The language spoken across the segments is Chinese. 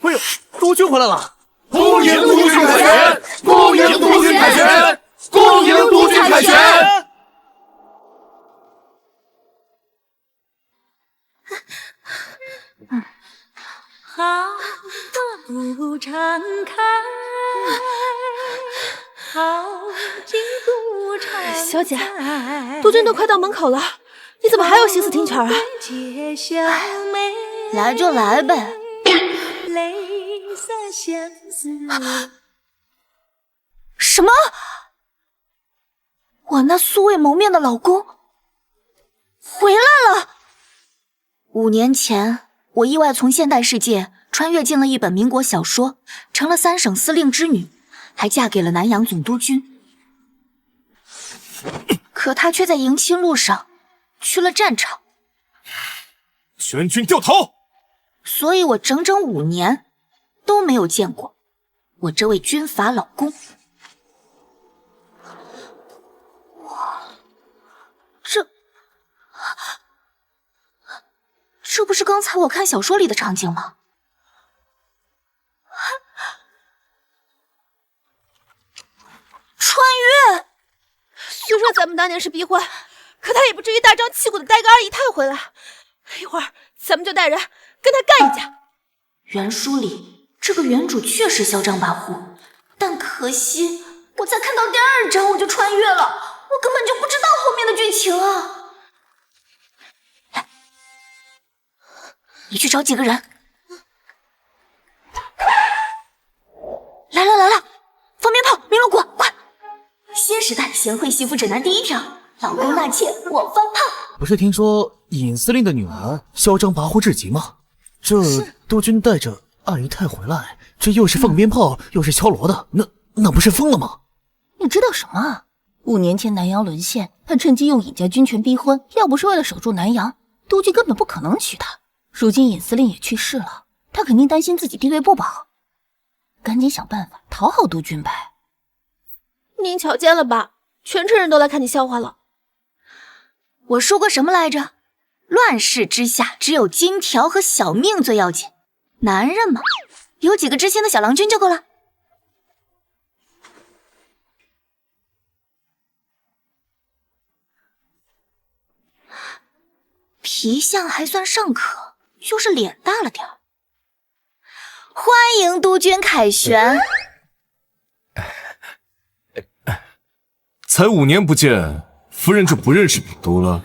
哎呦，督军回来了！恭迎督军凯旋！恭迎督军凯旋！恭迎督军凯旋！好花不常开，好景不常在。小姐，督军都快到门口了，你怎么还有心思听曲儿啊？来就来呗。泪洒相思。什么？我那素未谋面的老公回来了！5年前，我意外从现代世界穿越进了一本民国小说，成了3省司令之女，还嫁给了南洋总督军。可他却在迎亲路上去了战场，全军掉头！所以我整整5年都没有见过我这位军阀老公。这不是刚才我看小说里的场景吗？穿越！虽说咱们当年是逼婚，可他也不至于大张旗鼓的带个二姨太回来。一会儿咱们就带人跟他干一架。原书里这个原主确实嚣张跋扈，但可惜我才看到第2章我就穿越了，我根本就不知道后面的剧情啊！你去找几个人。来了，放鞭炮，鸣锣鼓，快！新时代贤惠媳妇指南第1条：老公纳妾，我放炮。不是听说尹司令的女儿嚣张跋扈至极吗？这督军带着二姨太回来，这又是放鞭炮，又是敲锣的，那不是疯了吗？你知道什么啊？5年前南阳沦陷，他趁机用尹家军权逼婚，要不是为了守住南阳，督军根本不可能娶她。如今尹司令也去世了，他肯定担心自己地位不保，赶紧想办法讨好督军呗。您瞧见了吧？全城人都来看你笑话了。我说过什么来着？乱世之下，只有金条和小命最要紧。男人嘛，有几个知心的小郎君就够了。皮相还算尚可，就是脸大了点儿。欢迎督军凯旋。才5年不见，夫人就不认识本都了。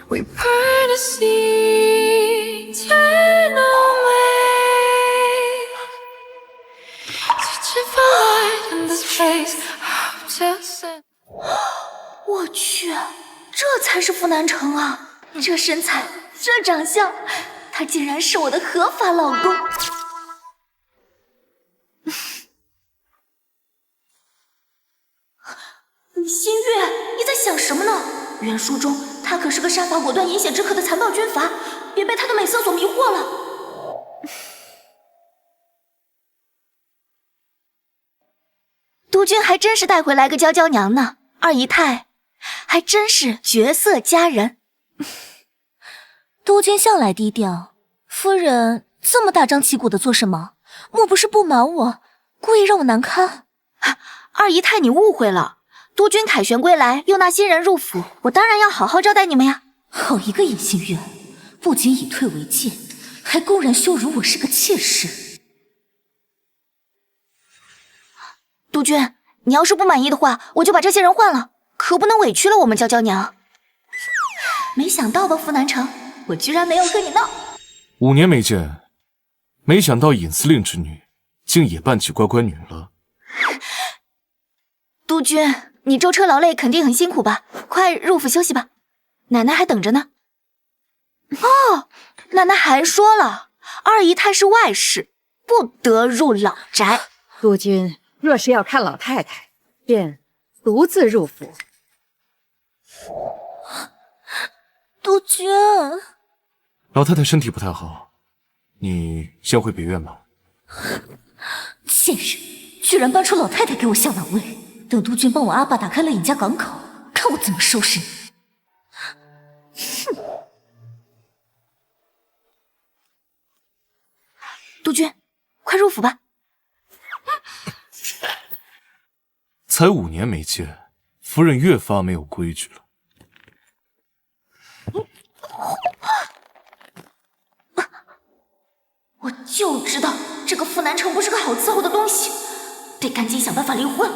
我去，这才是傅南城啊！这身材，这长相，他竟然是我的合法老公。新月，你在想什么呢？原书中他可是个杀伐果断、饮血止渴的残暴军阀，别被他的美色所迷惑了。督军还真是带回来个娇娇娘呢，二姨太还真是绝色佳人。督军向来低调，夫人这么大张旗鼓的做什么？莫不是不瞒我，故意让我难堪？二姨太，你误会了。督军凯旋归来，又纳新人入府，我当然要好好招待你们呀。好一个尹心月，不仅以退为进，还公然羞辱我是个妾室。督军，你要是不满意的话，我就把这些人换了，可不能委屈了我们娇娇娘。没想到吧，傅南城，我居然没有和你闹。5年没见，没想到尹司令之女竟也扮起乖乖女了。督军，你舟车劳累，肯定很辛苦吧？快入府休息吧，奶奶还等着呢。哦，奶奶还说了，二姨太是外室，不得入老宅。督军若是要看老太太，便独自入府。督军，老太太身体不太好，你先回别院吧。贱人，居然搬出老太太给我下马威！等督军帮我阿爸打开了尹家港口，看我怎么收拾你！哼！督军，快入府吧，才5年没见，夫人越发没有规矩了。我就知道这个傅南城不是个好伺候的东西，得赶紧想办法离婚。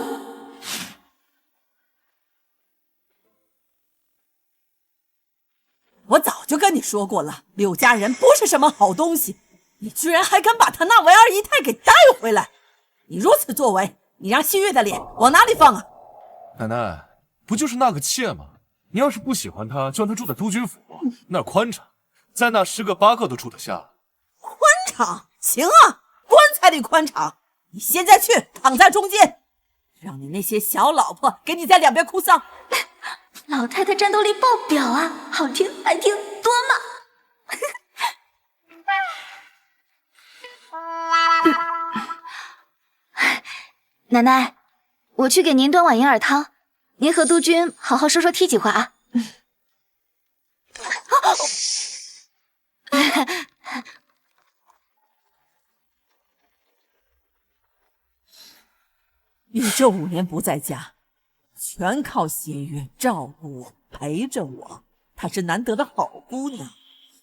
我早就跟你说过了，柳家人不是什么好东西，你居然还敢把他那位二姨太给带回来！你如此作为，你让新月的脸往哪里放啊？奶奶，不就是那个妾吗？你要是不喜欢她，就让她住在督军府，那儿宽敞，在那10个8个都住得下。宽敞？行啊，棺材里宽敞。你现在去躺在中间，让你那些小老婆给你在两边哭丧。老太太战斗力爆表啊，好听爱听多嘛。奶奶，我去给您端碗银耳汤，您和督军好好说说梯几话啊。你这5年不在家，全靠新月照顾我，陪着我。她是难得的好姑娘，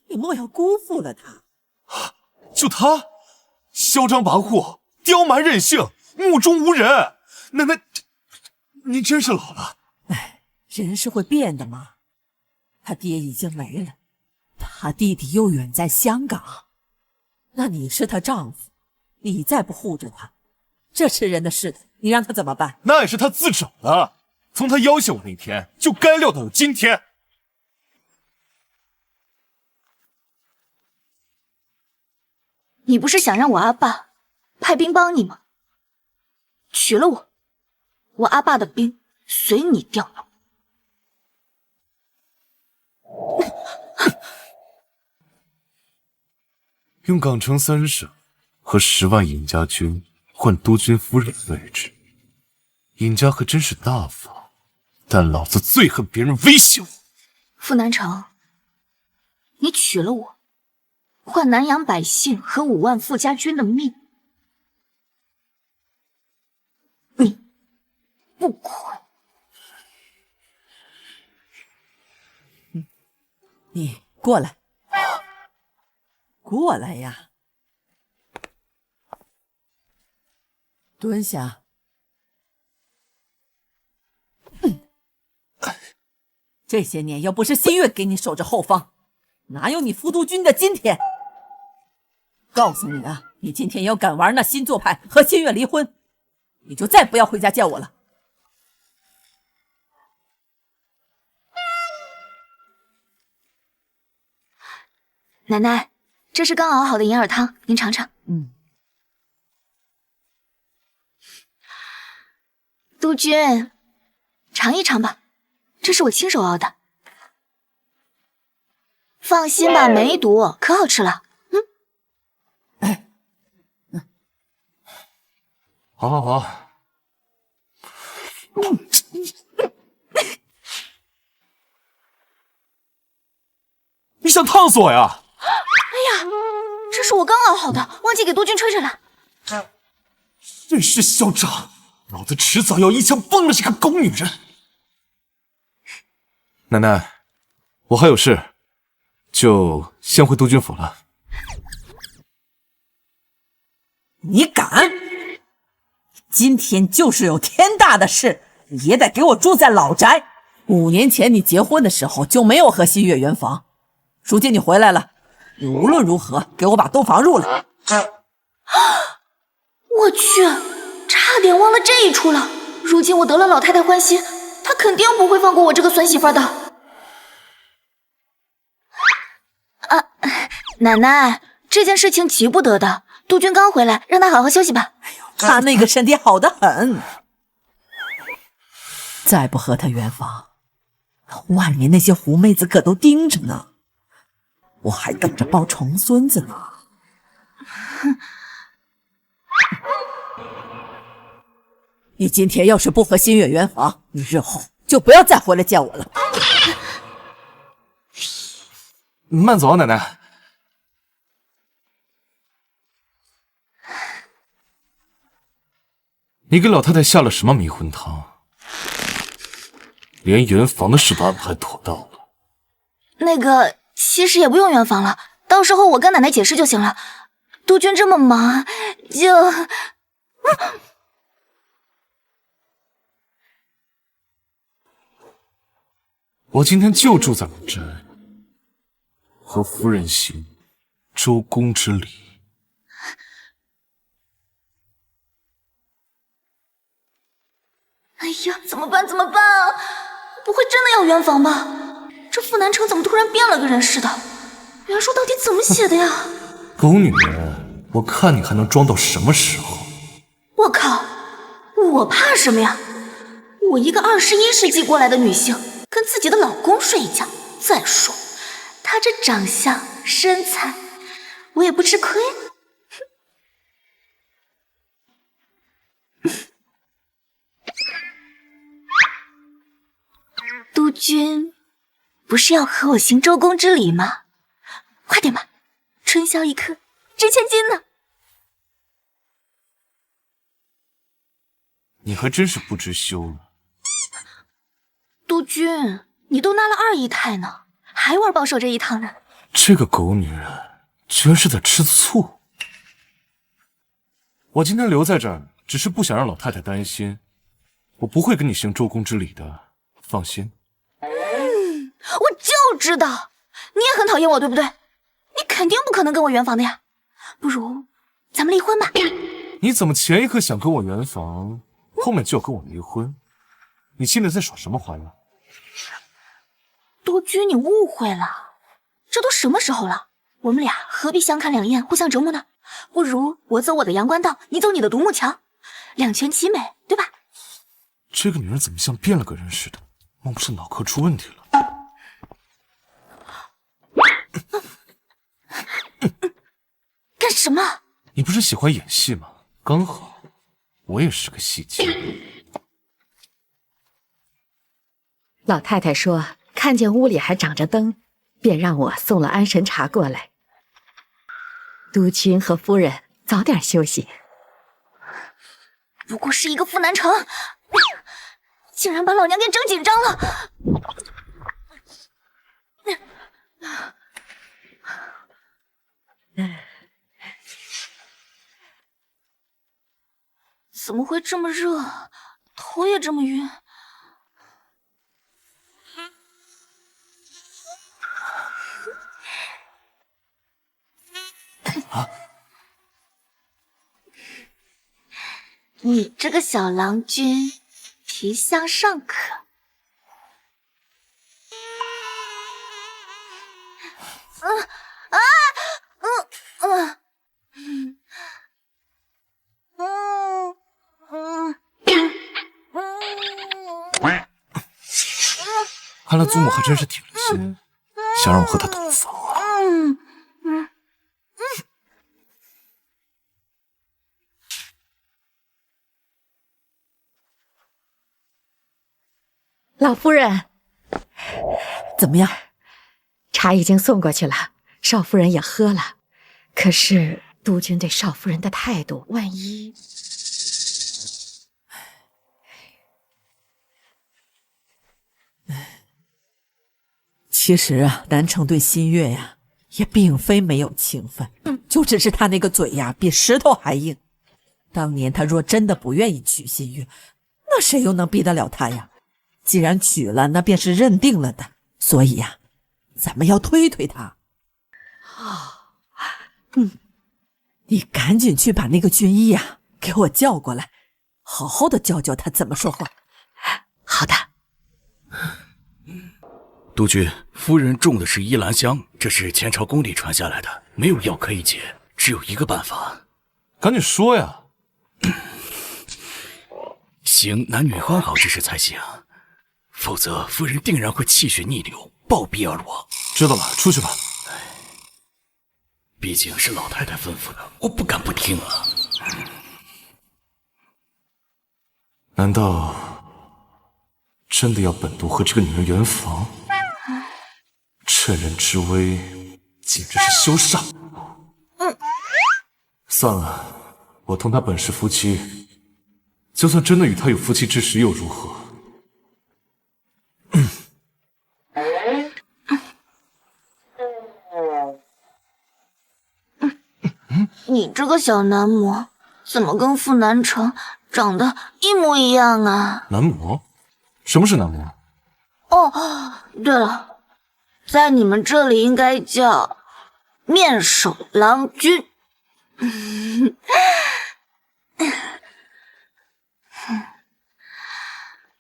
你莫要辜负了她。就她，嚣张跋扈，刁蛮任性，目中无人。奶奶，您真是老了。哎，人是会变的嘛。他爹已经没了，他弟弟又远在香港，那你是他丈夫，你再不护着他，这吃人的事你让他怎么办？那也是他自找的，从他要挟我那天就该料到有今天。你不是想让我阿爸派兵帮你吗？娶了我，我阿爸的兵随你调用。用港城3省和10万尹家军换督军夫人的位置，尹家可真是大方，但老子最恨别人威胁我。傅南城，你娶了我，换南阳百姓和5万傅家军的命，你不亏。你过来，过来呀，蹲下。这些年要不是新月给你守着后方，哪有你副督军的今天？告诉你啊，你今天要敢玩那新做派和新月离婚，你就再不要回家见我了。奶奶，这是刚熬好的银耳汤，您尝尝。督军，尝一尝吧，这是我亲手熬的。放心吧，没毒，可好吃了。好好好。你想烫死我呀？这是我刚熬好的，忘记给督军吹吹了。真是嚣张！老子迟早要一枪崩了这个狗女人！奶奶，我还有事，就先回督军府了。你敢？今天就是有天大的事，你也得给我住在老宅。5年前你结婚的时候就没有和新月圆房，如今你回来了，你无论如何给我把洞房入了。我去，差点忘了这一出了。如今我得了老太太欢心，她肯定不会放过我这个孙媳妇的。啊，奶奶，这件事情急不得的。督军刚回来，让他好好休息吧。他那个身体好得很，再不和他圆房，外面那些狐妹子可都盯着呢，我还等着抱重孙子呢。你今天要是不和新月圆房，你日后就不要再回来见我了。慢走啊，奶奶。你给老太太下了什么迷魂汤？连圆房的事都安排妥当了。那个，其实也不用圆房了，到时候我跟奶奶解释就行了。督军这么忙，就……我今天就住在老宅，和夫人行周公之礼。哎呀，怎么办？怎么办啊？不会真的要圆房吧？这傅南城怎么突然变了个人似的？原书到底怎么写的呀？狗女人，我看你还能装到什么时候？我靠，我怕什么呀？我一个21世纪过来的女性，跟自己的老公睡一觉。再说，他这长相身材，我也不吃亏。督军不是要和我行周公之礼吗？快点吧，春宵一刻值千金呢。你还真是不知羞了。督军，你都纳了2姨太呢，还玩保守这一套呢？这个狗女人居然是在吃醋。我今天留在这儿，只是不想让老太太担心，我不会跟你行周公之礼的，放心。我就知道，你也很讨厌我，对不对？你肯定不可能跟我圆房的呀，不如咱们离婚吧。你怎么前一刻想跟我圆房，后面就要跟我离婚？你心里在耍什么花样？督军，你误会了，这都什么时候了，我们俩何必相看两厌，互相折磨呢？不如我走我的阳关道，你走你的独木桥，两全其美，对吧？这个女人怎么像变了个人似的？莫不是脑壳出问题了？干什么？你不是喜欢演戏吗？刚好，我也是个戏精。老太太说看见屋里还长着灯，便让我送了安神茶过来。督军和夫人早点休息。不过是一个傅南城，竟然把老娘给整紧张了。怎么会这么热？头也这么晕。啊！你这个小郎君，皮相尚可。看来祖母还真是挺了心，想让我和她同房啊。老夫人，怎么样？茶已经送过去了，少夫人也喝了。可是督军对少夫人的态度，万一……其实啊，南城对新月呀，也并非没有情分，就只是他那个嘴呀，比石头还硬。当年他若真的不愿意娶新月，那谁又能逼得了他呀？既然娶了，那便是认定了的。所以呀，咱们要推推他。你赶紧去把那个军医呀给我叫过来，好好的教教他怎么说话。好的。督军，夫人中的是依兰香，这是前朝宫里传下来的，没有药可以解，只有一个办法。赶紧说呀！行男女欢好之事才行，否则夫人定然会气血逆流，暴毙而亡。知道了，出去吧。毕竟是老太太吩咐的，我不敢不听啊。难道真的要本督和这个女人圆房？趁人之危，简直是羞煞！算了，我同他本是夫妻，就算真的与他有夫妻之实又如何？你这个小男模，怎么跟傅南城长得一模一样啊？男模？什么是男模？哦，对了，在你们这里应该叫面首郎君。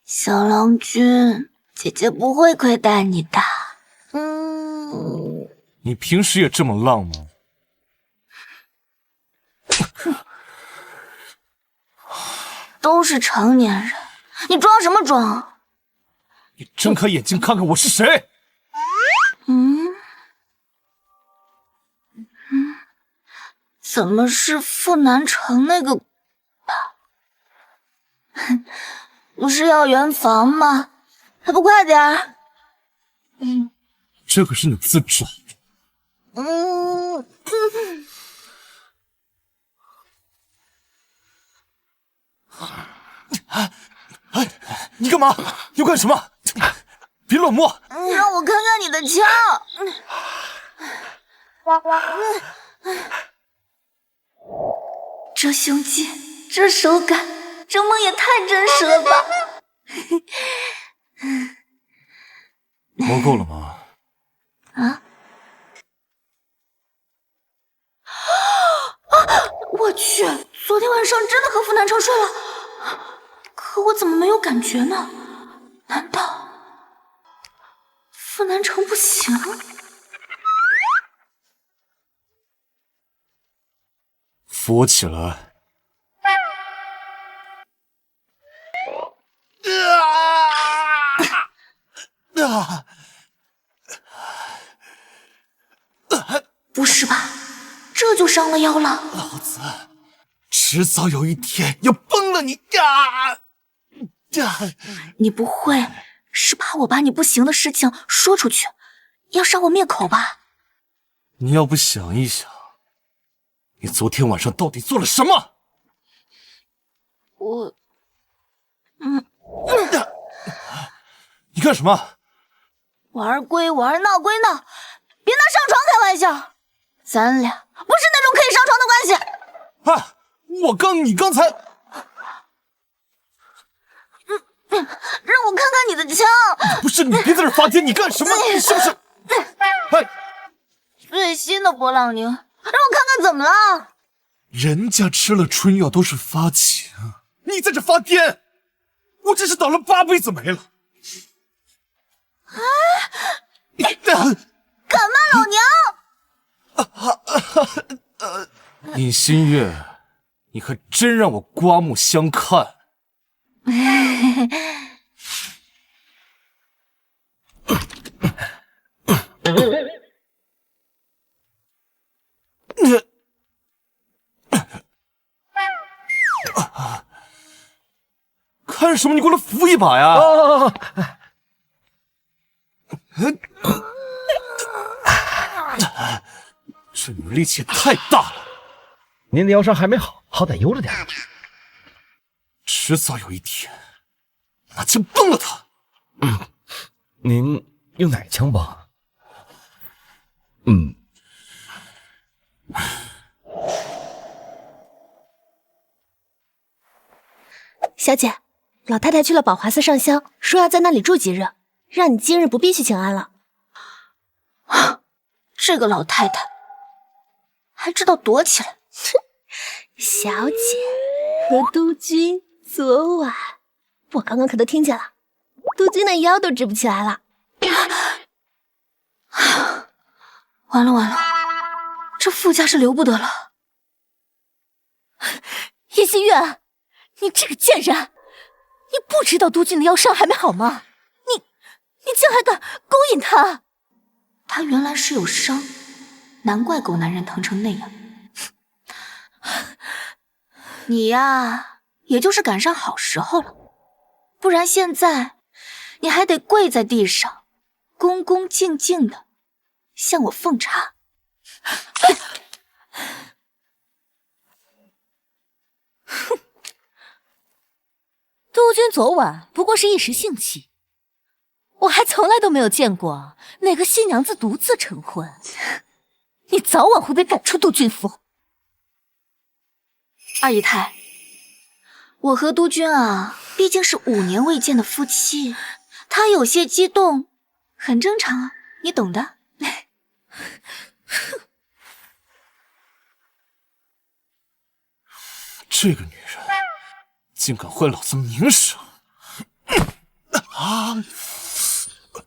小郎君，姐姐不会亏待你的。你平时也这么浪吗？都是成年人，你装什么装？你睁开眼睛看看我是谁！怎么是傅南城那个？不是要圆房吗？还不快点儿！这可是你自找的。你干嘛？要干什么？别乱摸！让我看看你的枪。这胸肌，这手感，这梦也太真实了吧！摸够了吗？我去，昨天晚上真的和傅南城睡了，可我怎么没有感觉呢？难道傅南城不行？扶我起来！不是吧？这就伤了腰了？老子迟早有一天要崩了你！你不会是怕我把你不行的事情说出去，要杀我灭口吧？你要不想一想，你昨天晚上到底做了什么？我，你干什么？玩归玩，闹归闹，别拿上床开玩笑。咱俩不是那种可以上床的关系。你刚才，让我看看你的枪。不是你别在这发癫，你干什么？你是不是？最新的勃朗宁，让我看看怎么了？人家吃了春药都是发情，你在这发癫，我真是倒了8辈子霉了。敢骂老娘！尹新月，你还真让我刮目相看。看什么？你过来扶一把呀！这女人力气也太大了。您的腰伤还没好，好歹悠着点。迟早有一天，拿枪崩了他。您用哪枪崩？小姐，老太太去了宝华寺上香，说要在那里住几日，让你今日不必去请安了。这个老太太还知道躲起来。小姐和督军昨晚，我刚刚可都听见了，督军的腰都直不起来了。完了完了，这傅家是留不得了。叶新月，你这个贱人，你不知道督军的腰伤还没好吗？你竟还敢勾引他！他原来是有伤，难怪狗男人疼成那样。你呀，也就是赶上好时候了，不然现在你还得跪在地上，恭恭敬敬的向我奉茶。督军昨晚不过是一时兴起，我还从来都没有见过哪个新娘子独自成婚。你早晚会被赶出督军府。二姨太，我和督军啊，毕竟是5年未见的夫妻，他有些激动，很正常啊，你懂的。这个女人竟敢坏老子名声！啊！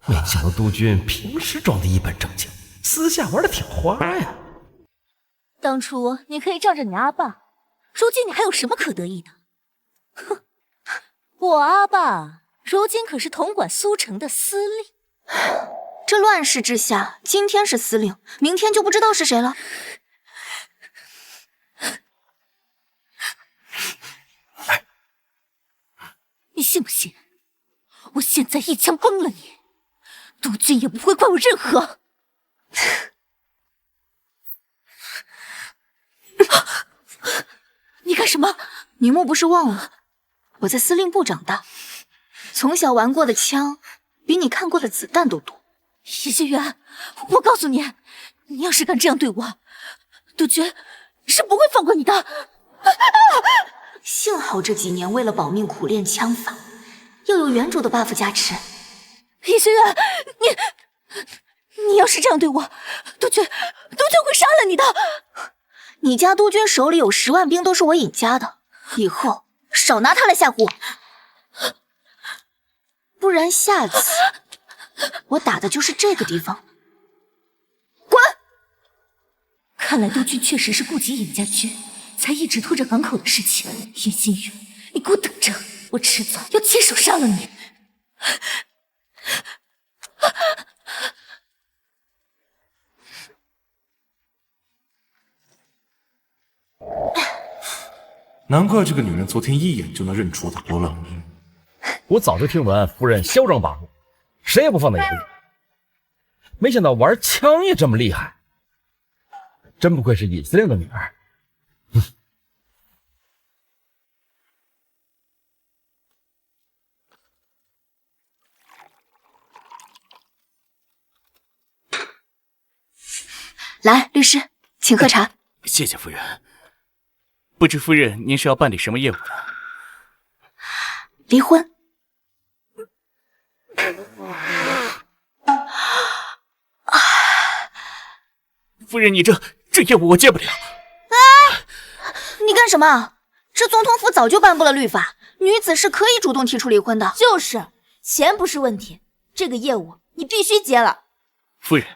没想到督军平时装的一本正经，私下玩的挺花呀。当初你可以仗着你阿爸，如今你还有什么可得意的？哼，我阿爸如今可是统管苏城的司令。这乱世之下，今天是司令，明天就不知道是谁了。你信不信？我现在一枪崩了你，督军也不会怪我任何。你干什么？你莫不是忘了，我在司令部长大，从小玩过的枪比你看过的子弹都多。叶心远，我告诉你，你要是敢这样对我，督军是不会放过你的。幸好这几年为了保命苦练枪法，又有原主的 buff 加持。叶心远，你要是这样对我，督军会杀了你的。你家督军手里有10万兵，都是我尹家的，以后少拿他来吓唬我，不然下次我打的就是这个地方。滚！看来督军确实是顾及尹家军，才一直拖着港口的事情。叶心远，你给我等着，我迟早要亲手杀了你。难怪这个女人昨天一眼就能认出我的罗朗英。我早就听闻夫人嚣张跋扈，谁也不放在眼里。没想到玩枪也这么厉害，真不愧是尹司令的女儿。来，律师，请喝茶。谢谢夫人。不知夫人您是要办理什么业务呢？离婚。夫人，你这业务我接不了。你干什么？这总统府早就颁布了律法，女子是可以主动提出离婚的。就是，钱不是问题，这个业务你必须接了。夫人，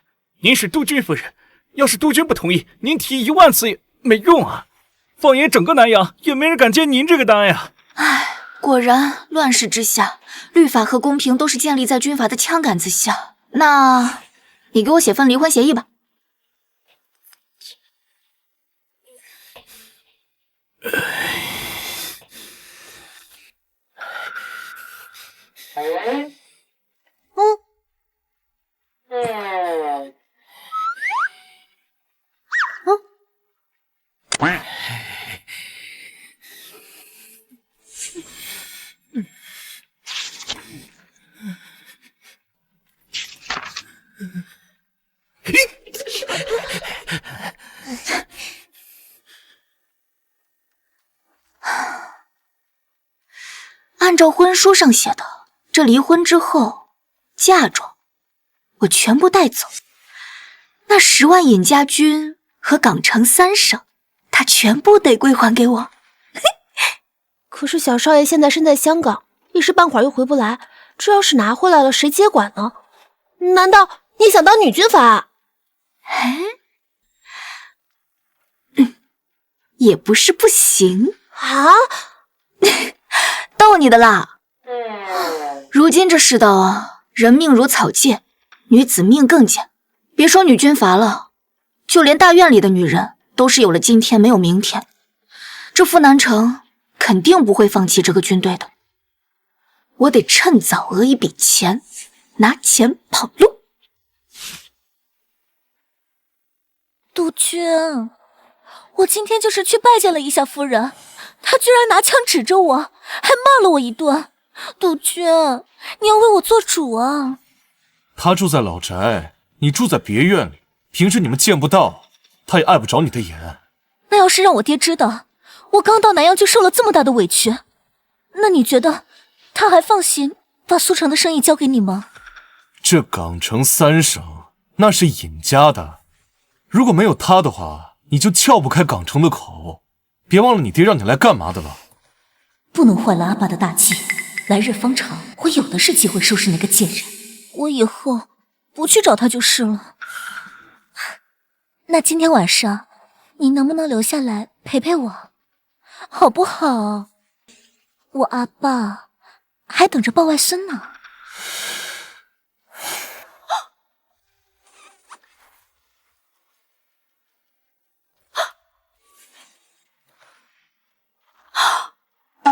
您是督军夫人，要是督军不同意，您提1万次也没用啊。放眼整个南阳，也没人敢接您这个单呀。唉，果然乱世之下，律法和公平都是建立在军阀的枪杆子下。那，你给我写份离婚协议吧。按照婚书上写的，这离婚之后，嫁妆我全部带走，那10万尹家军和港城3省，他全部得归还给我。可是小少爷现在身在香港，一时半会儿又回不来，这要是拿回来了，谁接管呢？难道你想当女军阀？也不是不行啊。逗你的啦！如今这世道啊，人命如草芥，女子命更贱。别说女军阀了，就连大院里的女人都是有了今天没有明天。这傅南城肯定不会放弃这个军队的，我得趁早讹一笔钱，拿钱跑路。督军，我今天就是去拜见了一下夫人，她居然拿枪指着我，还骂了我一顿。督军，你要为我做主啊！他住在老宅，你住在别院里，平时你们见不到，他也碍不着你的眼。那要是让我爹知道，我刚到南阳就受了这么大的委屈，那你觉得他还放心把苏城的生意交给你吗？这港城3省那是尹家的，如果没有他的话，你就撬不开港城的口。别忘了你爹让你来干嘛的了。不能坏了阿爸的大计，来日方长，我有的是机会收拾那个贱人。我以后不去找他就是了。那今天晚上你能不能留下来陪陪我，好不好？我阿爸还等着抱外孙呢。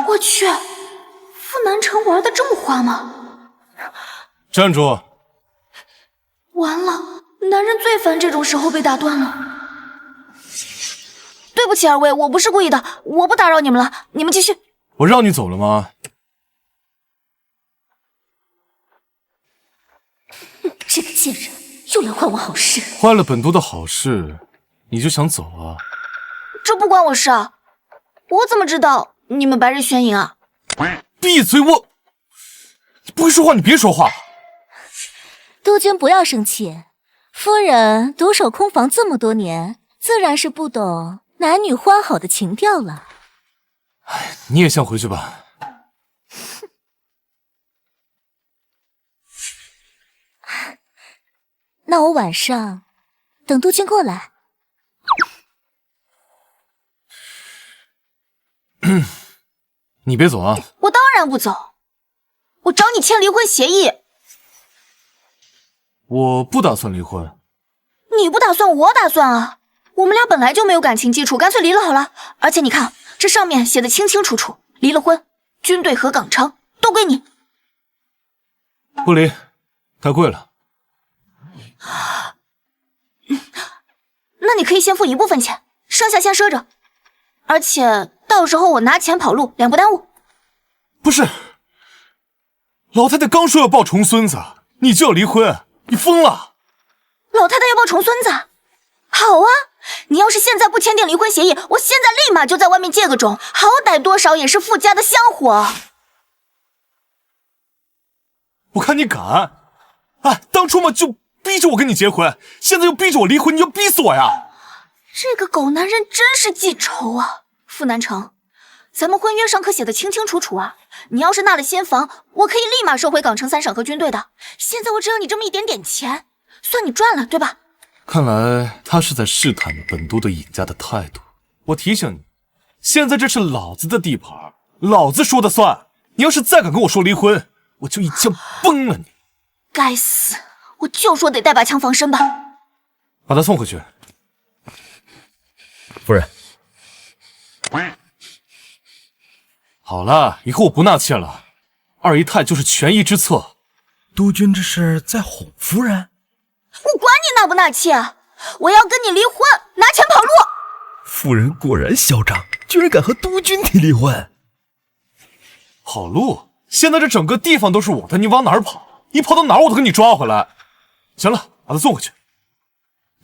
我去，傅南城玩的这么花吗？站住！完了，男人最烦这种时候被打断了。对不起二位，我不是故意的，我不打扰你们了，你们继续。我让你走了吗？这个贱人又来坏我好事，坏了本都的好事，你就想走啊？这不关我事啊，我怎么知道你们白日宣淫啊？闭嘴！我你不会说话，你别说话。督军不要生气，夫人独守空房这么多年，自然是不懂男女欢好的情调了。哎，你也先回去吧。那我晚上等督军过来。你别走啊！我当然不走，我找你签离婚协议。我不打算离婚。你不打算，我打算啊！我们俩本来就没有感情基础，干脆离了好了。而且你看，这上面写的清清楚楚，离了婚，军队和港城都归你。不离，太贵了。那你可以先付一部分钱，剩下先赊着。而且到时候我拿钱跑路，两不耽误。不是，老太太刚说要抱重孙子，你就要离婚，你疯了！老太太要抱重孙子，好啊！你要是现在不签订离婚协议，我现在立马就在外面借个种，好歹多少也是傅家的香火。我看你敢！哎，当初嘛就逼着我跟你结婚，现在又逼着我离婚，你要逼死我呀！这个狗男人真是记仇啊！傅南城，咱们婚约上可写的清清楚楚啊！你要是纳了新房，我可以立马收回港城3省和军队的。现在我只要你这么一点点钱，算你赚了，对吧？看来他是在试探着本都的尹家的态度。我提醒你，现在这是老子的地盘，老子说的算。你要是再敢跟我说离婚，我就一枪崩了你！该死，我就说得带把枪防身吧。把他送回去。夫人，好了，以后我不纳妾了。二姨太就是权宜之策。督军这是在哄夫人？我管你纳不纳妾，我要跟你离婚，拿钱跑路。夫人果然嚣张，居然敢和督军提离婚。跑路？现在这整个地方都是我的，你往哪儿跑？你跑到哪儿我都给你抓回来。行了，把他送回去。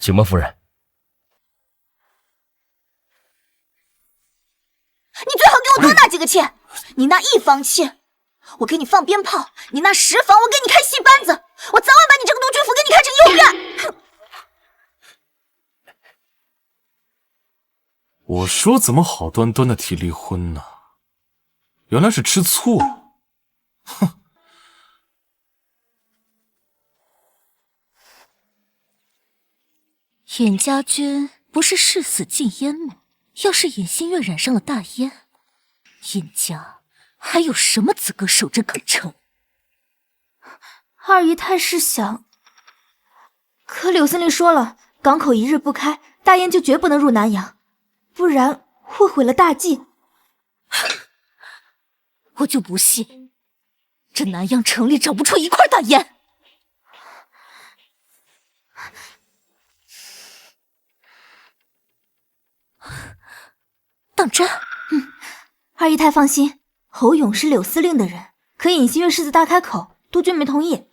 请吧，夫人。你最好给我多纳几个妾，你纳1房妾，我给你放鞭炮；你纳10房，我给你开戏班子。我早晚把你这个督军府给你开成幼儿园。我说怎么好端端的提离婚呢？原来是吃醋了。哼！尹家军不是誓死禁烟吗？要是尹新月染上了大烟，尹家还有什么资格守着港城？二姨太是想，可柳司令说了，港口一日不开，大燕就绝不能入南阳，不然会毁了大计。我就不信，这南阳城里找不出一块大烟。当真？二姨太放心，侯勇是柳司令的人，可尹新月狮子大开口，督军没同意。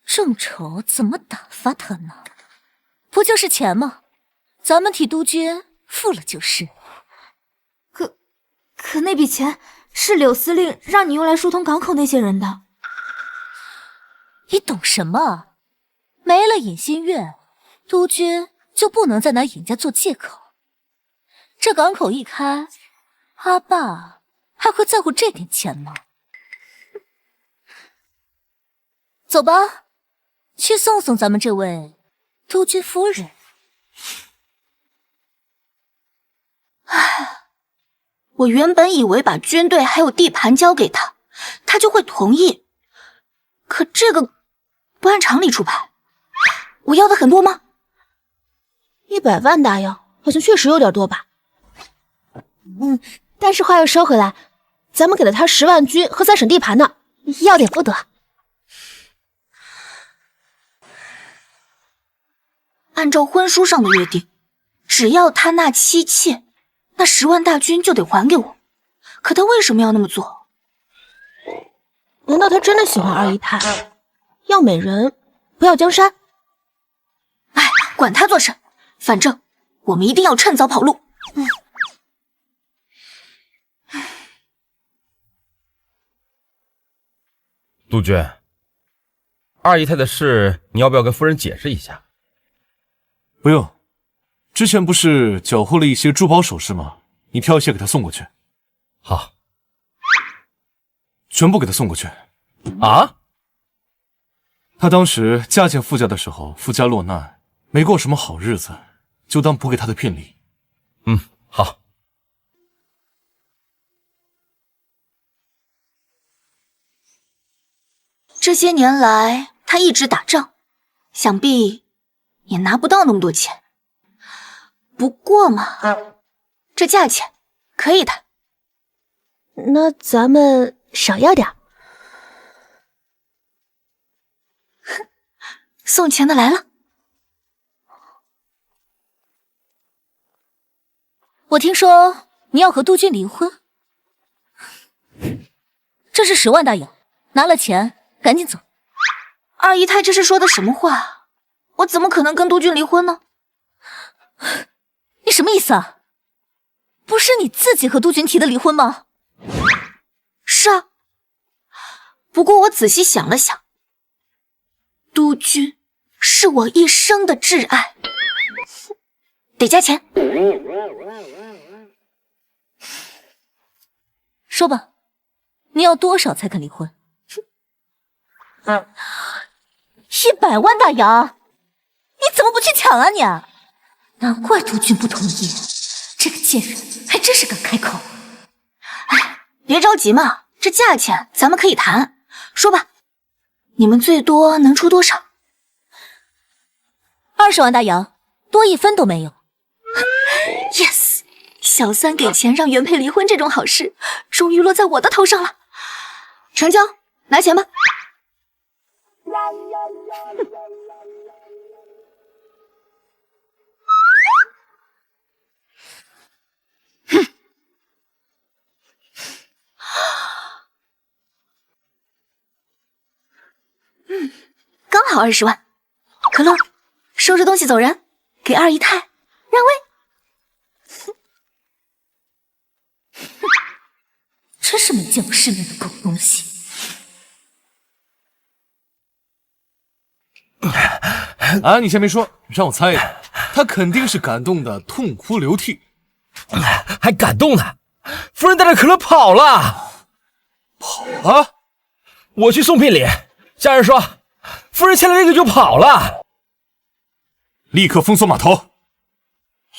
众筹怎么打发他呢？不就是钱吗？咱们替督军付了就是。可那笔钱是柳司令让你用来疏通港口那些人的。你懂什么？没了隐心院，督军就不能再拿尹家做借口。这港口一开，阿爸还会在乎这点钱吗？走吧，去送送咱们这位督军夫人。唉，我原本以为把军队还有地盘交给他，他就会同意。可这个不按常理出牌，我要的很多吗？100万大洋，好像确实有点多吧。但是话又说回来，咱们给了他10万军和3省地盘呢，要点不得。按照婚书上的约定，只要他纳妻妾，那10万大军就得还给我。可他为什么要那么做？难道他真的喜欢二姨太？要美人，不要江山？哎，管他做甚，反正我们一定要趁早跑路。督军，二姨太的事，你要不要跟夫人解释一下？不用，之前不是缴获了一些珠宝首饰吗？你挑一些给她送过去。好，全部给她送过去。啊？她当时家境富家的时候，夫家落难，没过什么好日子，就当补给她的聘礼。好。这些年来，他一直打仗，想必也拿不到那么多钱。不过嘛，这价钱可以谈。那咱们少要点。送钱的来了。我听说你要和督军离婚，这是10万大洋，拿了钱赶紧走。二姨太这是说的什么话？我怎么可能跟督军离婚呢？你什么意思啊？不是你自己和督军提的离婚吗？是啊，不过我仔细想了想，督军是我一生的挚爱，得加钱。说吧，你要多少才肯离婚？100万大洋，你怎么不去抢啊你？难怪督军不同意，这个贱人还真是敢开口。哎，别着急嘛，这价钱咱们可以谈。说吧，你们最多能出多少？20万大洋，多1分都没有。Yes， 小三给钱让原配离婚这种好事，终于落在我的头上了。成交，拿钱吧。刚好20万。可乐，收拾东西走人，给二姨太让位。真是没见过世面的狗东西。啊，你先别说，让我猜一猜，他肯定是感动的痛哭流涕。还感动呢？夫人带着可乐跑了。跑了？我去送聘礼，家人说夫人牵了这个就跑了。立刻封锁码头，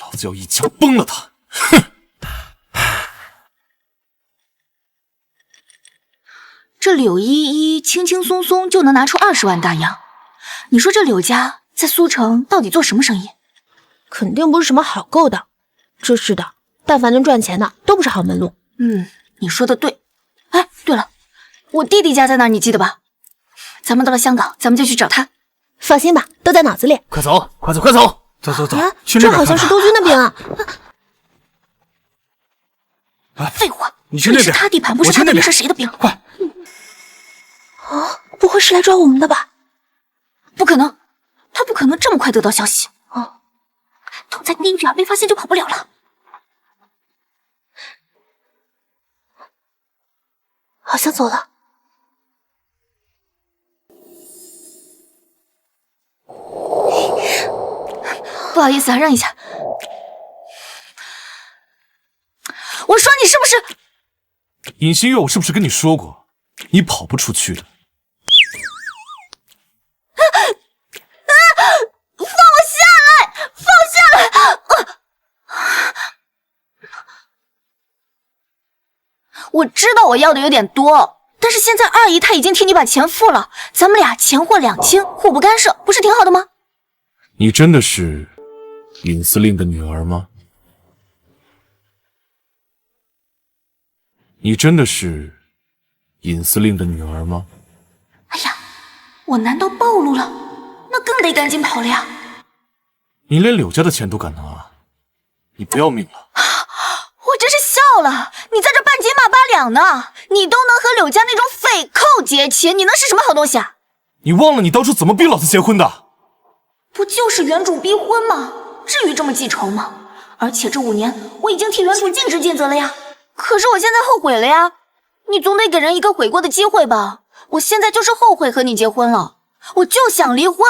老子要一枪崩了他！哼！这柳依依轻轻松松就能拿出20万大洋，你说这柳家在苏城到底做什么生意？肯定不是什么好够的。真是的，但凡能赚钱的都不是好门路。你说的对。哎，对了，我弟弟家在哪儿，你记得吧？咱们到了香港，咱们就去找他。放心吧，都在脑子里。快走，快走，快走，走走走，去那边这好像是督军那边啊。废话，你去那边，是他地盘，不是他的饼是谁的饼？快！不会是来抓我们的吧？不可能，他不可能这么快得到消息。躲在那一边，没发现就跑不了了。好像走了。不好意思啊，让一下。我说你是不是？尹新月，我是不是跟你说过，你跑不出去的？放我下来！放下来！我知道我要的有点多，但是现在二姨她已经替你把钱付了，咱们俩钱货两清，互不干涉，不是挺好的吗？你真的是尹司令的女儿吗？你真的是尹司令的女儿吗？哎呀，我难道暴露了？那更得赶紧跑了呀！你连柳家的钱都敢拿，你不要命了？我真是笑了，你在这半斤8八两呢，你都能和柳家那种匪寇结亲，你能是什么好东西啊？你忘了你当初怎么逼老子结婚的？不就是原主逼婚吗？至于这么记仇吗？而且这5年我已经替原主尽职尽责了呀。可是我现在后悔了呀，你总得给人一个悔过的机会吧。我现在就是后悔和你结婚了，我就想离婚。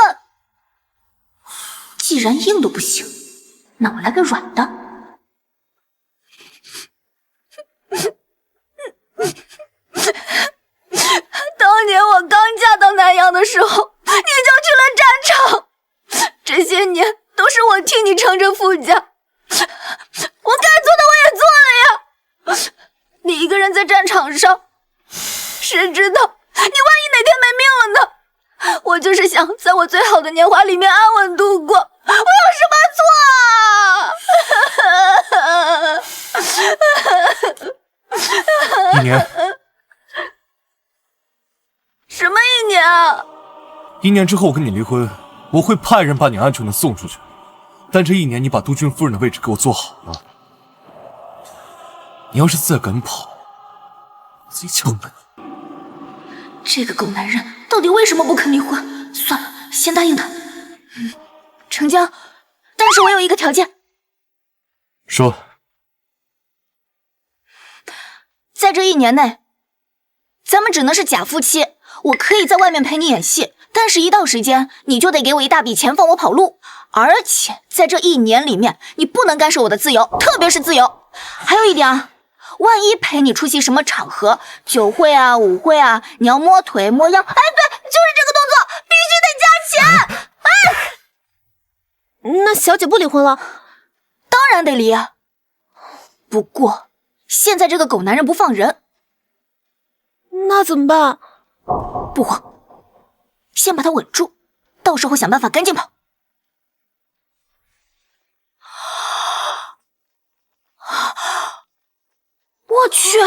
既然硬的不行，那我来个软的。当年我刚嫁到南阳的时候，你就去了战场，这些年都是我替你撑着夫家，我该做的我也做了呀。你一个人在战场上，谁知道你万一哪天没命了呢？我就是想在我最好的年华里面安稳度过，我有什么错啊1年。什么1年啊1年之后我跟你离婚，我会派人把你安全的送出去。但这1年你把督军夫人的位置给我做好了。你要是再敢跑，我自己敲门。这个狗男人到底为什么不肯离婚？算了，先答应他。成交，但是我有一个条件。说。在这1年内，咱们只能是假夫妻。我可以在外面陪你演戏，但是一到时间，你就得给我一大笔钱放我跑路。而且在这1年里面，你不能干涉我的自由，特别是自由。还有一点啊，万一陪你出席什么场合，酒会啊、舞会啊，你要摸腿摸腰，哎，对，就是这个动作，必须得加钱。哎，那小姐不离婚了？当然得离啊。不过现在这个狗男人不放人，那怎么办？不慌，先把他稳住，到时候想办法赶紧跑。我去，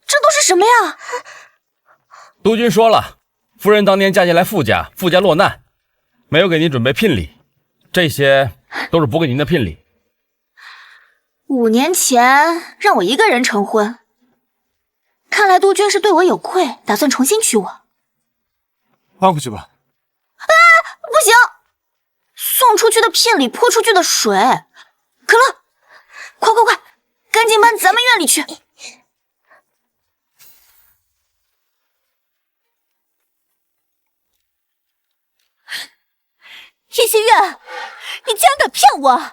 这都是什么呀？督军说了，夫人当年嫁进来傅家，傅家落难，没有给您准备聘礼，这些都是补给您的聘礼。 5年前让我一个人成婚，看来督军是对我有愧，打算重新娶我。搬回去吧。啊，不行！送出去的聘礼泼出去的水。可乐，快快快，赶紧搬咱们院里去。叶心月，你竟然敢骗我！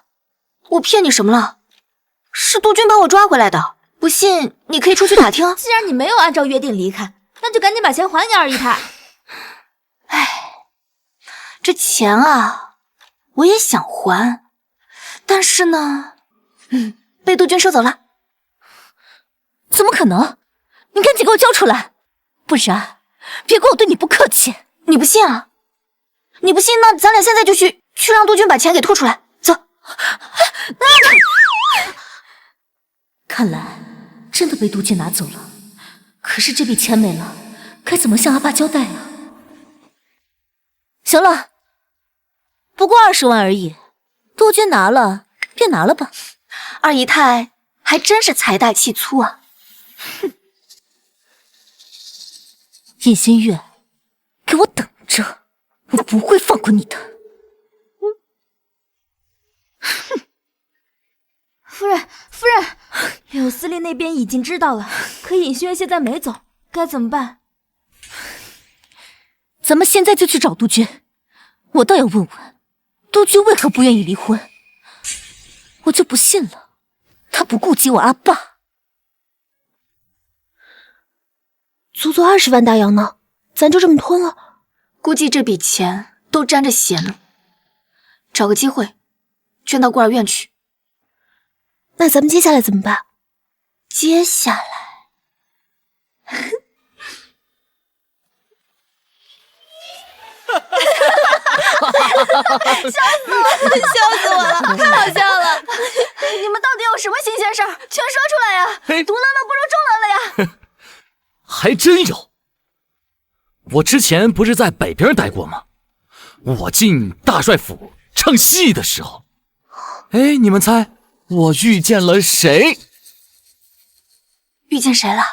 我骗你什么了？是督军把我抓回来的，不信你可以出去打听。既然你没有按照约定离开，那就赶紧把钱还给二姨太。唉，这钱啊，我也想还，但是呢，被督军收走了。怎么可能？你赶紧给我交出来，不然别怪我对你不客气。你不信啊？你不信，那咱俩现在就去让督军把钱给吐出来。走。看来真的被督军拿走了，可是这笔钱没了，该怎么向阿爸交代啊？行了，不过20万而已，督军拿了便拿了吧。二姨太还真是财大气粗啊！哼，叶心月，给我等着，我不会放过你的。夫人，夫人，柳司令那边已经知道了，可尹轩现在没走，该怎么办？咱们现在就去找督军，我倒要问问，督军为何不愿意离婚？我就不信了，他不顾及我阿爸。足足20万大洋呢，咱就这么吞了？估计这笔钱都沾着血呢。找个机会，捐到孤儿院去。那咱们接下来怎么办？接下来，笑死我了，太好笑了！你们到底有什么新鲜事儿？全说出来呀！独乐乐不如众乐乐呀！还真有。我之前不是在北边待过吗？我进大帅府唱戏的时候，哎，你们猜我遇见了谁？遇见谁了？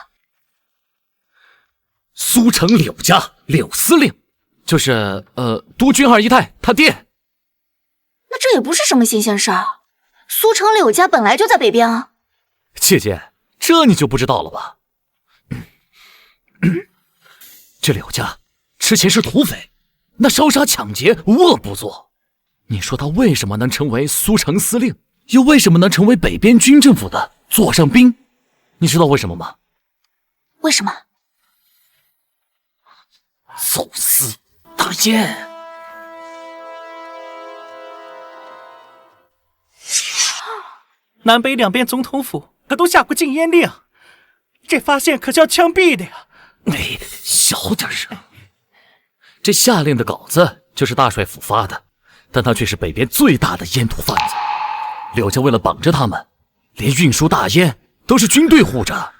苏城柳家柳司令，就是督军二姨太他爹。那这也不是什么新鲜事儿。苏城柳家本来就在北边啊。姐姐，这你就不知道了吧？这柳家之前是土匪，那烧杀抢劫无恶不作。你说他为什么能成为苏城司令，又为什么能成为北边军政府的座上宾？你知道为什么吗？为什么？走私大烟。南北两边总统府可都下过禁烟令，这发现可是要枪毙的呀！哎，小点声。这下令的稿子就是大帅府发的，但他却是北边最大的烟土贩子。柳家为了绑着他们，连运输大烟都是军队护着。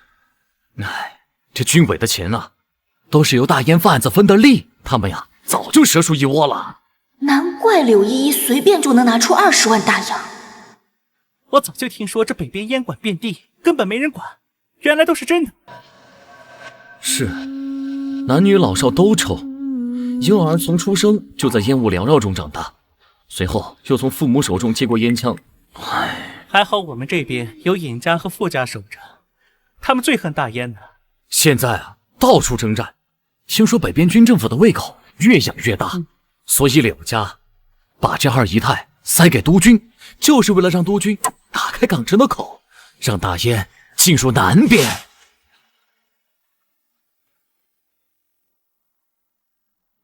哎，这军委的钱啊，都是由大烟贩子分的利，他们呀早就蛇鼠一窝了。难怪柳依依随便就能拿出20万大洋。我早就听说这北边烟馆遍地，根本没人管，原来都是真的。是，男女老少都抽，婴儿从出生就在烟雾缭绕中长大，随后又从父母手中接过烟枪。还好我们这边有尹家和傅家守着，他们最恨大烟呢。现在啊，到处征战，听说北边军政府的胃口越养越大，所以柳家把这二姨太塞给督军，就是为了让督军打开港城的口，让大烟进入南边。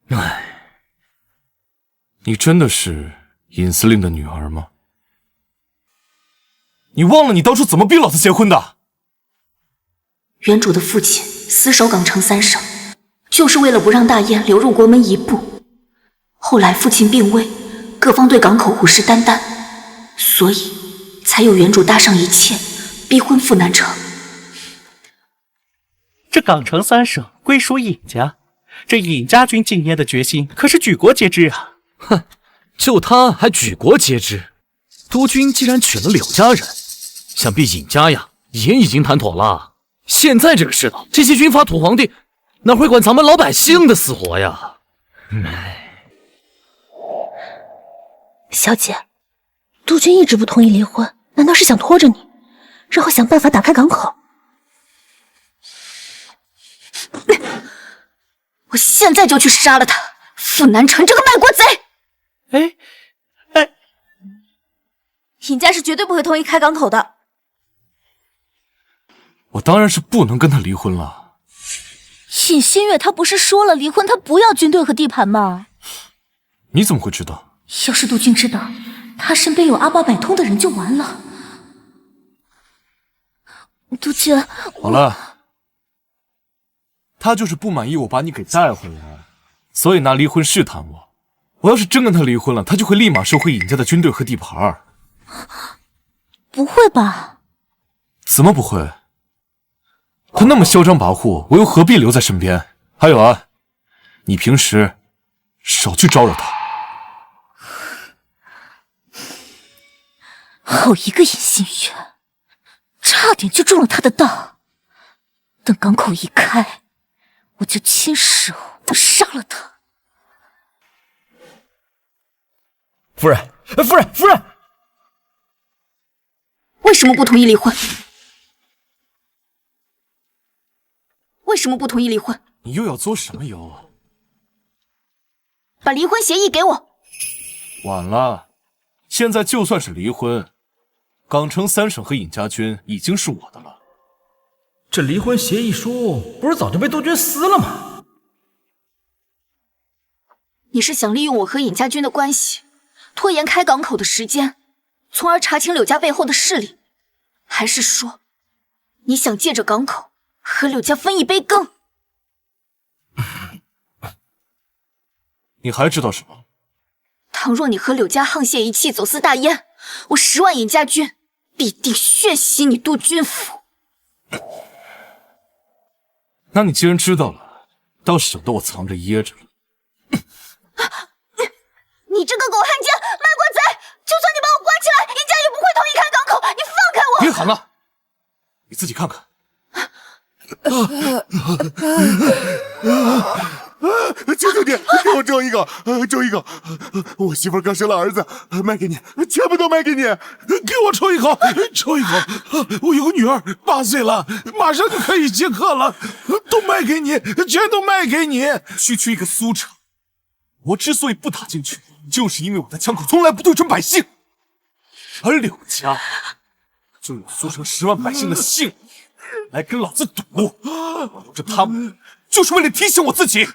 唉，你真的是尹司令的女儿吗？你忘了你当初怎么逼老子结婚的？原主的父亲死守港城3省，就是为了不让大燕流入国门一步。后来父亲病危，各方对港口虎视眈眈，所以才有原主搭上一切，逼婚赴南城。这港城3省归属尹家，这尹家军禁烟的决心可是举国皆知啊！哼，就他还举国皆知。督军既然娶了柳家人，想必尹家呀也已经谈妥了。现在这个世道，这些军阀土皇帝哪会管咱们老百姓的死活呀？小姐，督军一直不同意离婚，难道是想拖着你，然后想办法打开港口？我现在就去杀了他，赴南城这个卖国贼！尹家是绝对不会同意开港口的。我当然是不能跟他离婚了。尹新月他不是说了离婚他不要军队和地盘吗？你怎么会知道？要是督军知道他身边有阿巴百通的人就完了。督军，好了，他就是不满意我把你给带回来，所以拿离婚试探我。我要是真跟他离婚了，他就会立马收回尹家的军队和地盘。不会吧？怎么不会？他那么嚣张跋扈，我又何必留在身边？还有啊，你平时少去招惹他。好一个尹新月，差点就中了他的当。等港口一开，我就亲手杀了他。夫人，夫人，夫人，为什么不同意离婚？为什么不同意离婚？你又要作什么妖？把离婚协议给我。晚了，现在就算是离婚，港城三省和尹家军已经是我的了。这离婚协议书不是早就被杜鹃撕了吗？你是想利用我和尹家军的关系，拖延开港口的时间，从而查清柳家背后的势力，还是说，你想借着港口和柳家分一杯羹？你还知道什么？倘若你和柳家沆瀣一气，走私大烟，我10万尹家军必定血洗你杜军府。那你既然知道了，倒省得我藏着掖着了。你这个狗汉奸，卖国贼！就算你把我关起来，尹家也不会同意开港口。你放开我！别喊了，你自己看看。求求你，给我周一个，周一个！我媳妇刚生了儿子，卖给你，全部都卖给你，给我抽一口，抽一口！我有个女儿，8岁了，马上就可以接客了，都卖给你，全都卖给你！区一个苏城，我之所以不打进去，就是因为我的枪口从来不对准百姓，而柳家就用苏城10万百姓的性命来跟老子赌，我留着他们，就是为了提醒我自己，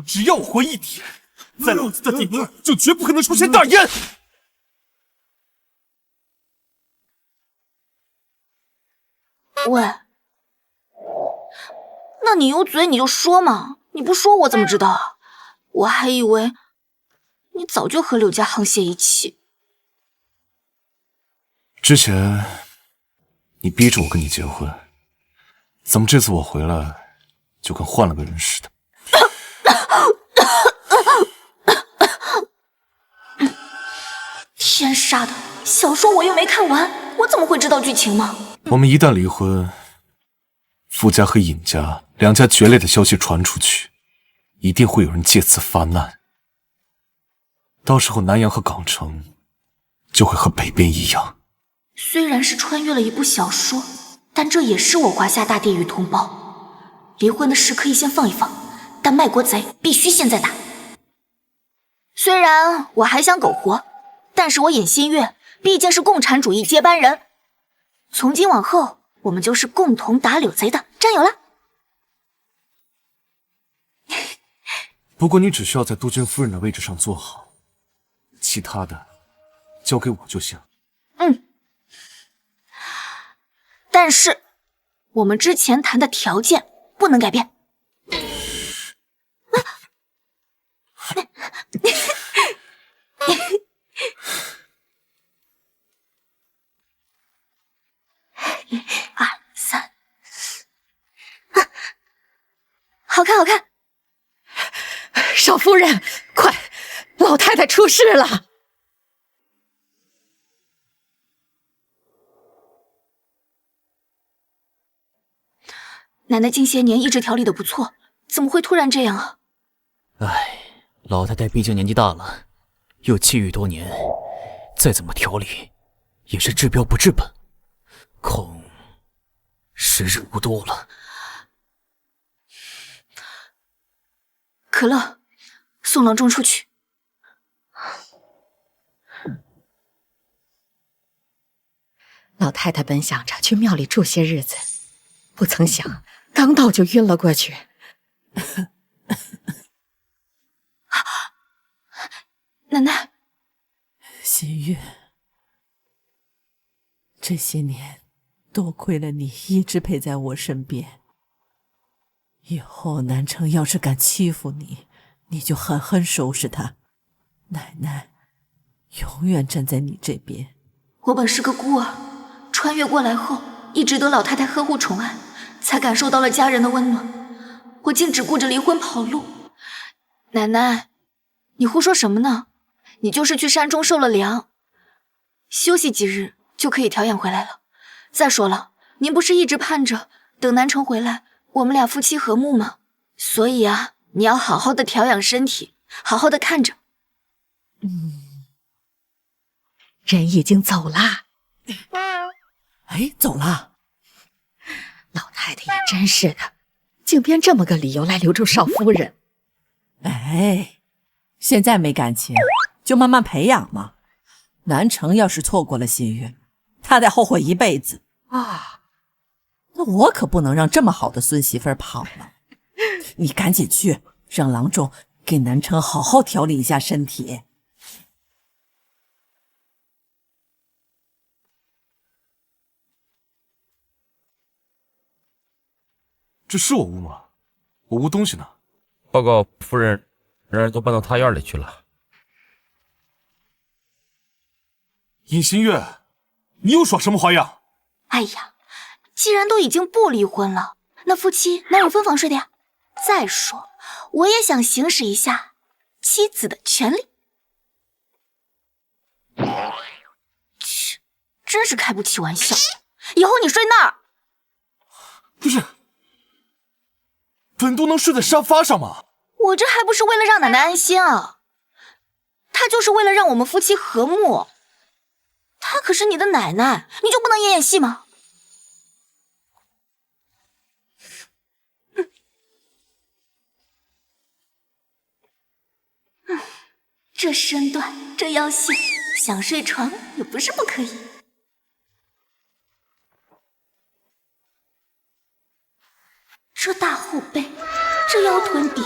只要我活一天，在老子的地盘就绝不可能出现大烟。喂，那你有嘴你就说嘛，你不说我怎么知道啊？我还以为你早就和柳家沆瀣一气。之前你逼着我跟你结婚，怎么这次我回来就跟换了个人似的？天杀的，小说我又没看完，我怎么会知道剧情吗？我们一旦离婚，傅家和尹家2家决裂的消息传出去，一定会有人借此发难。到时候南阳和港城就会和北边一样。虽然是穿越了一部小说，但这也是我华夏大地狱同胞。离婚的事可以先放一放，但卖国贼必须现在打。虽然我还想苟活，但是我尹新月毕竟是共产主义接班人，从今往后我们就是共同打柳贼的战友了。不过你只需要在杜鹃夫人的位置上坐好，其他的交给我就行。但是我们之前谈的条件不能改变。1、2、3，好看好看！少夫人，快，老太太出事了！奶奶近些年意志调理的不错，怎么会突然这样啊？唉，老太太毕竟年纪大了，又气郁多年，再怎么调理，也是治标不治本，恐时日无多了。可乐，送郎中出去。老太太本想着去庙里住些日子，不曾想刚到就晕了过去。奶奶，新月，这些年多亏了你一直陪在我身边。以后南城要是敢欺负你，你就狠狠收拾他。奶奶永远站在你这边。我本是个孤儿，穿越过来后，一直得老太太呵护宠爱，才感受到了家人的温暖。我竟只顾着离婚跑路。奶奶，你胡说什么呢？你就是去山中受了凉，休息几日就可以调养回来了。再说了，您不是一直盼着等南城回来，我们俩夫妻和睦吗？所以啊，你要好好的调养身体，好好的看着。人已经走了。哎，走了。老太太也真是的，竟编这么个理由来留住少夫人。哎，现在没感情，就慢慢培养嘛。南城要是错过了新月，他得后悔一辈子啊！那我可不能让这么好的孙媳妇儿跑了。你赶紧去，让郎中给南城好好调理一下身体。这是我屋吗？我屋东西呢？报告夫人，人都搬到他院里去了。尹新月，你又耍什么花样？哎呀，既然都已经不离婚了，那夫妻哪有分房睡的呀？再说，我也想行使一下妻子的权利。切，真是开不起玩笑。以后你睡那儿。不是，本都能睡在沙发上吗？我这还不是为了让奶奶安心啊，她就是为了让我们夫妻和睦。她可是你的奶奶，你就不能演演戏吗？这身段，这腰线，想睡床也不是不可以。这大后背，这腰臀比，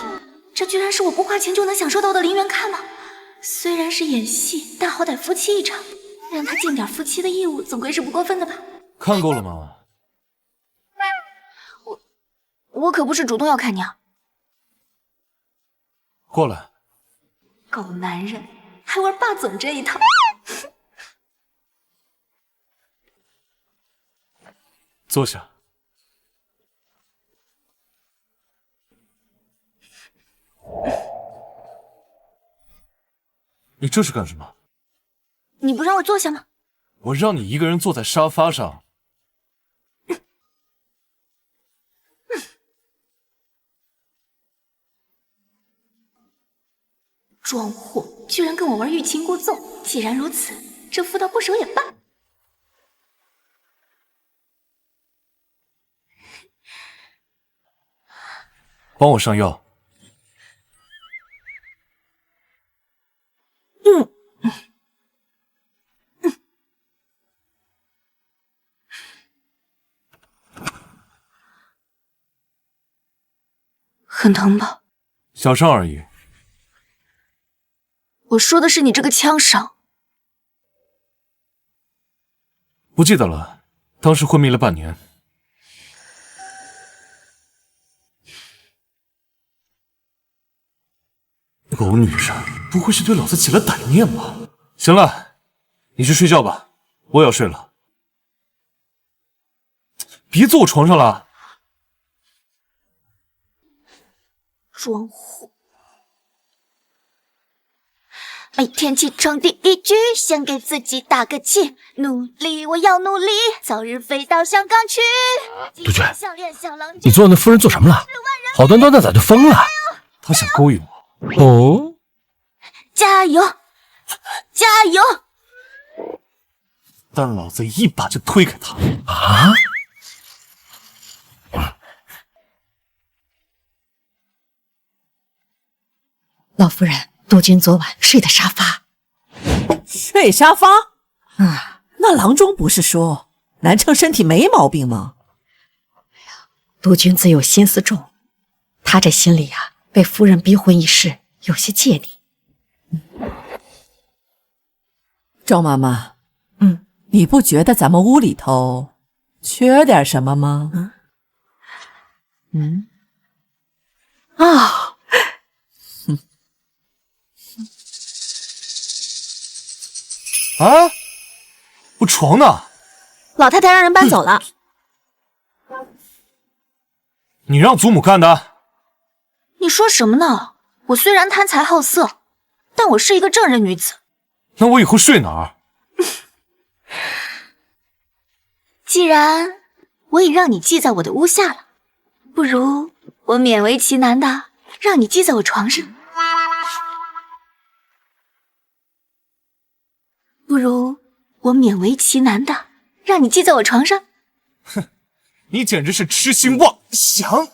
这居然是我不花钱就能享受到的零元看吗？虽然是演戏，但好歹夫妻一场，让他尽点夫妻的义务，总归是不过分的吧？看够了吗？我可不是主动要看你啊！过来。狗男人还玩霸总这一套。坐下。你这是干什么？你不让我坐下吗？我让你一个人坐在沙发上。装货，居然跟我玩欲擒故纵！既然如此，这妇道不熟也罢。帮我上药。很疼吧？小伤而已。我说的是你这个枪伤。不记得了，当时昏迷了半年。狗女人，不会是对老子起了歹念吧？行了，你去睡觉吧，我也要睡了。别坐我床上了。装货。每天起床第一句，先给自己打个气，努力，我要努力，早日飞到香港去。杜鹃，你做那夫人做什么了？好端端的咋就疯了？她想勾引我。哦，加油，加油！但老子一把就推开她。啊！老夫人，杜鹃昨晚睡的沙发。睡沙发？那郎中不是说南城身体没毛病吗？杜鹃自有心思重，她这心里啊，被夫人逼婚一事有些芥蒂。赵妈妈，你不觉得咱们屋里头缺点什么吗？啊！啊！我床呢？老太太让人搬走了。你让祖母干的？你说什么呢？我虽然贪财好色，但我是一个正人女子。那我以后睡哪儿？既然我已让你寄在我的屋下了，不如我勉为其难的让你寄在我床上。不如我勉为其难的让你寄在我床上。哼，你简直是痴心妄想！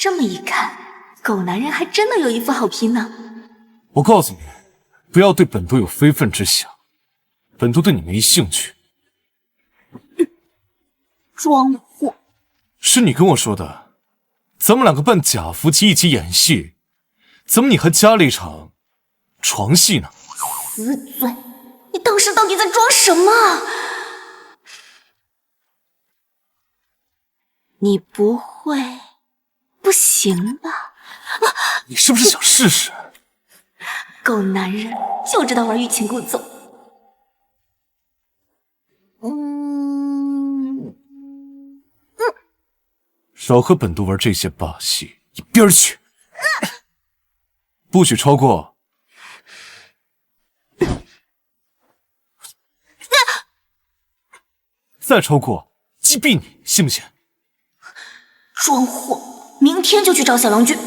这么一看，狗男人还真的有一副好皮呢。我告诉你，不要对本都有非分之想，本都对你没兴趣。装货！是你跟我说的，咱们两个扮假夫妻一起演戏，怎么你还加了一场床戏呢？死嘴！你当时到底在装什么？你不会不行吧？你是不是想试试？狗男人就知道玩欲擒故纵。少和本都玩这些把戏，一边去！不许超过。再超过，击毙你，信不信？装货！明天就去找小郎君。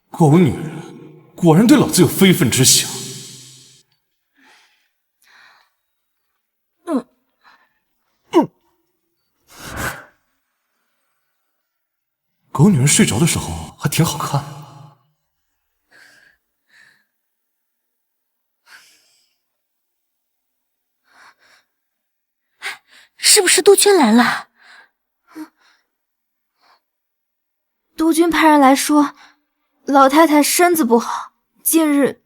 狗女人，果然对老子有非分之想。狗女人睡着的时候还挺好看。是不是督军来了？督军派人来说，老太太身子不好，近日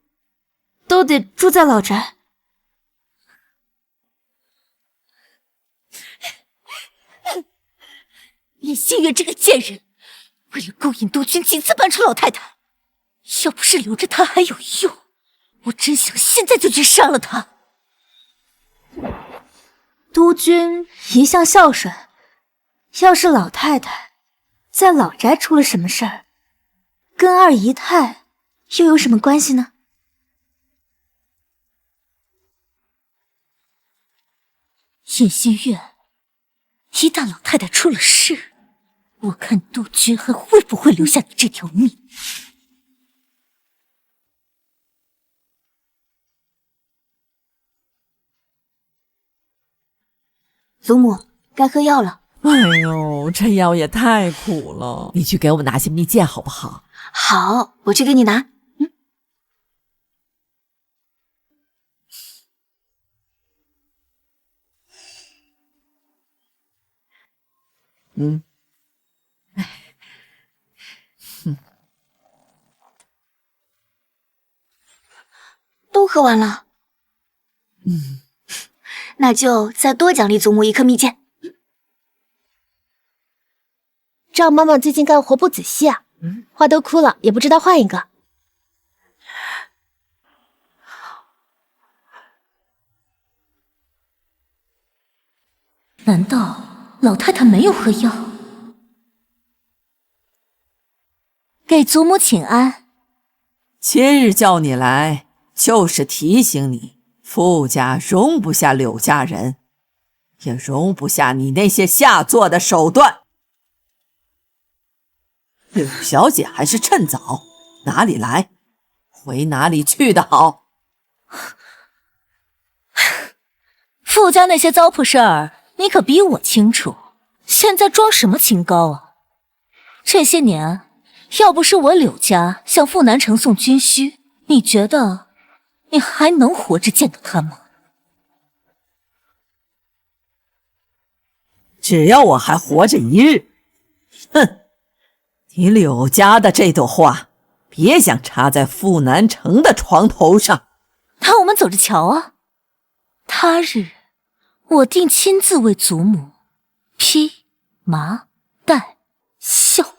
都得住在老宅。叶新月这个贱人，为了勾引督军几次搬出老太太，要不是留着她还有用，我真想现在就去杀了她。督军一向孝顺，要是老太太在老宅出了什么事儿，跟二姨太又有什么关系呢？叶新月，一旦老太太出了事，我看督军还会不会留下你这条命。祖母，该喝药了。哎呦，这药也太苦了，你去给我拿些蜜饯好不好？好，我去给你拿。都喝完了。那就再多奖励祖母一颗蜜饯。赵妈妈最近干活不仔细啊，花都枯了，也不知道换一个。难道老太太没有喝药？给祖母请安。今日叫你来，就是提醒你，傅家容不下柳家人，也容不下你那些下作的手段。柳小姐还是趁早，哪里来回哪里去的好。傅家那些糟粕事儿，你可比我清楚。现在装什么清高啊？这些年，要不是我柳家向傅南城送军需，你觉得你还能活着见到他吗？只要我还活着一日，哼！你柳家的这朵花，别想插在傅南城的床头上。那我们走着瞧啊！他日，我定亲自为祖母披麻戴孝。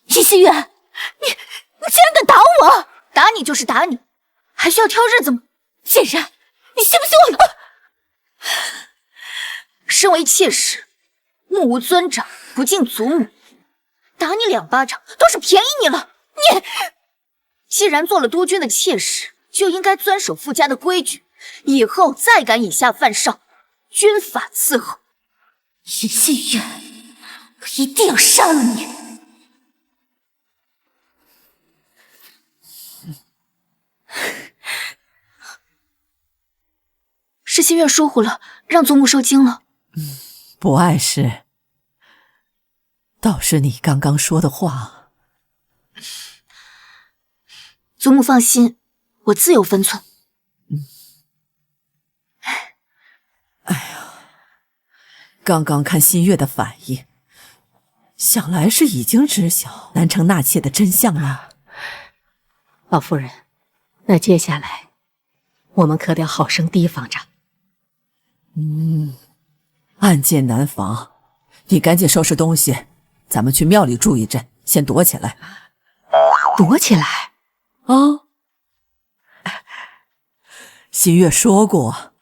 叶希月，你竟然敢打我！打你就是打你，还需要挑日子吗？贱人，你信不信我？身为妾室，目无尊长，不敬祖母，打你2巴掌都是便宜你了。你既然做了督军的妾室，就应该遵守傅家的规矩，以后再敢以下犯上，军法伺候。叶希月，我一定要杀了你！是新月疏忽了，让祖母受惊了。不碍事，倒是你刚刚说的话。祖母放心，我自有分寸。哎呀，刚刚看新月的反应，想来是已经知晓南城纳妾的真相了。老夫人，那接下来我们可得好生提防着。暗箭难防，你赶紧收拾东西，咱们去庙里住一阵，先躲起来。躲起来？啊！新月说过，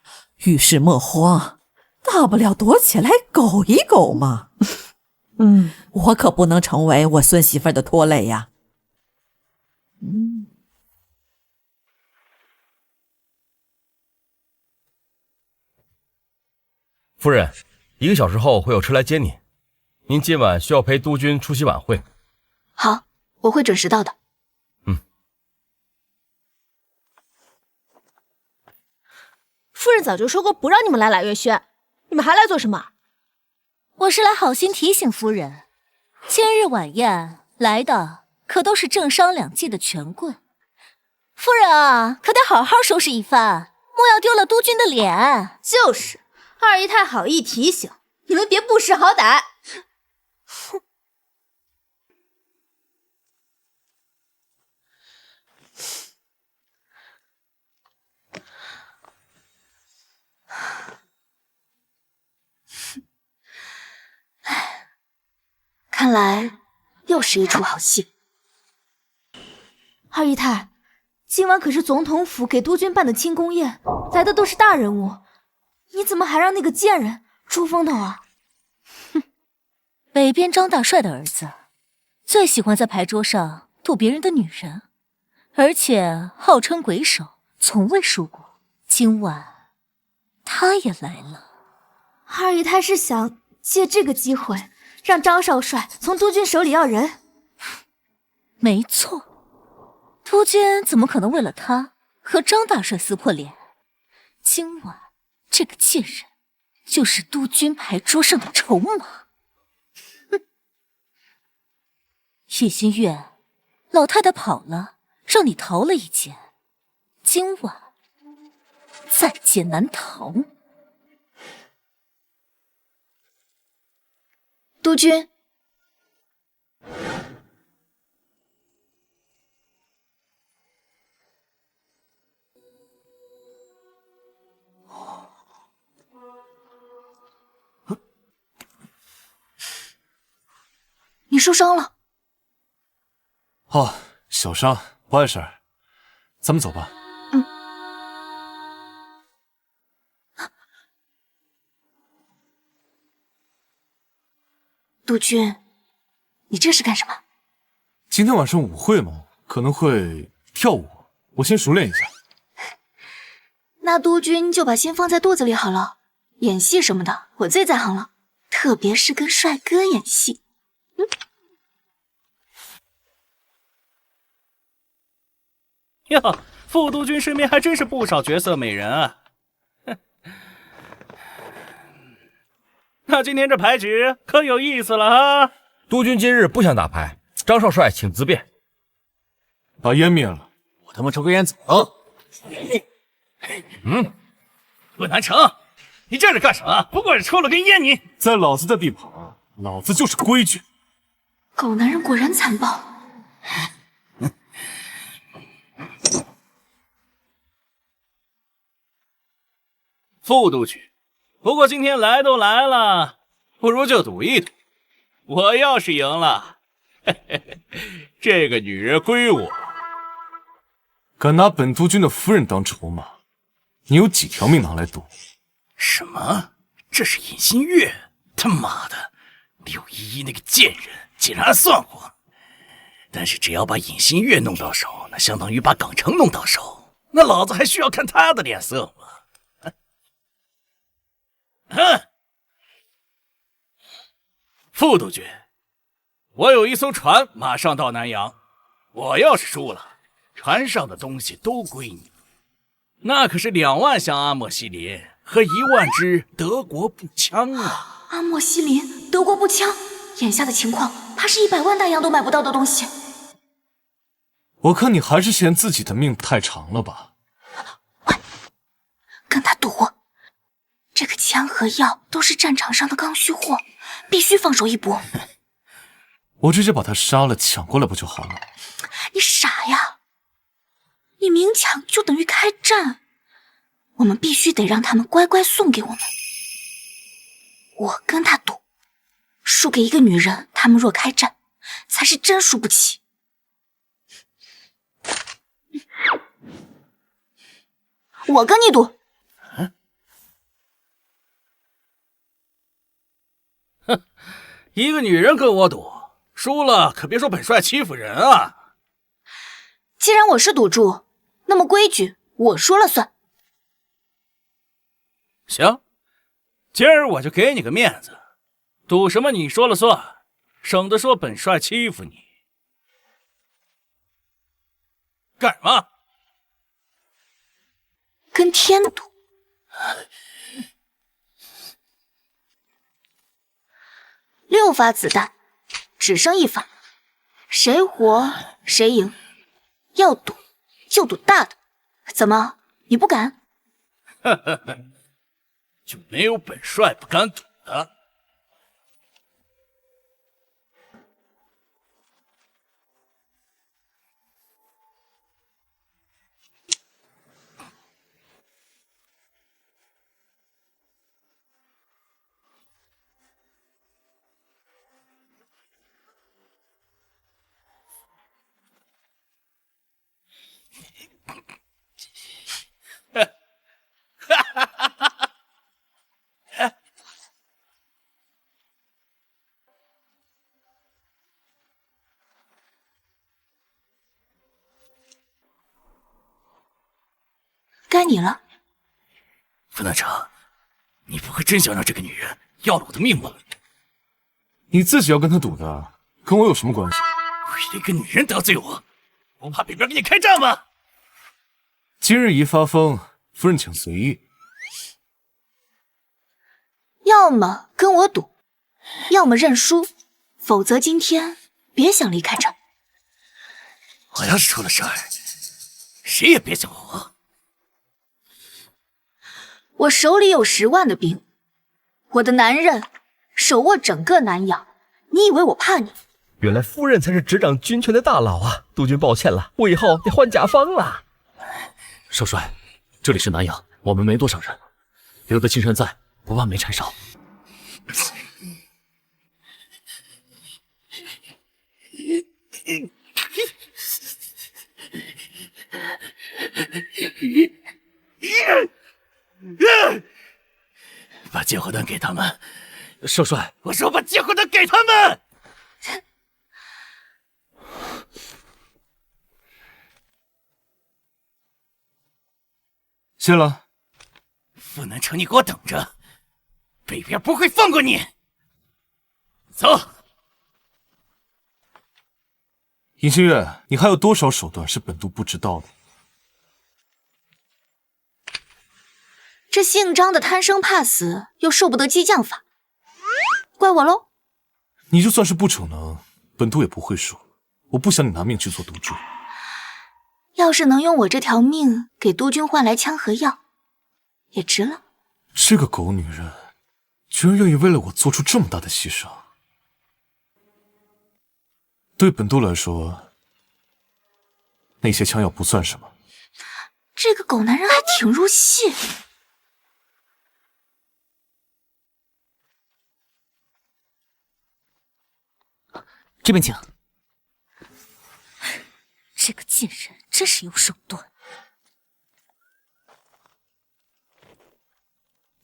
遇事莫慌，大不了躲起来苟一苟嘛。我可不能成为我孙媳妇的拖累呀。夫人，1个小时后会有车来接您。您今晚需要陪督军出席晚会。好，我会准时到的。夫人早就说过不让你们来揽月轩，你们还来做什么？我是来好心提醒夫人，今日晚宴来的可都是政商两界的权贵，夫人啊，可得好好收拾一番，莫要丢了督军的脸。就是，二姨太好意提醒，你们别不识好歹。哼。看来又是一出好戏。二姨太，今晚可是总统府给督军办的庆功宴，来的都是大人物，你怎么还让那个贱人出风头啊？哼，北边张大帅的儿子最喜欢在牌桌上赌别人的女人，而且号称鬼手，从未输过。今晚他也来了。二姨太是想借这个机会让张少帅从督军手里要人？没错，督军怎么可能为了他和张大帅撕破脸？今晚这个贱人就是督军牌桌上的筹码。哼，叶心月，老太太跑了，让你逃了一劫，今晚在劫难逃。督军，你受伤了？哦，小伤，不碍事儿。咱们走吧。督军，你这是干什么？今天晚上舞会嘛，可能会跳舞，我先熟练一下。那督军就把心放在肚子里好了。演戏什么的，我最在行了，特别是跟帅哥演戏。哟，副督军身边还真是不少绝色美人啊！那今天这牌局可有意思了啊！督军今日不想打牌，张少帅请自便。把烟灭了，我他妈抽根烟走。陆南城，你这是干什么？不过是抽了根烟，你在老子的地盘，老子就是规矩。狗男人果然残暴。副督军。不过今天来都来了，不如就赌一赌。我要是赢了，这个女人归我。敢拿本督军的夫人当筹码，你有几条命拿来赌？什么？这是尹新月？他妈的，柳依依那个贱人竟然算我！但是只要把尹新月弄到手，那相当于把耿成弄到手，那老子还需要看他的脸色吗？副督军，我有一艘船马上到南阳，我要是输了，船上的东西都归你。那可是2万箱阿莫西林，和10000支德国步枪啊！阿莫西林，德国步枪，眼下的情况，怕是100万大洋都买不到的东西。我看你还是嫌自己的命太长了吧？跟他赌，这个枪和药都是战场上的刚需货，必须放手一搏。我直接把他杀了，抢过来不就好了？你傻呀！你明抢就等于开战，我们必须得让他们乖乖送给我们。我跟他赌，输给一个女人，他们若开战，才是真输不起。我跟你赌。哼，一个女人跟我赌，输了可别说本帅欺负人啊！既然我是赌注，那么规矩我说了算。行，今儿我就给你个面子，赌什么你说了算，省得说本帅欺负你。干什么？跟天赌。6发子弹，只剩1发，谁活谁赢。要赌就赌大的，怎么你不敢？就没有本帅不敢赌的。该你了。傅南城，你不会真想让这个女人要了我的命吧？你自己要跟他赌的，跟我有什么关系？为了一个女人得罪我，不怕北边给你开战吗？今日一发疯，夫人请随意。要么跟我赌，要么认输，否则今天别想离开这儿。我要是出了事儿，谁也别想活。我手里有10万的兵，我的男人手握整个南洋，你以为我怕你？原来夫人才是执掌军权的大佬啊！督军抱歉了，我以后得换甲方了。少帅，这里是南阳，我们没多少人，留得青山在，不怕没柴烧。把借火弹给他们，少帅，我说把借火弹给他们。谢了。傅南城，你给我等着，北边不会放过你。走。尹新月，你还有多少手段是本都不知道的？这姓张的贪生怕死，又受不得激将法，怪我喽。你就算是不逞能，本都也不会输。我不想你拿命去做赌注。要是能用我这条命给督军换来枪和药，也值了。这个狗女人，居然愿意为了我做出这么大的牺牲。对本都来说，那些枪药不算什么。这个狗男人还挺入戏。这边请。这个贱人真是有手段。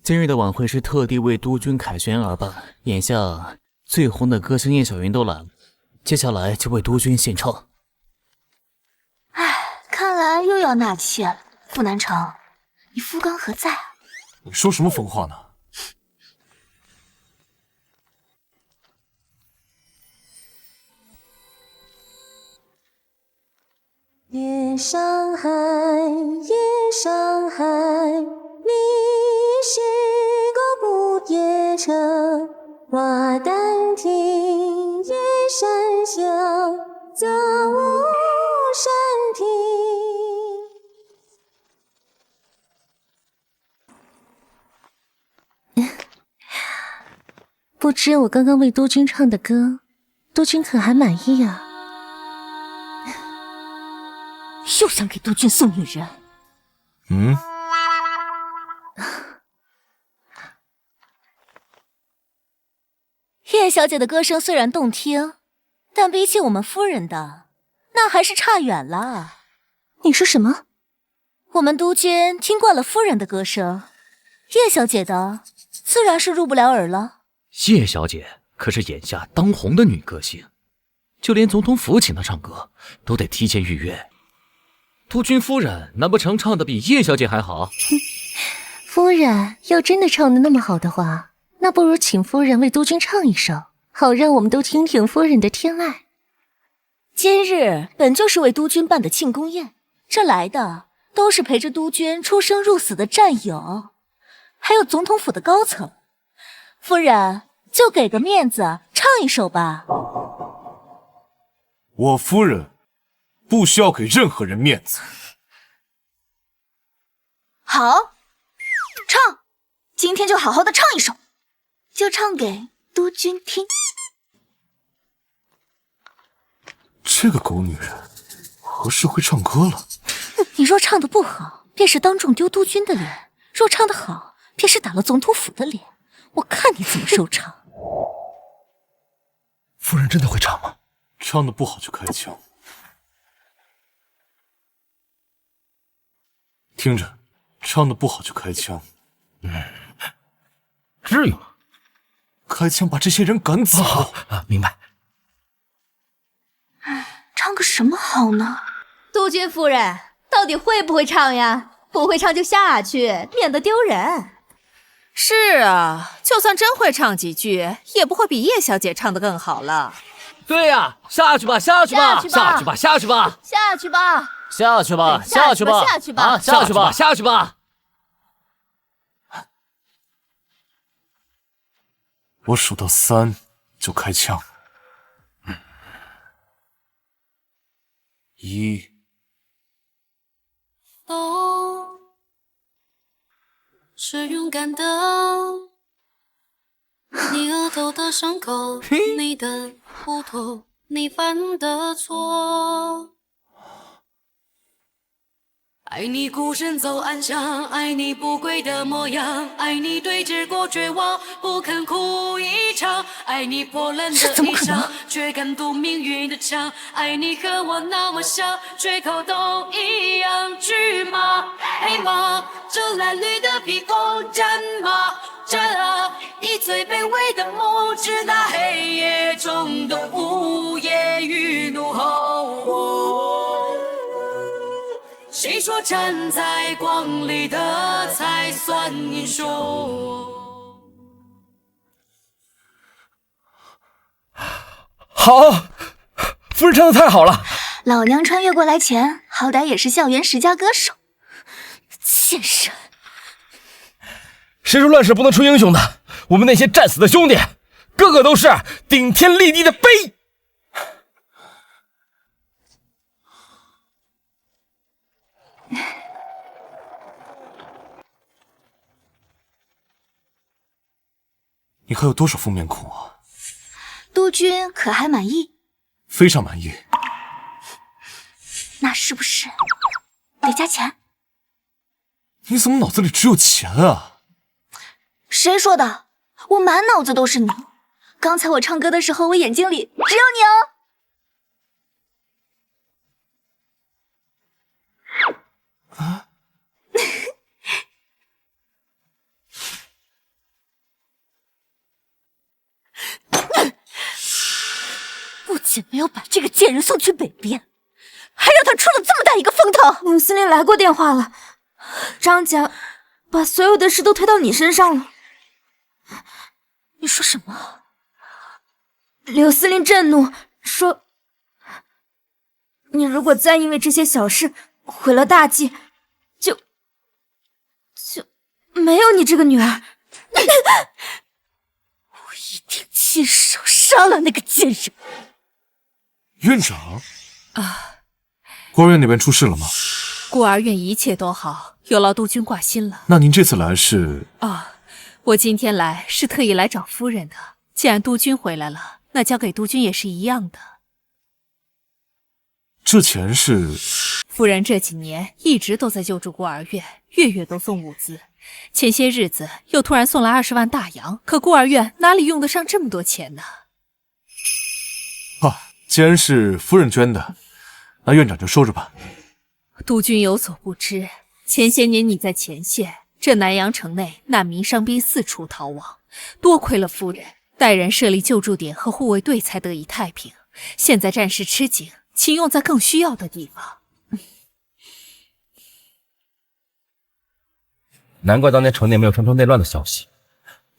今日的晚会是特地为督军凯旋而办，眼下最红的歌星叶小云都来了，接下来就为督军献唱。唉，看来又要纳妾了。傅南城，你夫纲何在啊？你说什么疯话呢？夜上海，夜上海，你花丹庭夜山香，奏无山庭。不知我刚刚为督军唱的歌，督军可还满意啊？又想给督军送女人。叶小姐的歌声虽然动听，但比起我们夫人的，那还是差远了。你说什么？我们督军听惯了夫人的歌声，叶小姐的自然是入不了耳了。叶小姐可是眼下当红的女歌星，就连总统府请她唱歌都得提前预约。督军夫人难不成唱的比叶小姐还好？夫人要真的唱的那么好的话，那不如请夫人为督军唱一首，好让我们都听听夫人的天籁。今日本就是为督军办的庆功宴，这来的都是陪着督军出生入死的战友，还有总统府的高层。夫人就给个面子，唱一首吧。我夫人不需要给任何人面子。好，唱，今天就好好的唱一首，就唱给督军听。这个狗女人何时会唱歌了？你若唱得不好，便是当众丢督军的脸；若唱得好，便是打了总统府的脸。我看你怎么收场。夫人真的会唱吗？唱得不好就开枪。听着，唱得不好就开枪。至于吗？开枪把这些人赶走。明白。唱个什么好呢？督军夫人到底会不会唱呀？不会唱就下去，免得丢人。是啊，就算真会唱几句，也不会比叶小姐唱得更好了。对呀，下去吧，下去吧，下去吧，下去吧，下去吧，下去吧，下去吧，下去吧，啊，下去吧，下去吧。我数到3就开枪。1。哦，是勇敢的，你额头的伤口，你的骨头，你犯的错。爱你孤身走暗巷，爱你不跪的模样，爱你对峙过绝望，不肯哭一场，爱你破烂的衣裳，却敢堵命运的枪，爱你和我那么像，缺口都一样。骏马、黑马，这褴褛的披风战马，这以最卑微的拇指，那黑夜中的午夜与怒吼。谁说站在光里的才算英雄？好，夫人唱的太好了。老娘穿越过来前，好歹也是校园10佳歌手。贱人！谁说乱世不能出英雄的？我们那些战死的兄弟，个个都是顶天立地的碑。你还有多少封面孔啊？督军可还满意？非常满意。那是不是得加钱？你怎么脑子里只有钱啊？谁说的？我满脑子都是你。刚才我唱歌的时候，我眼睛里只有你哦。啊？不仅没有把这个贱人送去北边，还让他出了这么大一个风头。柳司令来过电话了，张家把所有的事都推到你身上了。你说什么？柳司令震怒，说你如果再因为这些小事毁了大计，就没有你这个女儿。我一定亲手杀了那个贱人。院长孤儿院那边出事了吗？孤儿院一切都好，有劳督军挂心了。那您这次来是？我今天来是特意来找夫人的。既然督军回来了，那交给督军也是一样的。这钱是？夫人这几年一直都在救助孤儿院，月月都送物资。前些日子又突然送了20万大洋，可孤儿院哪里用得上这么多钱呢？既然是夫人捐的，那院长就收着吧。督军有所不知，前些年你在前线，这南阳城内难民伤兵四处逃亡，多亏了夫人带人设立救助点和护卫队，才得以太平。现在战事吃紧，请用在更需要的地方。难怪当年城内没有传出内乱的消息，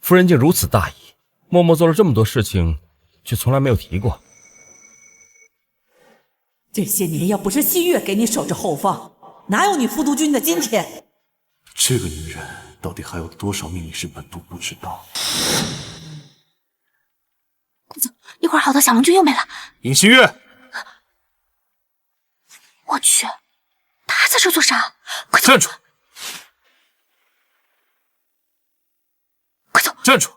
夫人竟如此大意，默默做了这么多事情，却从来没有提过。这些年要不是西月给你守着后方，哪有你副督军的今天？这个女人到底还有多少秘密是本督不知道？快走，一会儿好的小郎君又没了。尹新月，我去，他还在这做啥？快走！站住！快走！站住！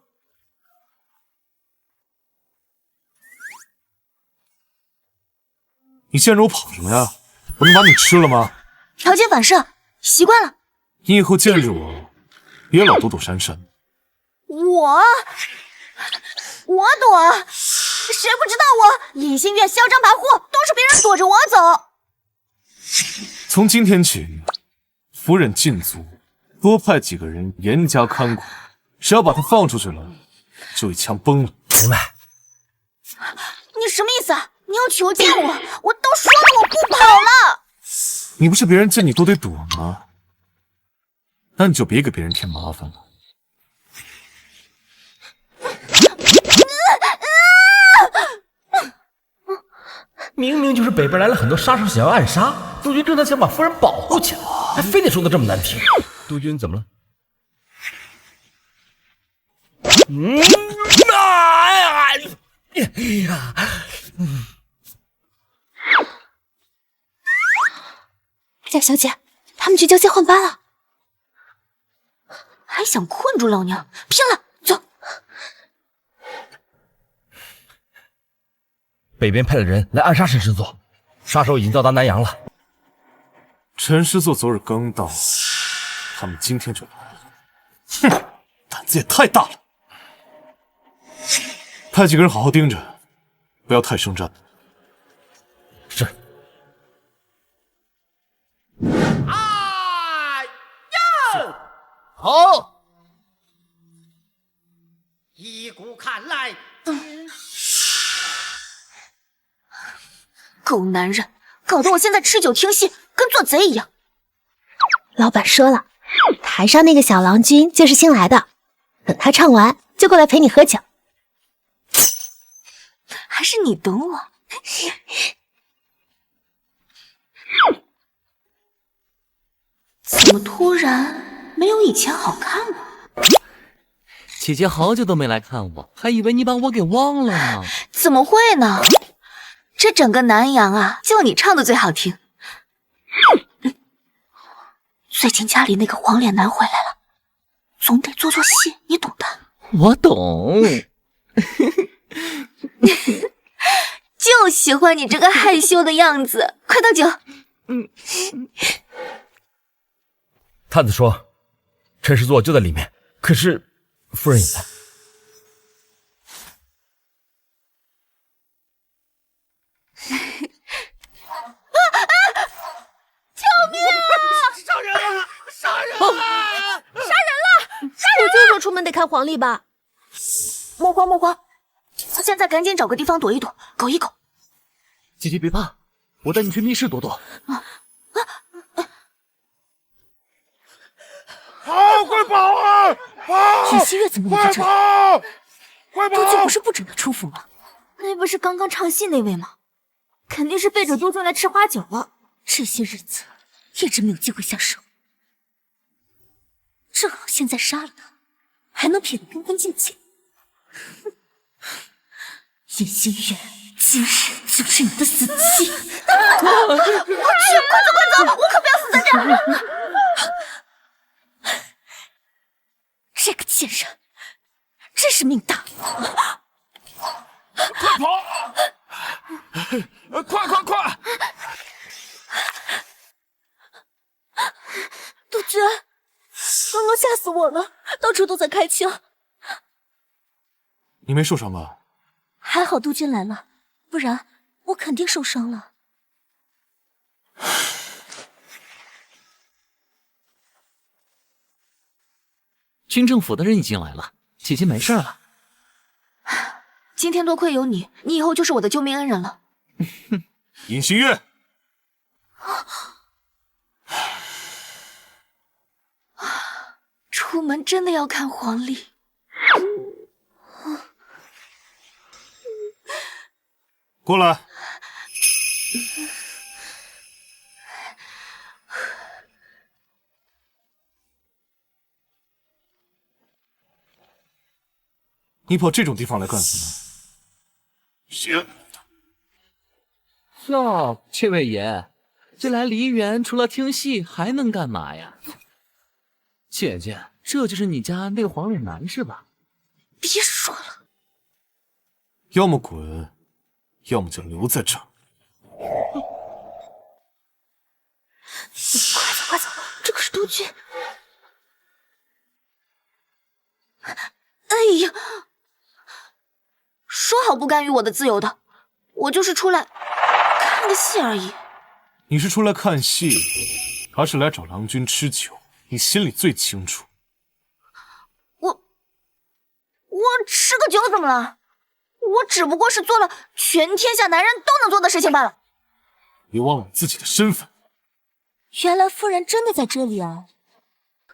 你见着我跑什么呀？我能把你吃了吗？条件反射，习惯了。你以后见着我，别老躲躲闪闪。我躲，谁不知道我尹新月嚣张跋扈，都是别人躲着我走。从今天起，夫人禁足，多派几个人严加看管，谁要把他放出去了，就一枪崩了。明白？你什么意思啊？你要求见我？我都说了我不跑了。你不是别人见你都得躲吗？那你就别给别人添麻烦了。明明就是北边来了很多杀手想要暗杀，督军正在想把夫人保护起来，还非得说的这么难听。督军怎么了？贾小姐，他们去交接换班了，还想困住老娘，拼了！走。北边派了人来暗杀陈师座，杀手已经到达南阳了。陈师座昨日刚到，他们今天就来了。哼，胆子也太大了。派几个人好好盯着，不要太生战。是。好，依古看来，狗男人，搞得我现在吃酒听戏，跟做贼一样。老板说了，台上那个小郎君就是新来的，等他唱完就过来陪你喝酒。还是你等我？怎么突然没有以前好看了？姐姐好久都没来看我，还以为你把我给忘了呢。怎么会呢？这整个南阳啊，就你唱的最好听。最近家里那个黄脸男回来了，总得做做戏，你懂的。我懂。就喜欢你这个害羞的样子，快倒酒。探子说，陈师座就在里面，可是夫人也在。救命啊！杀人了！杀人了！杀人了！我就说出门得看黄历吧。莫慌莫慌，现在赶紧找个地方躲一躲，苟一苟。姐姐别怕，我带你去密室躲躲。跑，快跑啊！跑！尹希月怎么会在这里？快跑！督军不是不准他出府吗？那不是刚刚唱戏那位吗？肯定是背着督军来吃花酒了。这些日子一直没有机会下手，正好现在杀了他，还能撇得干干净净。尹心月，今日就是你的死期！快走！我可不要死在这儿！这个贱人，真是命大！快跑！快！杜鹃，刚刚吓死我了，到处都在开枪。你没受伤吧？还好杜鹃来了，不然我肯定受伤了。军政府的人已经来了，姐姐没事了。今天多亏有你，你以后就是我的救命恩人了。尹新月，出门真的要看黄历。过来。你跑这种地方来干什么？行。哟，这位爷，这来梨园除了听戏还能干嘛呀？姐姐，这就是你家那个黄脸男是吧？别说了，要么滚，要么就留在这儿。快走！这可是督军。哎呀，说好不干预我的自由的，我就是出来看个戏而已。你是出来看戏，还是来找郎君吃酒？你心里最清楚。我吃个酒怎么了？我只不过是做了全天下男人都能做的事情罢了。别忘了自己的身份。原来夫人真的在这里啊！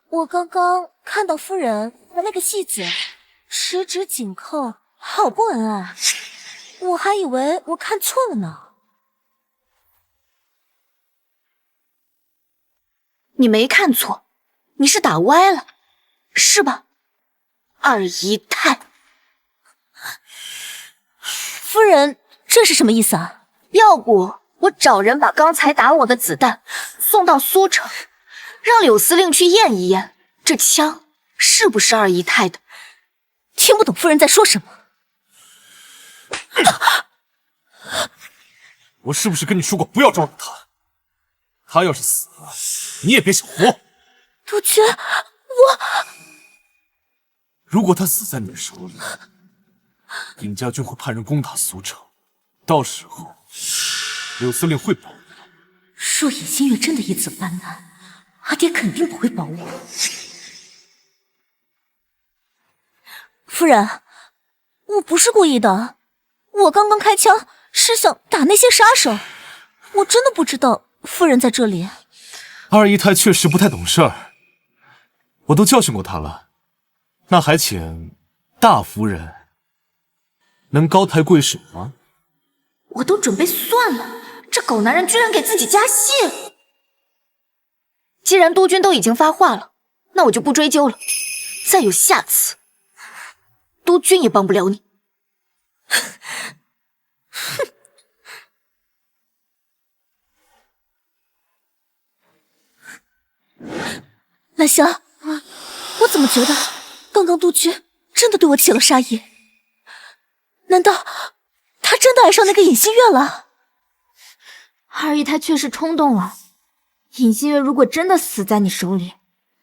我刚刚看到夫人和那个戏子十指紧扣，好不恩爱，我还以为我看错了呢。你没看错，你是打歪了，是吧？二姨太。夫人，这是什么意思啊？要不我找人把刚才打我的子弹送到苏城，让柳司令去验一验，这枪是不是二姨太的？听不懂夫人在说什么。我是不是跟你说过不要招惹他？他要是死了，你也别想活。杜鹃，如果他死在你手里，尹家军会派人攻打苏城，到时候柳司令会保你。若尹新月真的因此犯难，阿爹肯定不会保我。夫人，我不是故意的，我刚刚开枪是想打那些杀手，我真的不知道夫人在这里。二姨太确实不太懂事儿，我都教训过她了，那还请大夫人能高抬贵手吗？我都准备算了，这狗男人居然给自己加戏了。既然督军都已经发话了，那我就不追究了。再有下次，督军也帮不了你。兰香，我怎么觉得刚刚督军真的对我起了杀意？难道他真的爱上那个尹新月了？二姨她确实冲动了。尹新月如果真的死在你手里，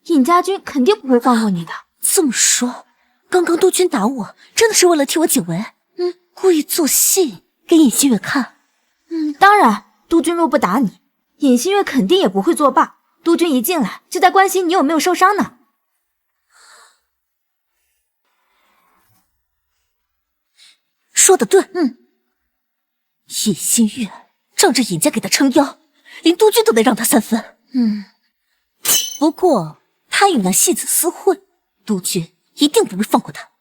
尹家军肯定不会放过你的。这么说，刚刚督军打我，真的是为了替我解围？故意做戏给尹新月看？当然，督军若不打你，尹新月肯定也不会作罢。督军一进来就在关心你有没有受伤呢。说得对，尹新月仗着尹家给他撑腰，连督军都得让他3分。不过他与那戏子私会，督军一定不会放过他。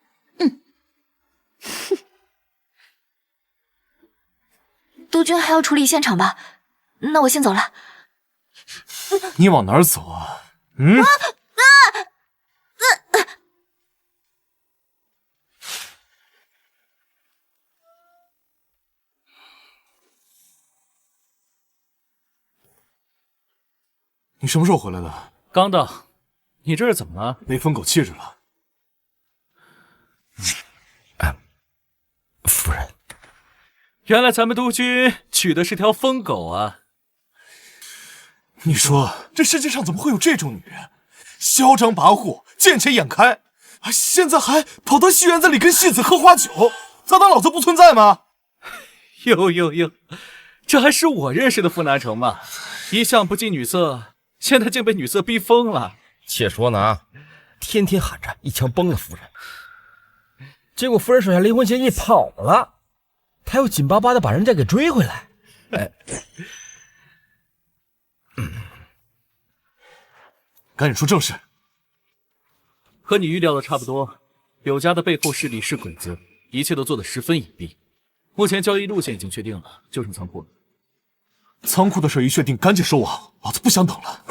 督军还要处理现场吧？那我先走了。你往哪儿走啊？你什么时候回来的？刚到。你这是怎么了？被疯狗气着了。夫人，原来咱们督军娶的是条疯狗啊！你说这世界上怎么会有这种女人？嚣张跋扈，见钱眼开，现在还跑到戏园子里跟戏子喝花酒，她当老子不存在吗？哟，这还是我认识的傅南城吗？一向不近女色，现在竟被女色逼疯了。且说呢啊，天天喊着一枪崩了夫人，结果夫人手下离婚协议跑了，他又紧巴巴的把人家给追回来。赶紧说正事。和你预料的差不多，柳家的背后势力是鬼子，一切都做得十分隐蔽。目前交易路线已经确定了，就剩仓库了。仓库的事一确定，赶紧收网，老子不想等了。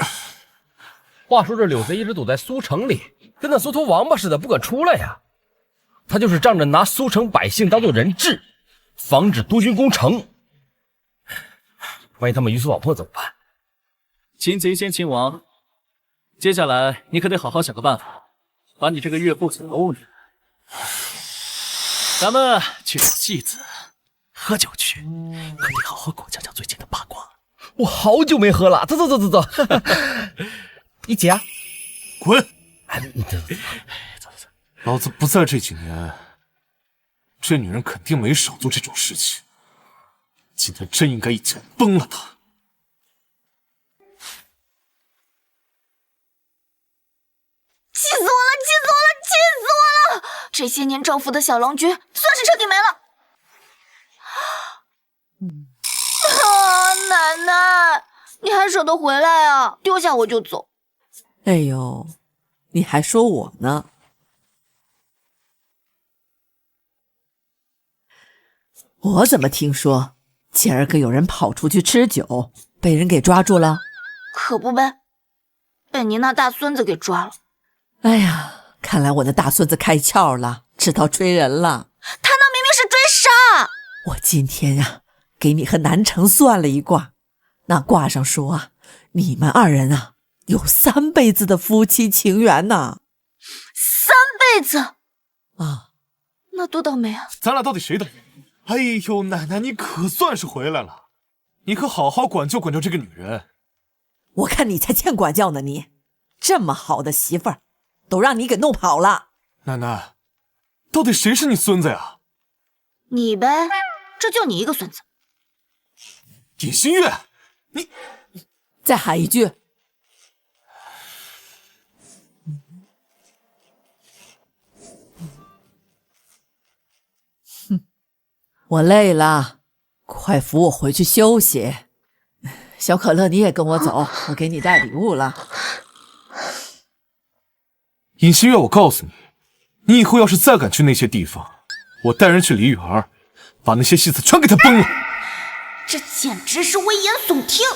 话说这柳贼一直躲在苏城里，跟那苏头王八似的，不敢出来呀。他就是仗着拿苏城百姓当做人质，防止督军攻城。万一他们鱼死网破怎么办？擒贼先擒王，接下来你可得好好想个办法，把你这个岳父给搂着。咱们去找戏子喝酒去，可得好好给我讲讲最近的八卦。我好久没喝了，走。一起啊！滚！走。老子不在这几年，这女人肯定没少做这种事情。今天真应该一枪崩了她！气死我了！这些年照拂的小郎君算是彻底没了。奶奶，你还舍得回来啊？丢下我就走。哎呦，你还说我呢？我怎么听说今儿个有人跑出去吃酒，被人给抓住了？可不呗，被您那大孙子给抓了。哎呀，看来我那大孙子开窍了，知道追人了。他那明明是追杀。我今天呀，给你和南城算了一卦，那卦上说啊，你们二人啊，有3辈子的夫妻情缘呐。3辈子啊？那多倒霉啊！咱俩到底谁倒霉？哎呦，奶奶，你可算是回来了，你可好好管教管教这个女人。我看你才欠管教呢，你这么好的媳妇儿，都让你给弄跑了。奶奶，到底谁是你孙子呀？你呗，这就你一个孙子。尹新月，你再喊一句。我累了，快扶我回去休息。小可乐，你也跟我走，我给你带礼物了。尹新月，我告诉你，你以后要是再敢去那些地方，我带人去梨园，把那些戏子全给他崩了。这简直是危言耸听。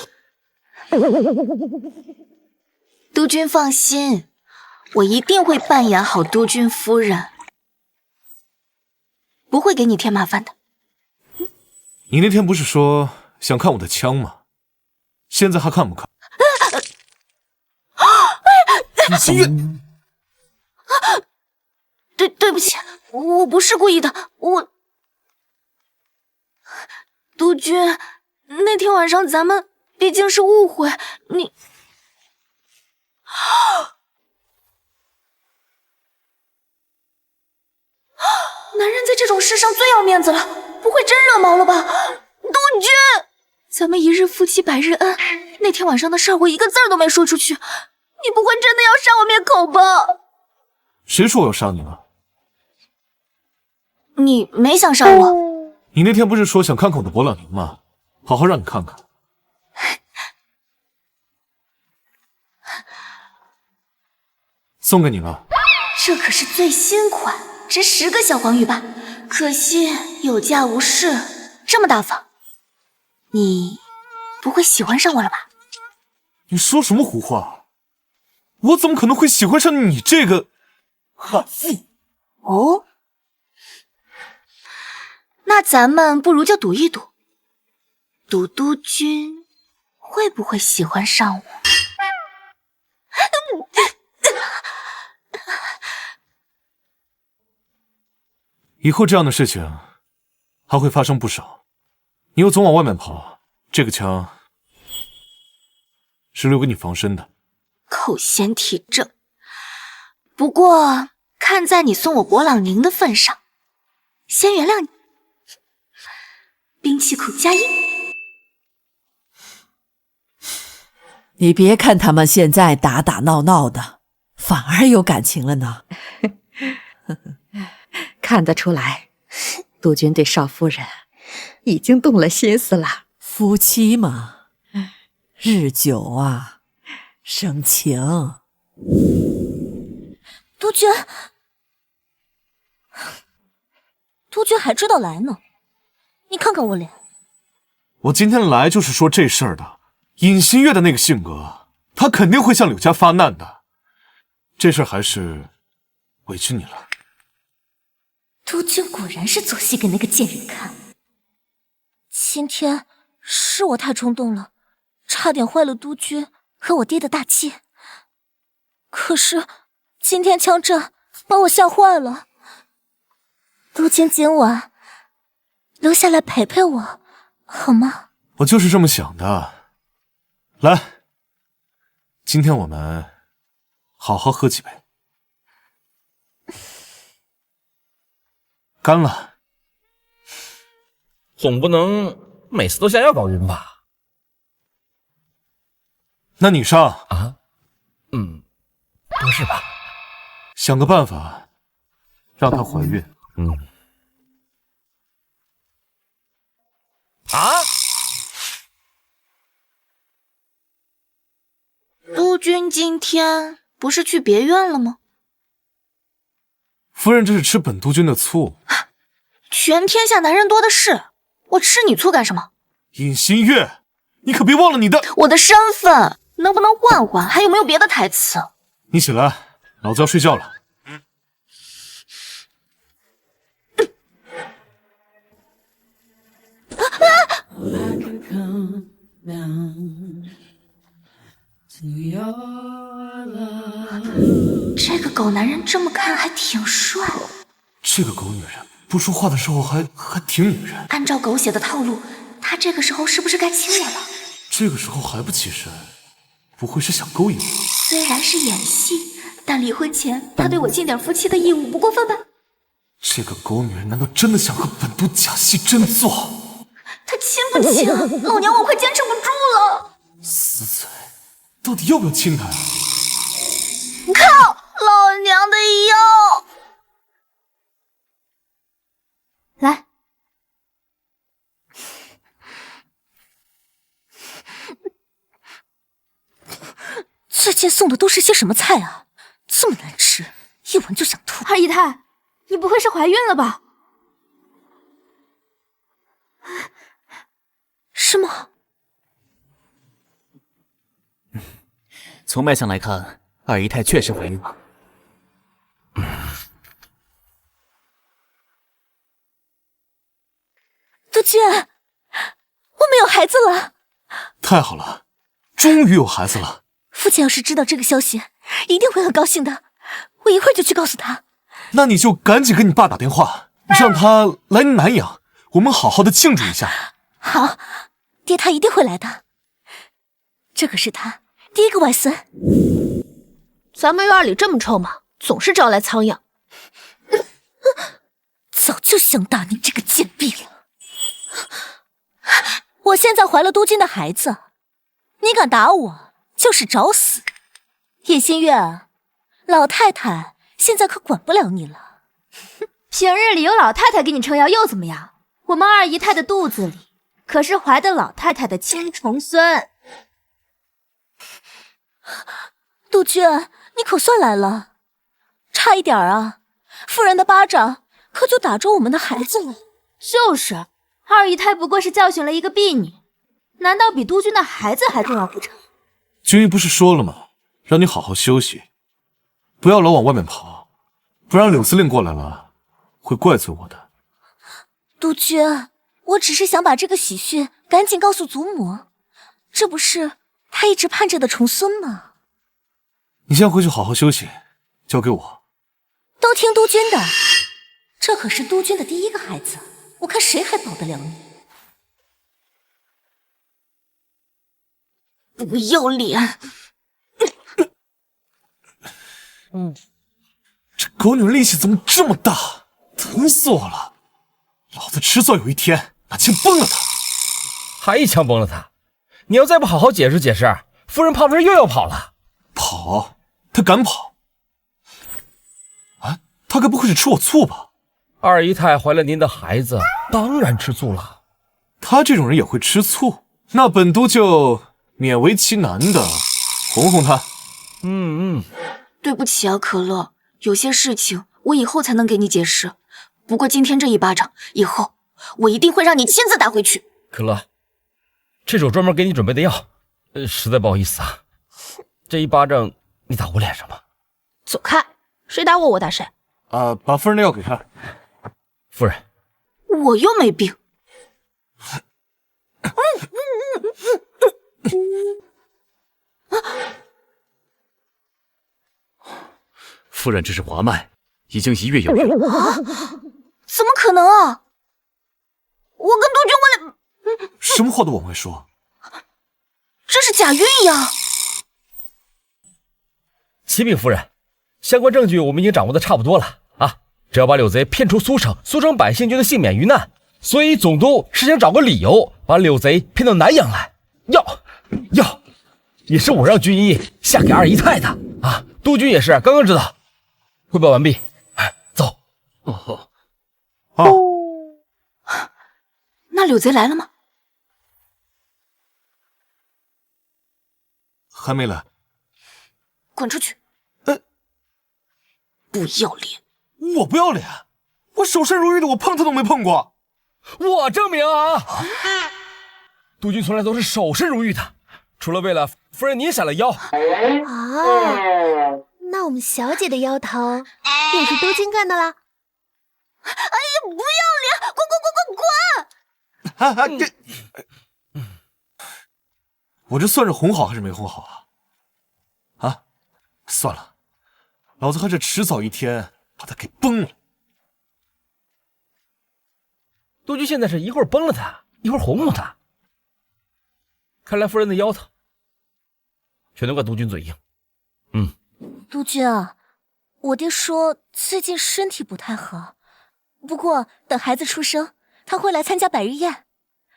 督军放心，我一定会扮演好督军夫人，不会给你添麻烦的。你那天不是说想看我的枪吗？现在还看不看？尹新月，对不起，我不是故意的，督军，那天晚上咱们毕竟是误会，你男人在这种事上最要面子了，不会真惹毛了吧？督军，咱们一日夫妻百日恩，那天晚上的事儿我一个字儿都没说出去，你不会真的要杀我灭口吧？谁说我要杀你了？你没想杀我。你那天不是说想看看我的勃朗宁吗？好好让你看看。送给你了。这可是最新款，值10个小黄鱼吧？可惜有价无市，这么大方，你不会喜欢上我了吧？你说什么胡话？我怎么可能会喜欢上你这个悍妇？哦，那咱们不如就赌一赌，赌督军会不会喜欢上我？以后这样的事情还会发生不少。你又总往外面跑，这个枪是留给你防身的。口嫌体正，不过看在你送我勃朗宁的份上，先原谅你。兵器库加一。你别看他们现在打打闹闹的，反而有感情了呢。看得出来，督军对少夫人已经动了心思了。夫妻嘛，日久啊，生情。督军，督军还知道来呢。你看看我脸。我今天来就是说这事儿的。尹新月的那个性格，他肯定会向柳家发难的。这事儿还是委屈你了。督军果然是做戏给那个贱人看。今天是我太冲动了，差点坏了督军和我爹的大计。可是今天枪战把我吓坏了。督军今晚留下来陪陪我，好吗？我就是这么想的。来，今天我们好好喝几杯。干了。总不能每次都下药搞晕吧？那你上啊？不是吧？想个办法让她怀孕。啊？督军今天不是去别院了吗？夫人这是吃本督军的醋。全天下男人多的是，我吃你醋干什么？尹新月，你可别忘了你的身份，能不能换换？还有没有别的台词？你起来，老子要睡觉了。这个狗男人这么看还挺帅。这个狗女人不说话的时候还挺女人。按照狗血的套路，他这个时候是不是该亲我了？这个时候还不起身，不会是想勾引我？虽然是演戏，但离婚前他对我尽点夫妻的义务不过分吧？这个狗女人难道真的想和本督假戏真做？他亲不亲？老娘我快坚持不住了！死嘴，到底要不要亲他呀？靠！老娘的腰！来，最近送的都是些什么菜啊？这么难吃，一闻就想吐。二姨太，你不会是怀孕了吧？是吗？从脉象来看，二姨太确实怀孕了。督军，我们有孩子了！太好了，终于有孩子了。父亲要是知道这个消息，一定会很高兴的。我一会儿就去告诉他。那你就赶紧给你爸打电话，让他来南阳，我们好好的庆祝一下。好，爹他一定会来的。这可是他第一个外孙。咱们院里这么臭吗？总是招来苍蝇。早就想打你这个贱婢了。我现在怀了督军的孩子，你敢打我就是找死。叶新月，老太太现在可管不了你了。平日里有老太太给你撑腰又怎么样？我们二姨太的肚子里可是怀的老太太的亲重孙。督军，你可算来了，差一点啊，夫人的巴掌可就打着我们的孩子了。就是，二姨太不过是教训了一个婢女，难道比督军的孩子还重要不成？军医不是说了吗？让你好好休息，不要老往外面跑，不然柳司令过来了会怪罪我的。督军，我只是想把这个喜讯赶紧告诉祖母，这不是他一直盼着的重孙吗？你先回去好好休息，交给我。都听督军的，这可是督军的第一个孩子，我看谁还保得了你？不要脸！这狗女人力气怎么这么大，疼死我了！老子迟早有一天拿枪崩了她。还一枪崩了他！你要再不好好解释解释，夫人怕不是又要跑了？跑？她敢跑？啊，她该不会是吃我醋吧？二姨太怀了您的孩子，当然吃醋了。她这种人也会吃醋？那本督就勉为其难的哄哄她。对不起啊，可乐，有些事情我以后才能给你解释。不过今天这一巴掌，以后我一定会让你亲自打回去。可乐，这是我专门给你准备的药，实在不好意思啊，这一巴掌你打我脸上吧。走开，谁打我，我打谁。把夫人的药给他。夫人，我又没病。夫人这是滑脉，已经1月有余。怎么可能啊！我跟督军什么话都往外说，这是假孕呀！启禀夫人，相关证据我们已经掌握的差不多了啊！只要把柳贼骗出苏城，苏城百姓就能幸免于难。所以总督是想找个理由把柳贼骗到南阳来。药也是我让军医下给二姨太的啊！督军也是刚刚知道。汇报完毕，走。那柳贼来了吗？还没来。滚出去！不要脸！我不要脸？我守身如玉的，我碰他都没碰过。我证明啊，督军从来都是守身如玉的，除了为了夫人您闪了腰。那我们小姐的腰头也是督军干的啦？哎呀，不要脸！滚！我这算是哄好还是没哄好啊？算了，老子还是迟早一天把他给崩了。督军现在是一会儿崩了他，一会儿哄哄他。看来夫人的腰疼，全都怪督军嘴硬。督军啊，我爹说最近身体不太好，不过等孩子出生，他会来参加百日宴，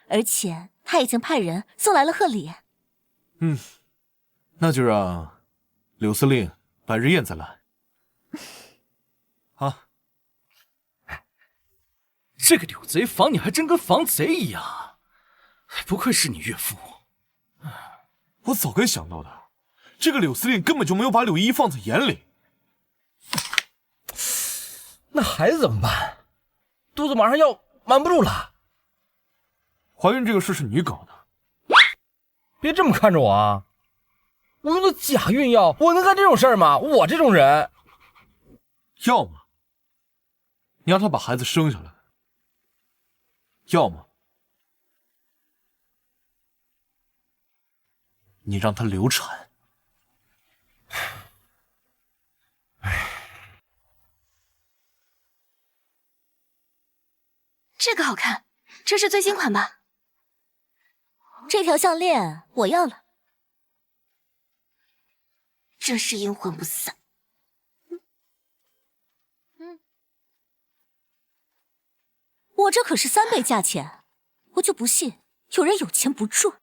而且他已经派人送来了贺礼。那就让柳司令百日宴再来。这个柳贼防你还真跟防贼一样，不愧是你岳父。我早该想到的，这个柳司令根本就没有把柳依依放在眼里。那孩子怎么办？肚子马上要瞒不住了。怀孕这个事是你搞的？别这么看着我啊！我用的假孕药，我能干这种事儿吗？我这种人，要么你让他把孩子生下来，要么你让他流产。这个好看，这是最新款吧？这条项链我要了。真是阴魂不散。我这可是3倍价钱，我就不信有人有钱不赚。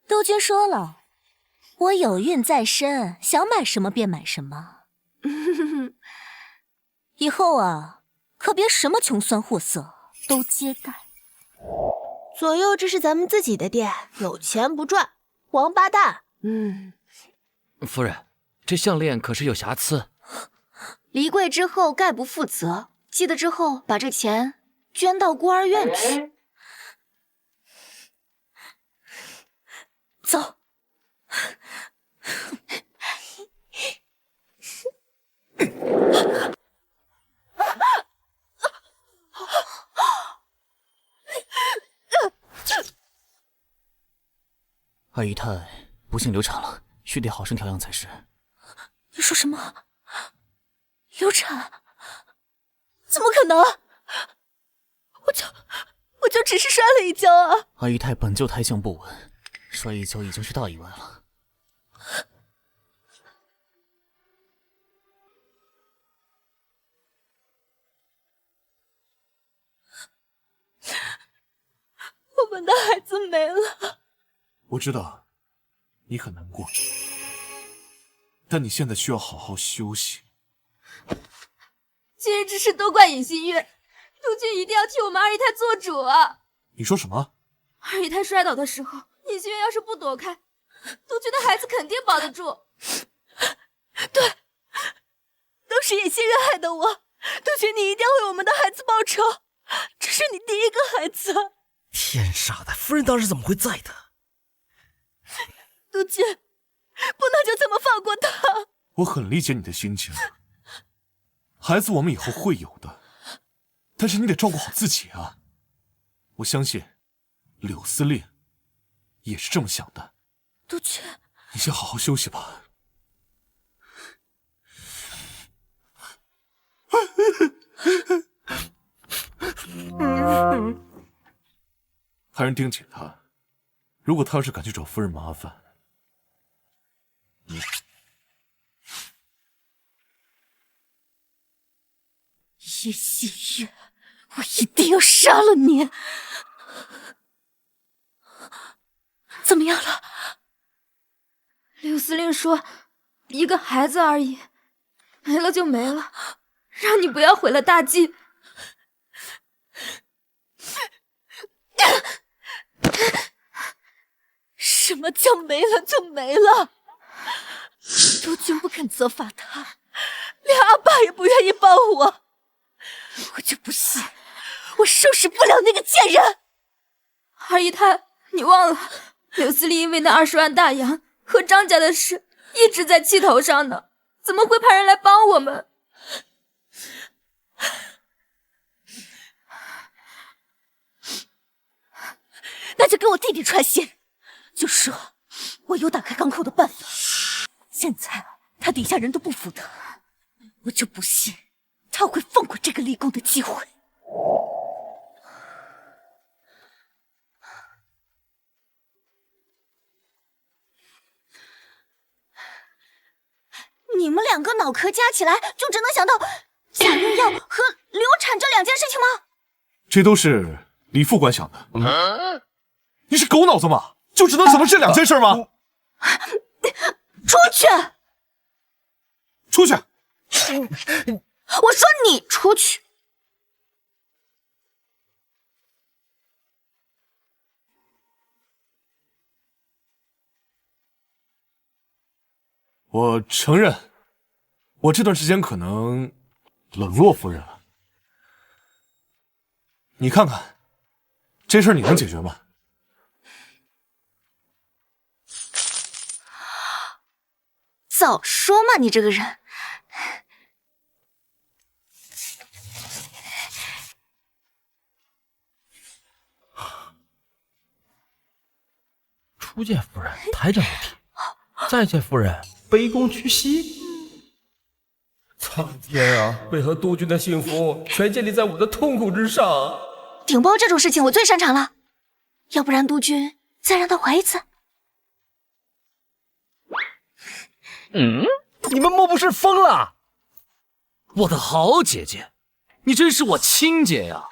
督军说了，我有孕在身，想买什么便买什么。以后啊，可别什么穷酸货色都接待。左右这是咱们自己的店，有钱不赚，王八蛋。夫人，这项链可是有瑕疵。离柜之后概不负责，记得之后把这钱捐到孤儿院去。走。二姨太不幸流产了，须得好生调养才是。你说什么？流产？怎么可能？我就只是摔了一跤啊！阿姨太本就胎相不稳，摔一跤已经是大意外了。我们的孩子没了。我知道你很难过，但你现在需要好好休息。今日之事都怪尹新月，督军一定要替我们二姨太做主啊！你说什么？二姨太摔倒的时候，尹新月要是不躲开，督军的孩子肯定保得住。对，都是尹新月害的我。督军，你一定要为我们的孩子报仇。这是你第一个孩子。天杀的，夫人当时怎么会在的？督军，不能就这么放过他。我很理解你的心情，孩子我们以后会有的，但是你得照顾好自己啊！我相信柳司令也是这么想的。督军，你先好好休息吧。派人盯紧他，如果他要是敢去找夫人麻烦，叶新月，我一定要杀了你！怎么样了？柳司令说，一个孩子而已，没了就没了，让你不要毁了大计。什么叫没了就没了？督军不肯责罚他，连阿爸也不愿意帮我，我就不信我收拾不了那个贱人。二姨太，你忘了，柳司令因为那20万大洋和张家的事一直在气头上呢，怎么会派人来帮我们？那就给我弟弟传信，就说我有打开港口的办法。现在他底下人都不服他，我就不信他会放过这个立功的机会。你们两个脑壳加起来就只能想到假孕药和流产这2件事情吗？这都是李副官想的。你是狗脑子吗？就只能想到这2件事吗？出去！出去！我说你出去！我承认，我这段时间可能冷落夫人了。你看看，这事儿你能解决吗？早说嘛，你这个人！初见夫人，台长有体；再见夫人，卑躬屈膝。苍天啊，为何督军的幸福全建立在我的痛苦之上？顶包这种事情我最擅长了，要不然督军再让他怀一次。你们莫不是疯了？我的好姐姐，你真是我亲姐呀！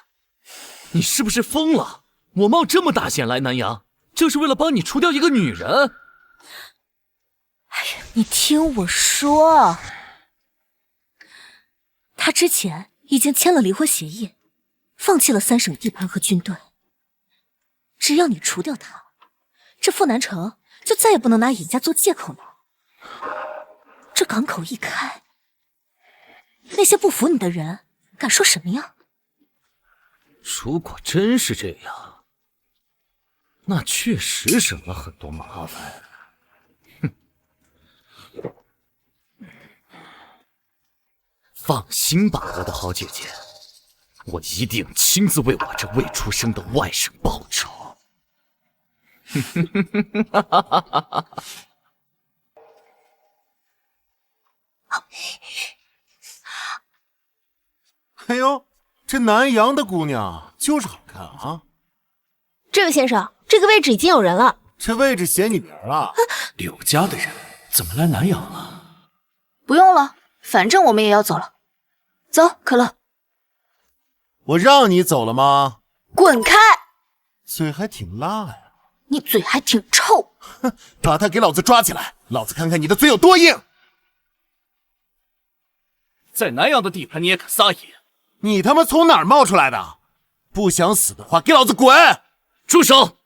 你是不是疯了？我冒这么大险来南阳，就是为了帮你除掉一个女人。哎呀，你听我说，他之前已经签了离婚协议，放弃了3省地盘和军队。只要你除掉他，这富南城就再也不能拿尹家做借口了。这港口一开，那些不服你的人敢说什么呀？如果真是这样，那确实省了很多麻烦。哼，放心吧，我的好姐姐，我一定亲自为我这未出生的外甥报仇。哎呦，这南阳的姑娘就是好看啊！这位先生，这个位置已经有人了。这位置写你名了。柳家的人怎么来南阳了？不用了，反正我们也要走了。走，可乐。我让你走了吗？滚开！嘴还挺辣呀。你嘴还挺臭。哼，把他给老子抓起来，老子看看你的嘴有多硬。在南阳的地盘你也敢撒野？你他妈从哪儿冒出来的？不想死的话，给老子滚！住手！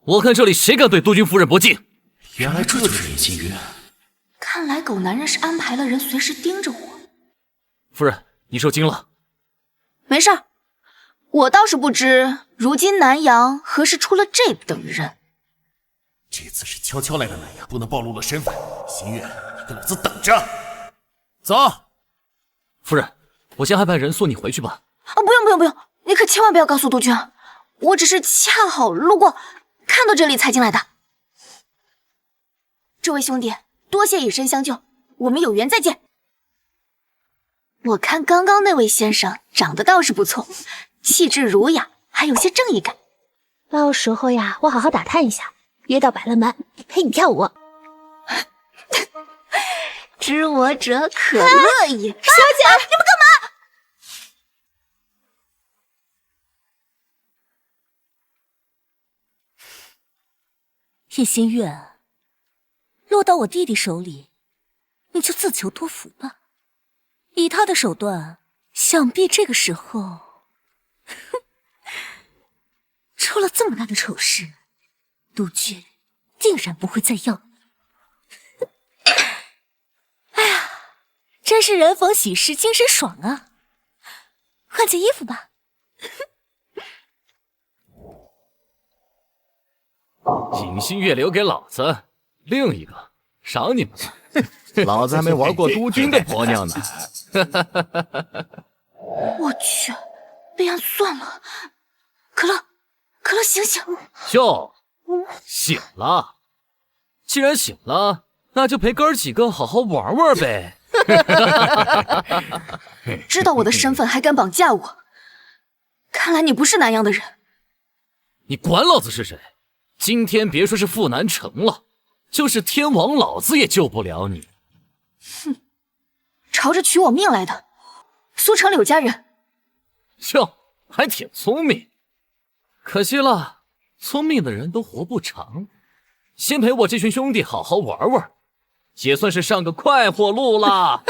我看这里谁敢对督军夫人不敬？原来这就是隐心月。看来狗男人是安排了人随时盯着我。夫人，你受惊了？没事儿，我倒是不知如今南阳何时出了这等人。这次是悄悄来的南阳，不能暴露了身份。心月，你给老子等着！走。夫人，我先安排人送你回去吧。啊，不用，你可千万不要告诉督军啊！我只是恰好路过，看到这里才进来的。这位兄弟，多谢以身相救，我们有缘再见。我看刚刚那位先生长得倒是不错，气质儒雅，还有些正义感。到时候呀，我好好打探一下，约到百乐门陪你跳舞。知我者可乐也。小姐，你们干嘛？叶心月，落到我弟弟手里，你就自求多福吧。以他的手段，想必这个时候，出了这么大的丑事，督军定然不会再要你。哎呀，真是人逢喜事精神爽啊！换件衣服吧。隐心月留给老子，另一个赏你们吧。老子还没玩过督军的婆娘呢。我去，备案算了。可乐，醒醒！哟，醒了。既然醒了，那就陪哥儿几个好好玩玩呗。知道我的身份还敢绑架我，看来你不是南阳的人。你管老子是谁？今天别说是傅南城了，就是天王老子也救不了你。哼，朝着取我命来的，苏城柳家人。哟，还挺聪明。可惜了，聪明的人都活不长。先陪我这群兄弟好好玩玩，也算是上个快活路啦。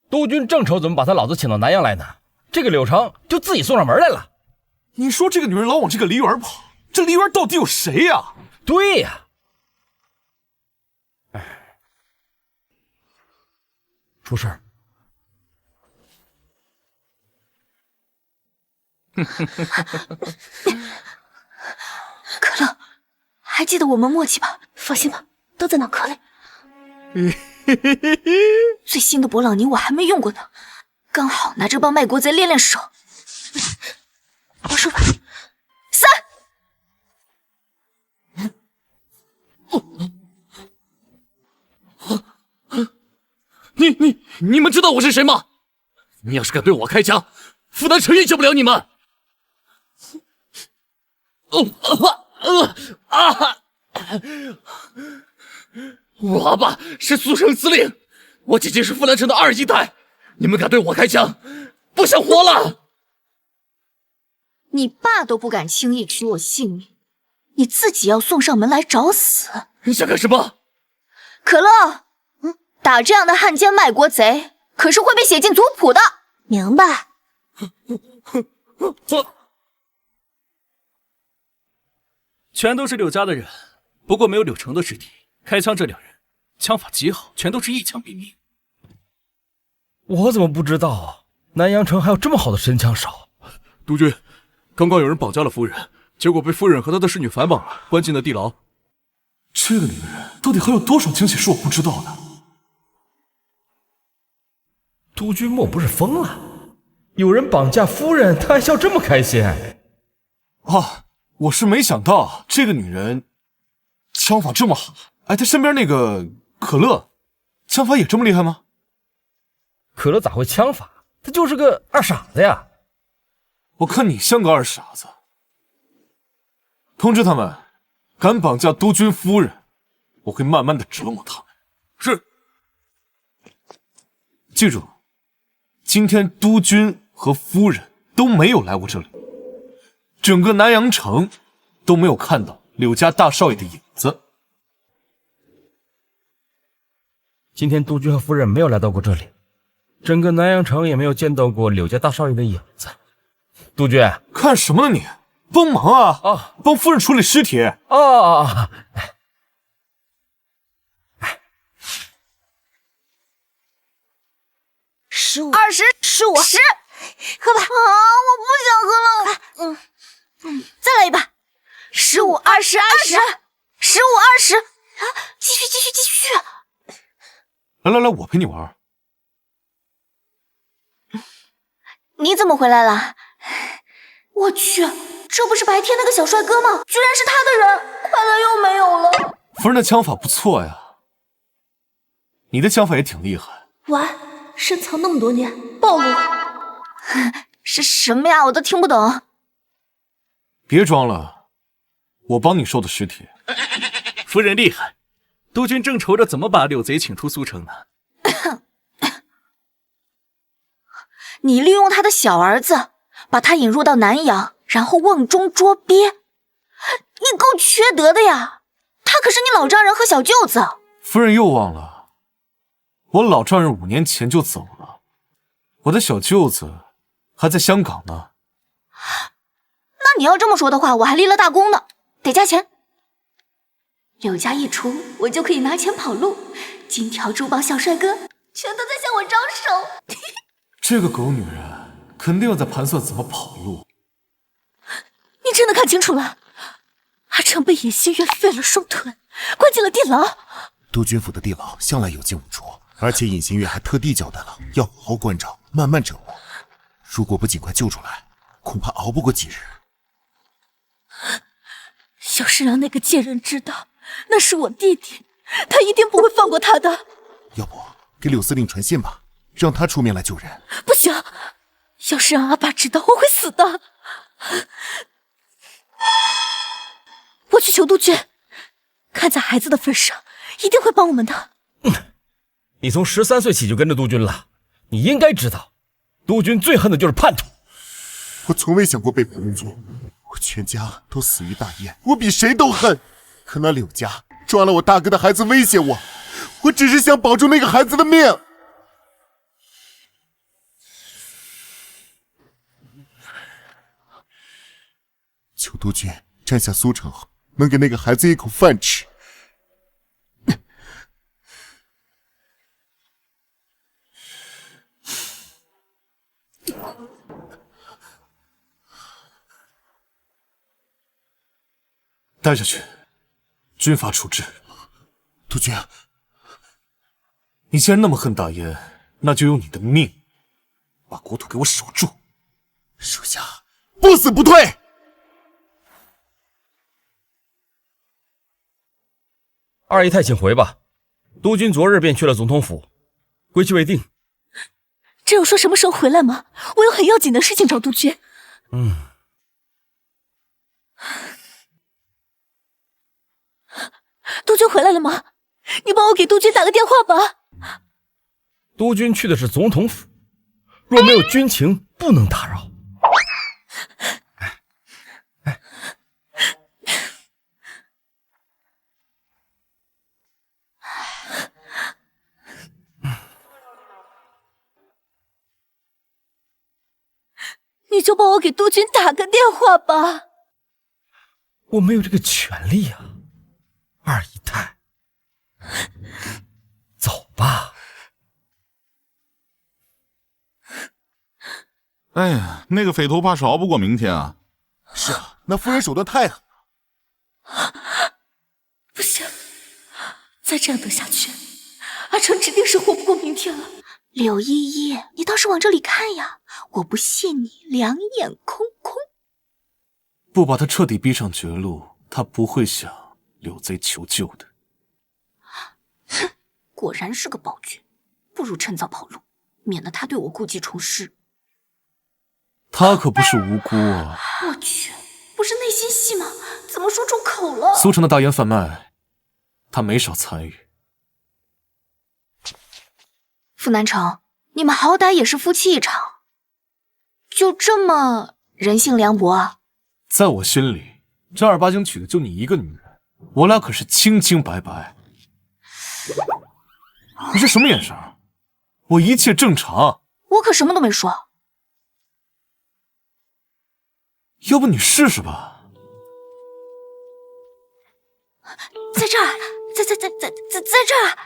督军正愁怎么把他老子请到南阳来呢，这个柳成就自己送上门来了。你说这个女人老往这个梨园跑，这梨园到底有谁呀？对呀。出事。可乐，还记得我们默契吧？放心吧，都在脑壳里。最新的勃朗宁我还没用过呢，刚好拿这帮卖国贼练练手。魔术法你们知道我是谁吗？你要是敢对我开枪，傅南城也救不了你们。我阿爸是苏城司令，我姐姐是傅南城的2姨太，你们敢对我开枪，不想活了！你爸都不敢轻易取我性命，你自己要送上门来找死！你想干什么？可乐，打这样的汉奸卖国贼，可是会被写进族谱的。明白？全都是柳家的人，不过没有柳成的尸体。开枪这2人，枪法极好，全都是一枪毙命。我怎么不知道南阳城还有这么好的神枪手？督军，刚刚有人绑架了夫人，结果被夫人和她的侍女反绑了，关进了地牢。这个女人到底还有多少惊喜是我不知道的？督军莫不是疯了？有人绑架夫人，他还笑这么开心？哦，我是没想到这个女人枪法这么好。哎，她身边那个可乐，枪法也这么厉害吗？可乐咋会枪法？他就是个二傻子呀！我看你像个二傻子。通知他们，敢绑架督军夫人，我会慢慢的折磨他们。是。记住，今天督军和夫人都没有来过这里，整个南阳城都没有看到柳家大少爷的影子。今天督军和夫人没有来到过这里，整个南阳城也没有见到过柳家大少爷的影子。督军，看什么呢你？帮忙啊！啊，帮夫人处理尸体。啊15、20、15、10，喝吧。我不想喝了。再来一把。15、20、20，15、20。继续。来，我陪你玩。你怎么回来了？我去，这不是白天那个小帅哥吗？居然是他的人，快乐又没有了。夫人的枪法不错呀，你的枪法也挺厉害。完，深藏那么多年，暴露。是什么呀？我都听不懂。别装了，我帮你收的尸体。夫人厉害，督军正愁着怎么把柳贼请出苏城呢。你利用他的小儿子，把他引入到南阳，然后瓮中捉鳖，你够缺德的呀！他可是你老丈人和小舅子。夫人又忘了，我老丈人5年前就走了，我的小舅子还在香港呢。那你要这么说的话，我还立了大功呢，得加钱。柳家一除，我就可以拿钱跑路，金条珠宝小帅哥全都在向我招手。这个狗女人肯定要在盘算怎么跑路。你真的看清楚了？阿成被尹新月废了双臀，关进了地牢。督军府的地牢向来有禁无捉，而且尹新月还特地交代了，要好好关照，慢慢折磨。如果不尽快救出来，恐怕熬不过几日。要是让那个贱人知道那是我弟弟，他一定不会放过他的。要不给柳司令传信吧，让他出面来救人。不行，要是让阿爸知道，我会死的。我去求督军，看在孩子的份上，一定会帮我们的。你从13岁起就跟着督军了，你应该知道，督军最恨的就是叛徒。我从未想过背叛工作，我全家都死于大雁，我比谁都恨。可那柳家抓了我大哥的孩子威胁我，我只是想保住那个孩子的命。求督军占下苏城后，能给那个孩子一口饭吃。带下去，军法处置。督军，你既然那么恨大燕，那就用你的命把国土给我守住。属下不死不退。二姨太，请回吧。督军昨日便去了总统府，归期未定。这有说什么时候回来吗？我有很要紧的事情找督军。督军回来了吗？你帮我给督军打个电话吧。督军去的是总统府，若没有军情，不能打扰。你就帮我给督军打个电话吧。我没有这个权利啊，二姨太。走吧。哎呀，那个匪头怕是熬不过明天啊。是啊，那夫人手段太狠了。不行，再这样等下去，阿成指定是活不过明天了。柳依依，你倒是往这里看呀！我不信你两眼空空。不把他彻底逼上绝路，他不会向柳贼求救的。哼，果然是个暴君，不如趁早跑路，免得他对我故技重施。他可不是无辜啊！我去，不是内心戏吗？怎么说出口了？苏城的大烟贩卖，他没少参与。傅南城，你们好歹也是夫妻一场，就这么人性凉薄啊？在我心里，正儿八经娶的就你一个女人，我俩可是清清白白。你这什么眼神？我一切正常。我可什么都没说。要不你试试吧。在这儿，在这儿。在这儿，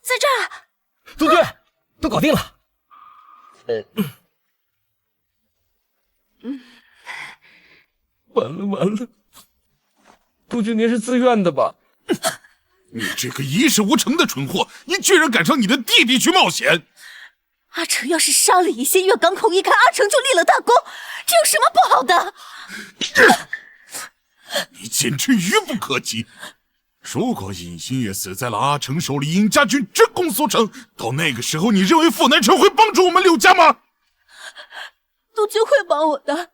在这儿。杜鹃，都搞定了。完了，杜鹃，您是自愿的吧？你这个一事无成的蠢货，你居然敢让你的弟弟去冒险！阿成要是杀了尹新月，港口一开，阿成就立了大功，这有什么不好的？你简直愚不可及！如果尹新月死在了阿成手里，尹家军直攻苏城，到那个时候，你认为傅南城会帮助我们柳家吗？杜鹃会帮我的，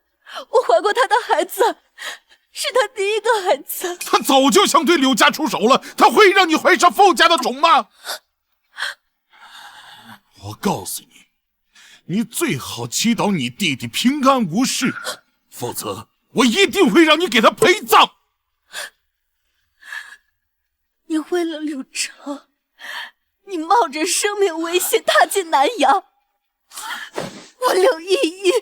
我怀过他的孩子，是他第一个孩子。他早就想对柳家出手了，他会让你怀上傅家的种吗？我告诉你，你最好祈祷你弟弟平安无事，否则我一定会让你给他陪葬。你为了柳城，你冒着生命危险踏进南阳，我柳依依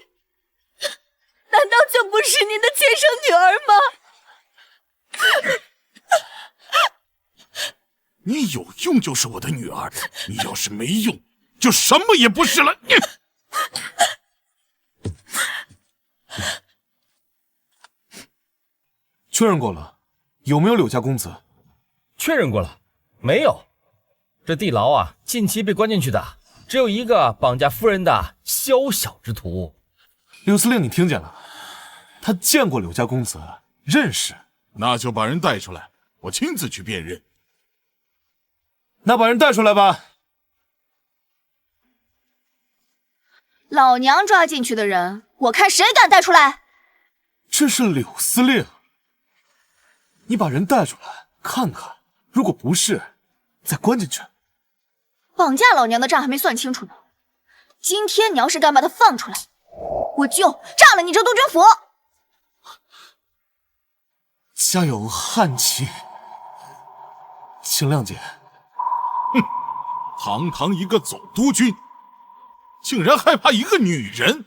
难道就不是您的亲生女儿吗？你有用就是我的女儿，你要是没用，就什么也不是了。确认过了，有没有柳家公子？确认过了，没有。这地牢啊，近期被关进去的只有一个绑架夫人的宵小之徒。柳司令，你听见了？他见过柳家公子，认识。那就把人带出来，我亲自去辨认。那把人带出来吧。老娘抓进去的人，我看谁敢带出来。这是柳司令，你把人带出来看看，如果不是，再关进去。绑架老娘的账还没算清楚呢，今天你要是敢把他放出来，我就炸了你这杜鹃府！家有汉妻，请谅解。哼，堂堂一个总督军，竟然害怕一个女人！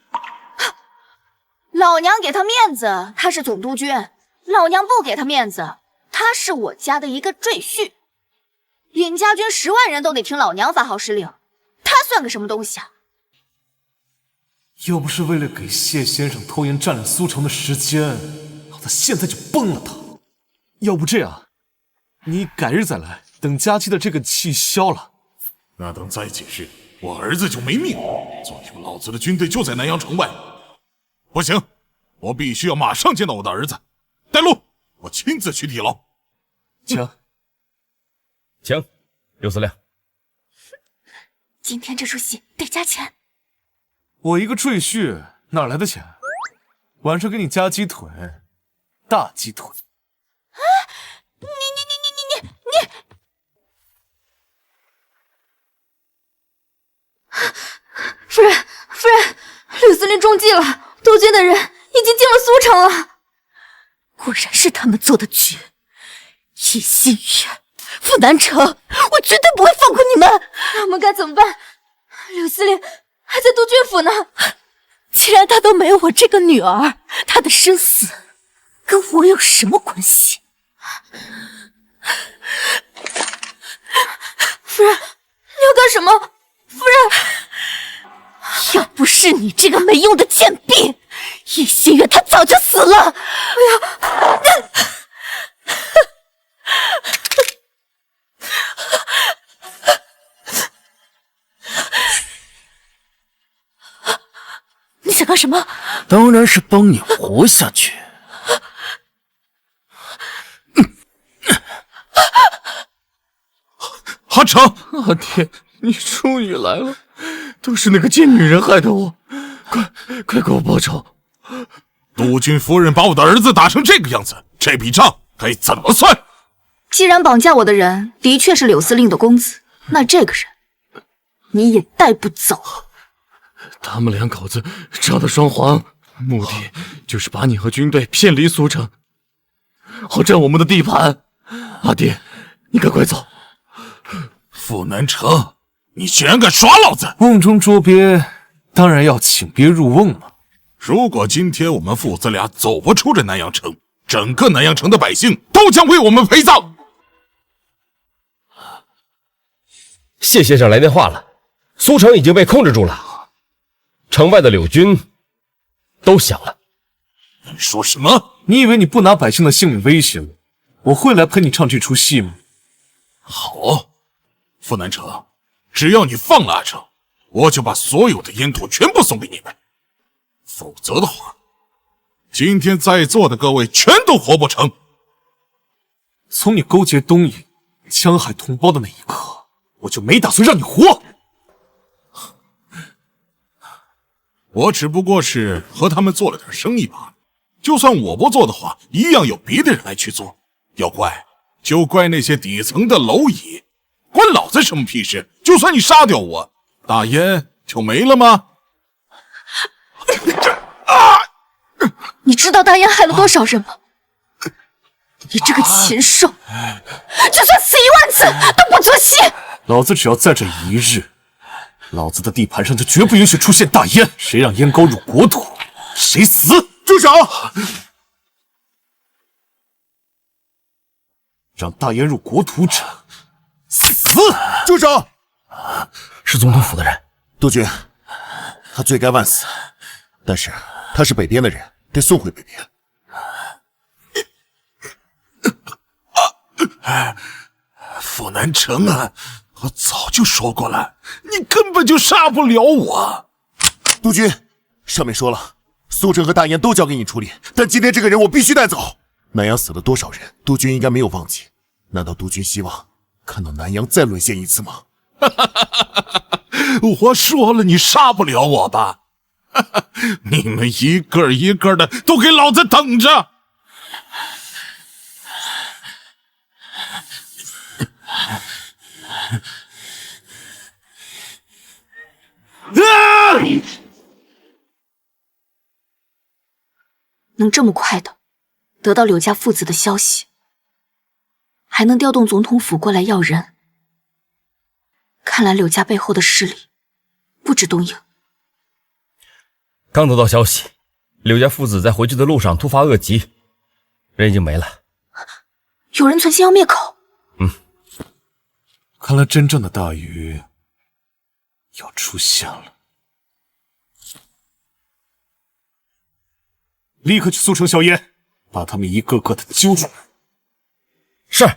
老娘给他面子，他是总督军；老娘不给他面子，他是我家的一个赘婿。尹家军10万人都得听老娘发号施令，他算个什么东西啊？要不是为了给谢先生拖延占领苏城的时间，老子现在就崩了他。要不这样，你改日再来，等佳期的这个气消了。那等再几日，我儿子就没命。左右老子的军队就在南阳城外。不行，我必须要马上见到我的儿子。带路，我亲自去地牢。请，柳司令。今天这出戏得加钱。我一个赘婿哪来的钱？晚上给你加鸡腿，大鸡腿。你！夫人，柳司令中计了，杜鹃的人已经进了苏城了。果然是他们做的局。叶新月、傅南城，我绝对不会放过你们。那我们该怎么办？柳司令还在杜鹃府呢。既然他都没有我这个女儿，他的生死跟我有什么关系？夫人，你要干什么？夫人，要不是你这个没用的贱婢，叶新月他早就死了。想干什么？当然是帮你活下去。阿成，阿爹，你终于来了，都是那个贱女人害的我，快给我报仇！督军夫人把我的儿子打成这个样子，这笔账该怎么算？既然绑架我的人的确是柳司令的公子，那这个人你也带不走。他们两口子长得双黄，目的就是把你和军队骗离苏城，好占我们的地盘。阿爹，你赶快走！傅南城，你居然敢耍老子！瓮中捉鳖，当然要请鳖入瓮嘛。如果今天我们父子俩走不出这南阳城，整个南阳城的百姓都将为我们陪葬。谢先生来电话了，苏城已经被控制住了，城外的柳军都降了。你说什么？你以为你不拿百姓的性命威胁我会来陪你唱这出戏吗？好，傅南城，只要你放了阿成，我就把所有的烟土全部送给你们。否则的话，今天在座的各位全都活不成。从你勾结东瀛、戕害同胞的那一刻，我就没打算让你活。我只不过是和他们做了点生意罢了，就算我不做的话，一样有别的人来去做。要怪就怪那些底层的蝼蚁，关老子什么屁事？就算你杀掉我，大烟就没了吗？你知道大烟害了多少人吗？你这个禽兽，就算死1万次都不足惜。老子只要在这一日，老子的地盘上就绝不允许出现大烟。谁让烟膏入国土，谁死！住手！让大烟入国土者死！住手！是总统府的人，督军，他罪该万死，但是他是北边的人，得送回北边。傅南城啊，我早就说过了，你根本就杀不了我。督军，上面说了，苏城和大燕都交给你处理，但今天这个人我必须带走。南阳死了多少人，督军应该没有忘记。难道督军希望看到南阳再沦陷一次吗？我说了，你杀不了我吧？你们一个一个的都给老子等着！能这么快的得到柳家父子的消息，还能调动总统府过来要人，看来柳家背后的势力不止东瀛。刚得到消息，柳家父子在回去的路上突发恶疾，人已经没了。有人存心要灭口。看来真正的大鱼要出现了。立刻去苏城硝烟，把他们一个个的揪出来。是。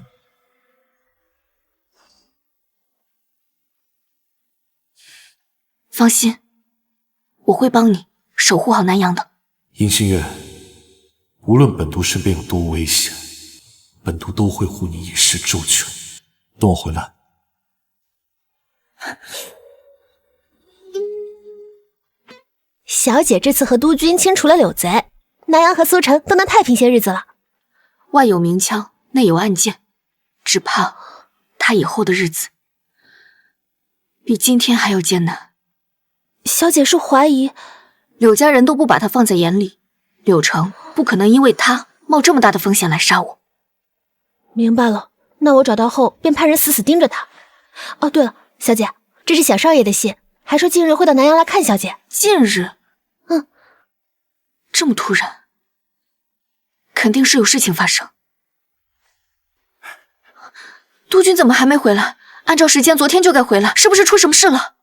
放心，我会帮你守护好南阳的。银心月，无论本督身边有多危险，本督都会护你一世周全。等我回来。小姐这次和督军清除了柳贼，南阳和苏城都能太平些日子了。外有明枪，内有暗箭，只怕他以后的日子比今天还要艰难。小姐是怀疑柳家人都不把他放在眼里，柳城不可能因为他冒这么大的风险来杀我。明白了，那我找到后便派人死死盯着他。哦，对了，小姐，这是小少爷的信，还说近日会到南阳来看小姐。近日？这么突然，肯定是有事情发生。督军怎么还没回来？按照时间，昨天就该回来，是不是出什么事了？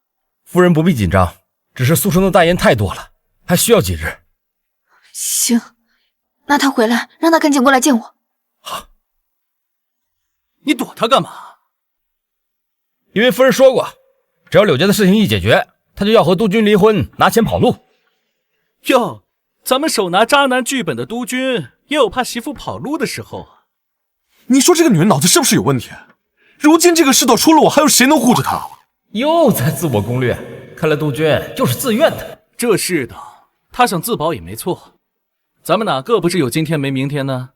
夫人不必紧张，只是苏城的大烟太多了，还需要几日。行，那他回来，让他赶紧过来见我。你躲他干嘛？因为夫人说过，只要柳家的事情一解决，他就要和督军离婚，拿钱跑路。哟，咱们手拿渣男剧本的督军，也有怕媳妇跑路的时候啊。你说这个女人脑子是不是有问题？如今这个世道除了我，还有谁能护着她？又在自我攻略，看来杜鹃就是自愿的。这是的，她想自保也没错。咱们哪个不是有今天没明天呢？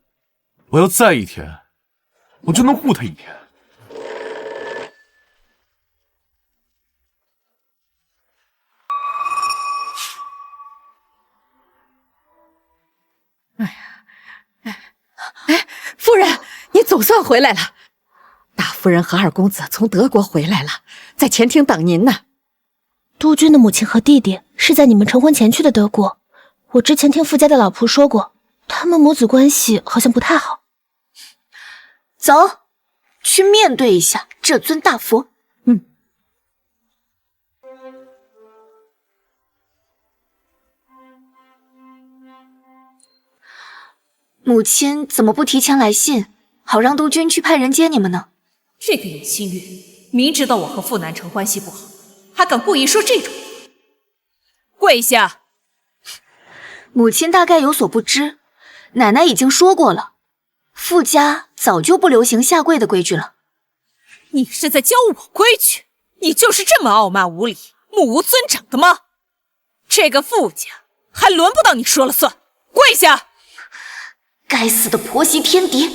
我要再一天，我就能护她一天。夫人，你总算回来了。大夫人和二公子从德国回来了，在前厅等您呢。督军的母亲和弟弟是在你们成婚前去的德国，我之前听傅家的老仆说过，他们母子关系好像不太好。走，去面对一下这尊大佛。母亲怎么不提前来信，好让督军去派人接你们呢？这个尹新月明知道我和傅南城关系不好，还敢故意说这种话。跪下！母亲大概有所不知，奶奶已经说过了，傅家早就不流行下跪的规矩了。你是在教我规矩？你就是这么傲慢无礼、目无尊长的吗？这个傅家还轮不到你说了算，跪下！该死的婆媳天敌，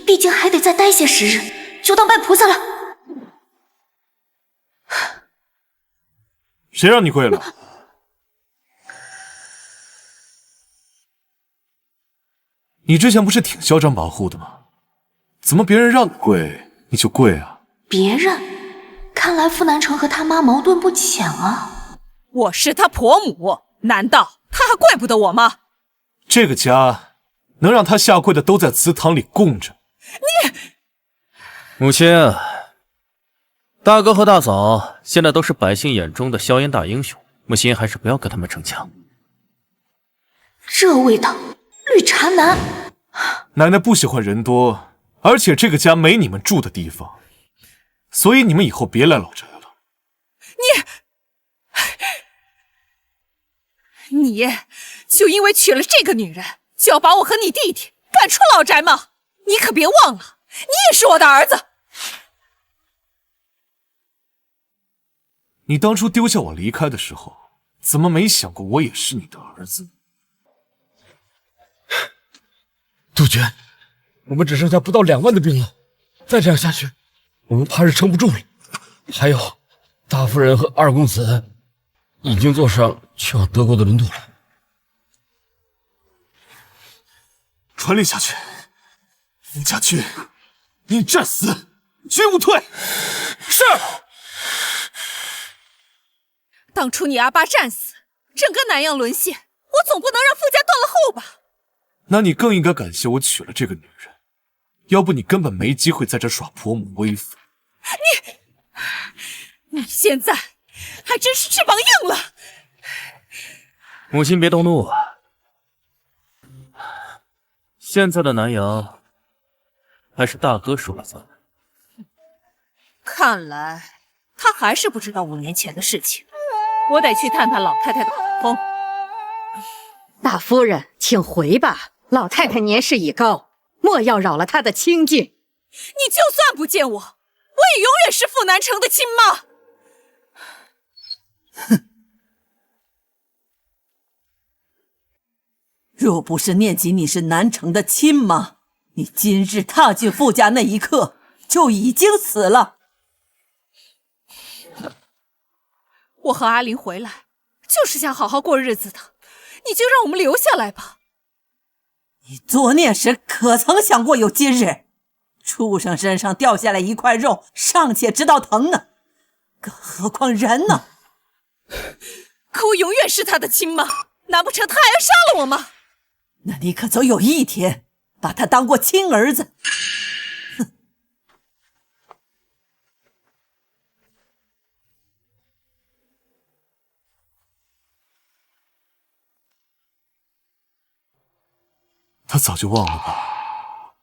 毕竟还得再待些时日，就当拜菩萨了。谁让你跪了？你之前不是挺嚣张跋扈的吗？怎么别人让你跪你就跪啊？别人？看来傅南城和他妈矛盾不浅啊。我是他婆母，难道他还怪不得我吗？这个家能让他下跪的都在祠堂里供着。你母亲，大哥和大嫂现在都是百姓眼中的硝烟大英雄，母亲还是不要跟他们逞强。这味道，绿茶男。奶奶不喜欢人多，而且这个家没你们住的地方，所以你们以后别来老宅了。你就因为娶了这个女人，就要把我和你弟弟赶出老宅吗？你可别忘了，你也是我的儿子。你当初丢下我离开的时候，怎么没想过我也是你的儿子？杜鹃，我们只剩下不到2万的兵了，再这样下去，我们怕是撑不住了。还有，大夫人和二公子已经坐上去往德国的轮渡了。传令下去，傅家军，你战死，绝无退。是。当初你阿爸战死，整个南阳沦陷，我总不能让傅家断了后吧？那你更应该感谢我娶了这个女人，要不你根本没机会在这耍婆母威风。你现在还真是翅膀硬了。母亲别动怒啊，现在的南阳还是大哥说了算。看来他还是不知道5年前的事情，我得去探探老太太的口风。大夫人，请回吧，老太太年事已高，莫要扰了她的清静。你就算不见我，我也永远是傅南城的亲妈。哼！若不是念及你是南城的亲妈，你今日踏进傅家那一刻就已经死了。我和阿林回来，就是想好好过日子的，你就让我们留下来吧。你作孽时可曾想过有今日？畜生身上掉下来一块肉，尚且知道疼呢，更何况人呢？可我永远是他的亲妈，难不成他还要杀了我吗？那你可总有一天把他当过亲儿子。哼！他早就忘了吧，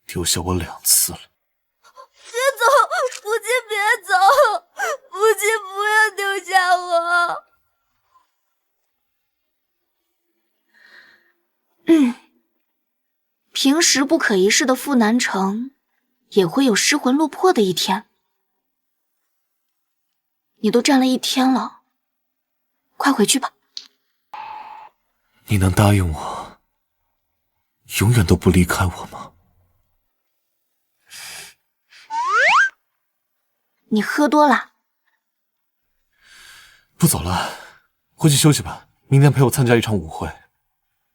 丢下我2次了。别走，父亲别走，父亲不要丢下我。平时不可一世的傅南城，也会有失魂落魄的一天。你都站了1天了，快回去吧。你能答应我，永远都不离开我吗？你喝多了。不走了，回去休息吧。明天陪我参加一场舞会。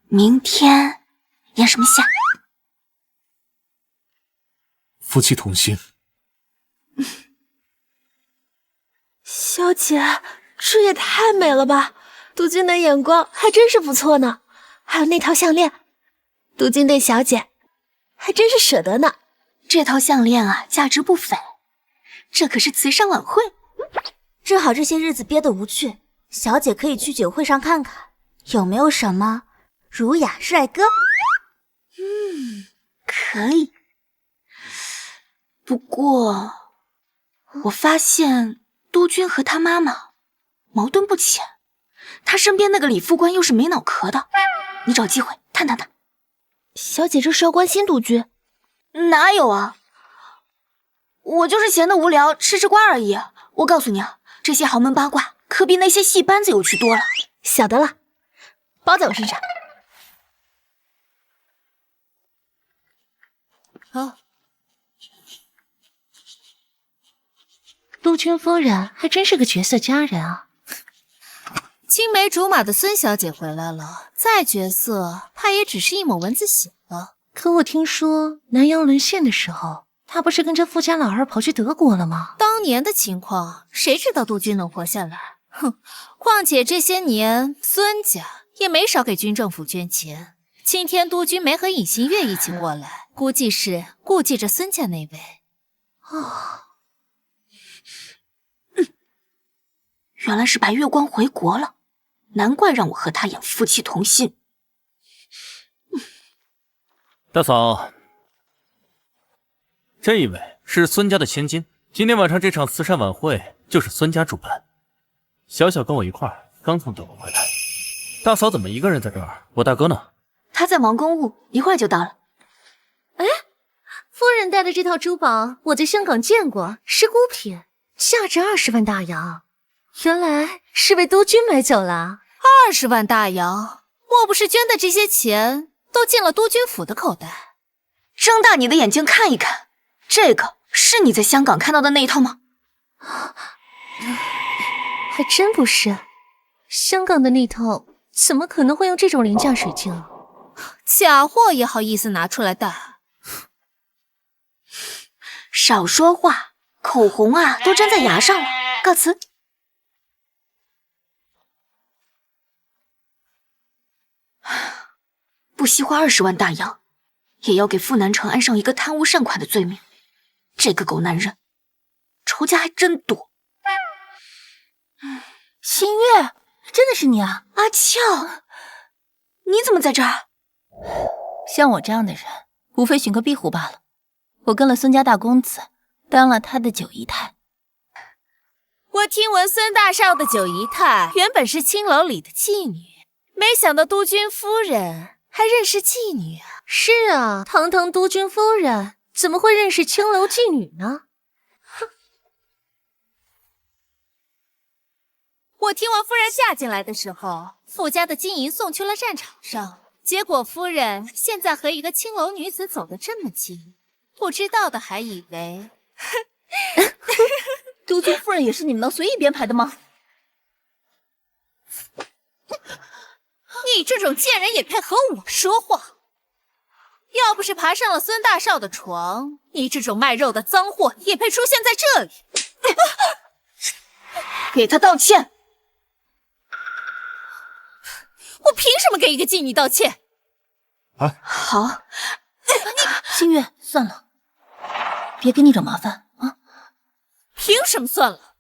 明天演什么戏啊？夫妻同心。小姐，这也太美了吧！督军的眼光还真是不错呢。还有那套项链，督军对小姐还真是舍得呢。这套项链啊，价值不菲。这可是慈善晚会。正好这些日子憋得无趣，小姐可以去酒会上看看，有没有什么儒雅帅哥。可以。不过，我发现督军和他妈妈矛盾不浅，他身边那个李副官又是没脑壳的，你找机会探探他。小姐这是要关心督军？哪有啊，我就是闲得无聊，吃瓜而已。我告诉你啊，这些豪门八卦可比那些戏班子有趣多了。晓得了，包在我身上。好。督军夫人还真是个绝色佳人啊！青梅竹马的孙小姐回来了，再绝色，怕也只是一抹蚊子血了。可我听说南阳沦陷的时候，她不是跟着富家老二跑去德国了吗？当年的情况，谁知道督军能活下来？哼！况且这些年，孙家也没少给军政府捐钱。今天督军没和尹新月一起过来，估计是顾忌着孙家那位。哦。原来是白月光回国了，难怪让我和他演夫妻同心。大嫂，这一位是孙家的千金，今天晚上这场慈善晚会就是孙家主办。小小跟我一块儿刚从德国回来。大嫂怎么一个人在这儿？我大哥呢？他在忙公务，一会儿就到了。哎，夫人带的这套珠宝我在香港见过，是孤品，价值20万大洋。原来是为督军买走了。20万大洋，莫不是捐的这些钱都进了督军府的口袋？睁大你的眼睛看一看，这个是你在香港看到的那一套吗？还真不是，香港的那套怎么可能会用这种廉价水晶？假货也好意思拿出来戴？少说话，口红啊都粘在牙上了。告辞。不惜花20万大洋，也要给傅南城安上一个贪污善款的罪名。这个狗男人，仇家还真多。新月，真的是你啊！阿俏，你怎么在这儿？像我这样的人，无非寻个庇护罢了。我跟了孙家大公子，当了他的九姨太。我听闻孙大少的九姨太原本是青楼里的妓女，没想到督军夫人还认识妓女啊！是啊，堂堂督军夫人怎么会认识青楼妓女呢？我听闻夫人嫁进来的时候，傅家的金银送去了战场上，结果夫人现在和一个青楼女子走得这么近，不知道的还以为……督军夫人也是你们能随意编排的吗？你这种贱人也配和我说话？要不是爬上了孙大少的床，你这种卖肉的脏货也配出现在这里？给他道歉！我凭什么给一个妓女道歉？好，新月，算了，别给你找麻烦啊！凭什么算了？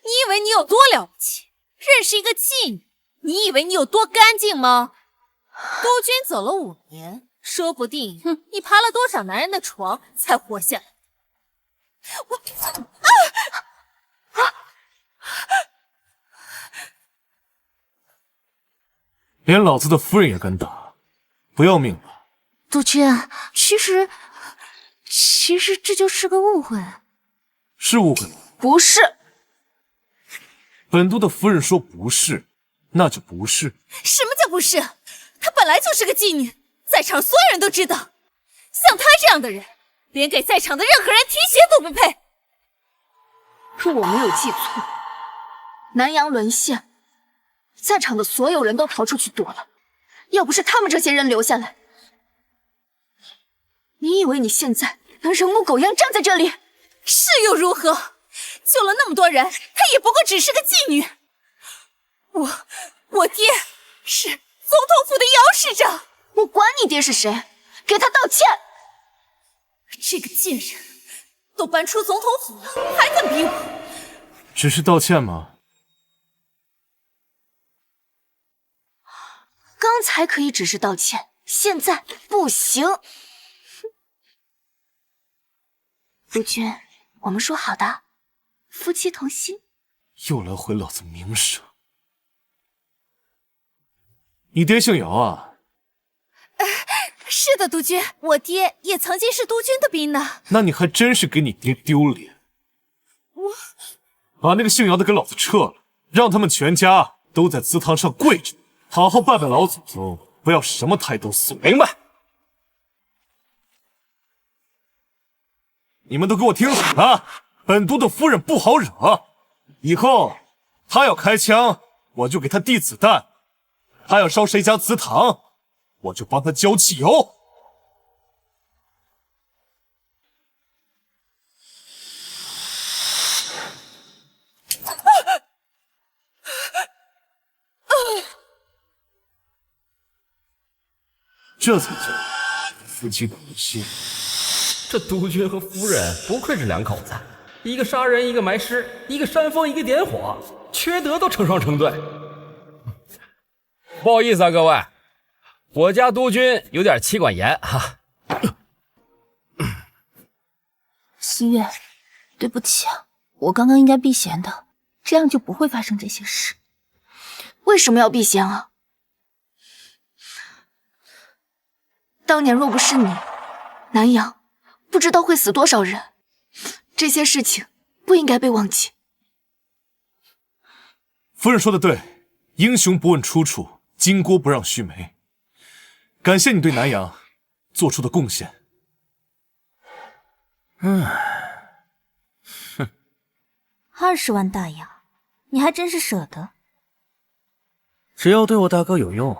你以为你有多了不起？认识一个妓女？你以为你有多干净吗？督军走了5年，说不定你爬了多少男人的床才活下来。连老子的夫人也敢打，不要命了？杜鹃，其实这就是个误会。是误会吗？不是。本都的夫人说不是，那就不是。什么叫不是？她本来就是个妓女，在场所有人都知道。像她这样的人，连给在场的任何人提鞋都不配。若我没有记错，南阳沦陷，在场的所有人都逃出去躲了。要不是他们这些人留下来，你以为你现在能人模狗样站在这里？是又如何？救了那么多人，她也不过只是个妓女。我爹是总统府的姚市长。我管你爹是谁，给他道歉！这个贱人都搬出总统府了，还敢逼我？只是道歉吗？刚才可以只是道歉，现在不行。杜鹃，我们说好的，夫妻同心。又来毁老子名声！你爹姓姚啊？是的，督军，我爹也曾经是督军的兵呢。那你还真是给你爹丢脸！把那个姓姚的给老子撤了，让他们全家都在祠堂上跪着，好好拜拜老祖宗，不要什么抬头送。明白。你们都给我听好了，本都的夫人不好惹，以后他要开枪，我就给他递子弹；他要烧谁家祠堂，我就帮他浇汽油。这才叫夫妻同心。这督军和夫人不愧是两口子，一个杀人，一个埋尸，一个煽风，一个点火，缺德都成双成对。不好意思啊，各位，我家督军有点妻管严哈。新月，对不起啊，我刚刚应该避嫌的，这样就不会发生这些事。为什么要避嫌啊？当年若不是你，南阳不知道会死多少人。这些事情不应该被忘记。夫人说的对，英雄不问出处，金锅不让须眉。感谢你对南阳做出的贡献。20万大洋，你还真是舍得。只要对我大哥有用，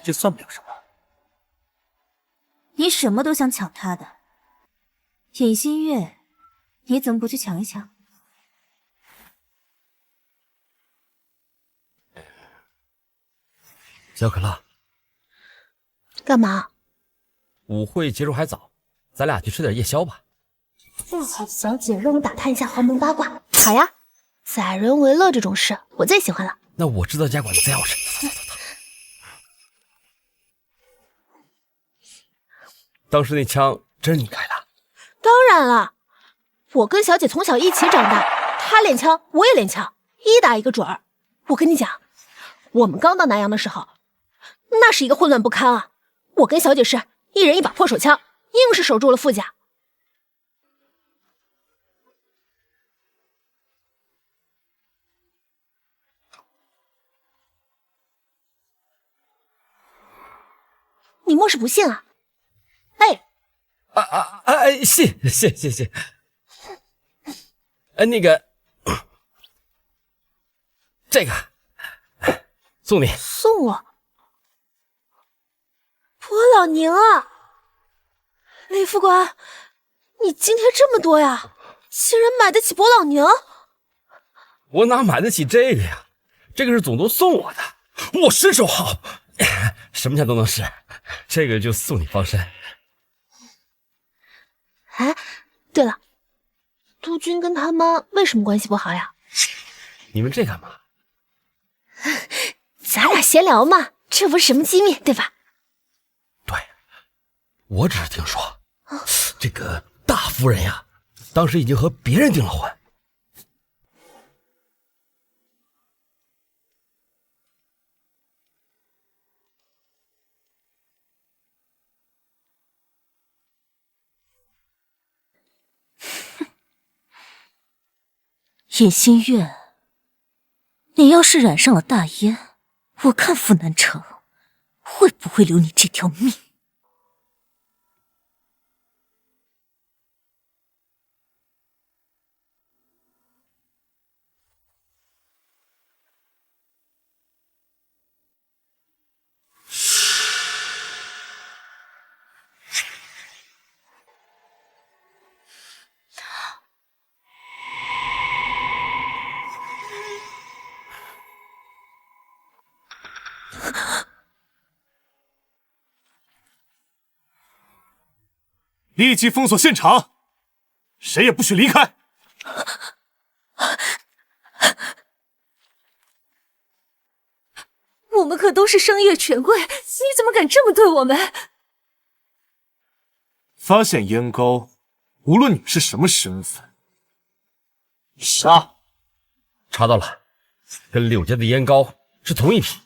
这算不了什么。你什么都想抢他的，尹新月，你怎么不去抢一抢？小可乐，干嘛？舞会结束还早，咱俩去吃点夜宵吧。正好小姐让我打探一下豪门八卦。好呀，载人为乐这种事我最喜欢了。那我知道家馆子最好吃。走。当时那枪真是你开的？当然了，我跟小姐从小一起长大，她练枪我也练枪，一打一个准儿。我跟你讲，我们刚到南阳的时候，那是一个混乱不堪啊！我跟小姐是一人一把破手枪，硬是守住了傅家。你莫是不信啊？谢。那个，这个送你。送我？婆老宁啊，雷副官，你今天这么多呀，竟然买得起婆老宁？我哪买得起这个呀？这个是总督送我的，我身手好，什么枪都能使，这个就送你防身。哎，对了，督军跟他妈为什么关系不好呀？你们这干嘛？咱俩闲聊嘛，这不是什么机密，对吧？对，我只是听说，这个大夫人呀，当时已经和别人订了婚。尹心月，你要是染上了大烟，我看傅南城会不会留你这条命。立即封锁现场，谁也不许离开。我们可都是商业权贵，你怎么敢这么对我们？发现烟膏，无论你们是什么身份，杀！查到了，跟柳家的烟膏是同一批。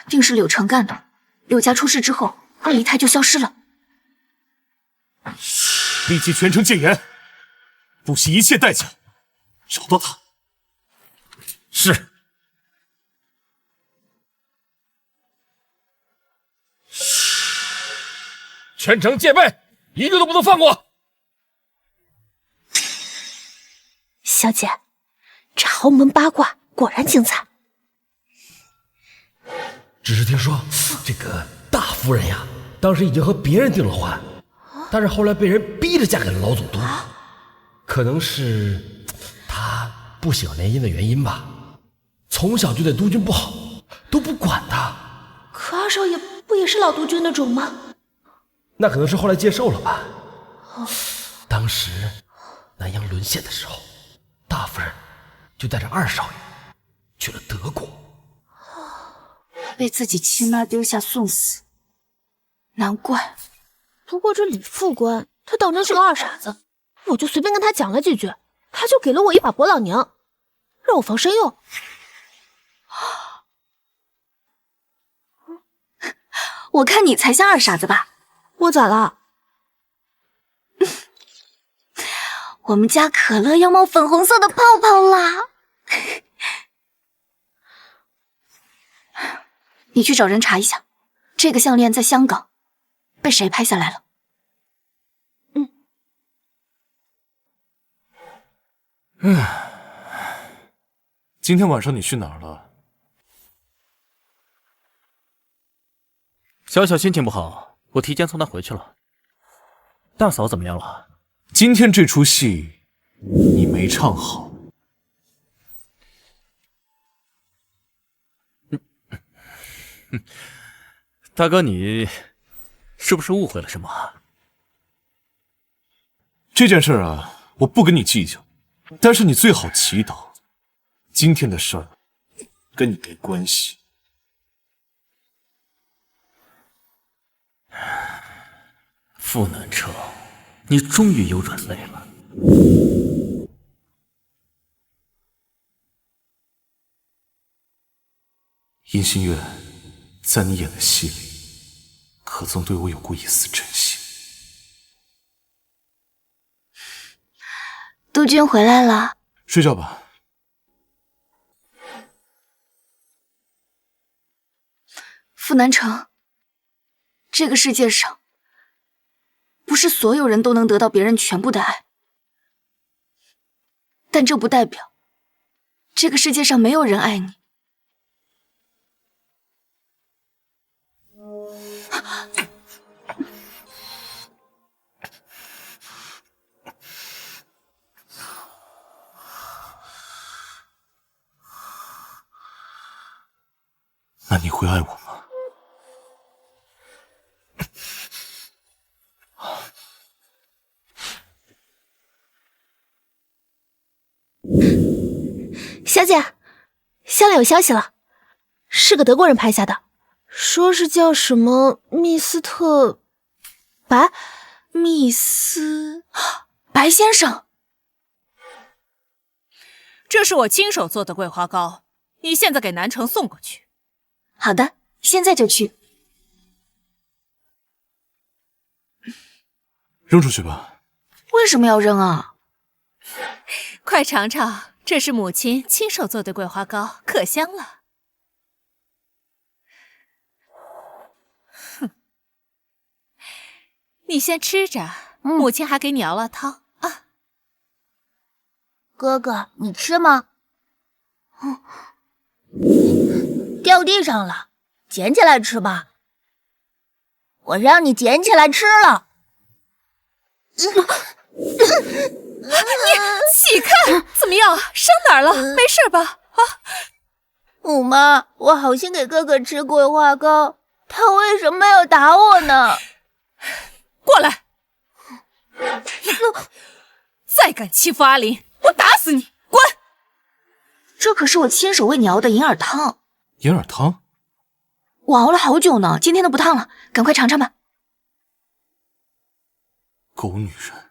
定是柳城干的。柳家出事之后，二姨太就消失了。立即全城戒严，不惜一切代价找到他。是。全城戒备，一个都不能放过。小姐，这豪门八卦果然精彩。只是听说这个大夫人呀，当时已经和别人订了婚，但是后来被人逼着嫁给了老总督，可能是她不喜欢联姻的原因吧。从小就对督军不好，都不管他。可二少爷不也是老督军那种吗？那可能是后来接受了吧。当时南阳沦陷的时候，大夫人就带着二少爷去了德国，被自己亲妈丢下送死，难怪。不过这李副官他当真是个二傻子，我就随便跟他讲了几句，他就给了我一把伯老娘，让我防身用。我看你才像二傻子吧？我咋了？我们家可乐要冒粉红色的泡泡啦！你去找人查一下，这个项链在香港被谁拍下来了？今天晚上你去哪儿了？小小心情不好，我提前送她回去了。大嫂怎么样了？今天这出戏你没唱好。大哥，你是不是误会了什么？这件事啊，我不跟你计较，但是你最好祈祷，今天的事儿跟你没关系。傅南城，你终于有软肋了。殷心月，在你演的戏里，可曾对我有过一丝真心？督军回来了，睡觉吧。傅南城，这个世界上，不是所有人都能得到别人全部的爱，但这不代表这个世界上没有人爱你。那你会爱我吗？小姐，项链有消息了，是个德国人拍下的，说是叫什么密斯特白，密斯白先生。这是我亲手做的桂花糕，你现在给南城送过去。好的，现在就去。扔出去吧。为什么要扔啊？快快尝尝，这是母亲亲手做的桂花糕，可香了。哼，你先吃着，母亲还给你熬了汤啊。哥哥，你吃吗？掉地上了，捡起来吃吧。我让你捡起来吃了。你起开！怎么样？伤哪儿了？没事吧？啊！五妈，我好心给哥哥吃桂花糕，他为什么要打我呢？过来！再敢欺负阿林，我打死你！滚！这可是我亲手为你熬的银耳汤。银耳汤？我熬了好久呢，今天都不烫了，赶快尝尝吧。狗女人！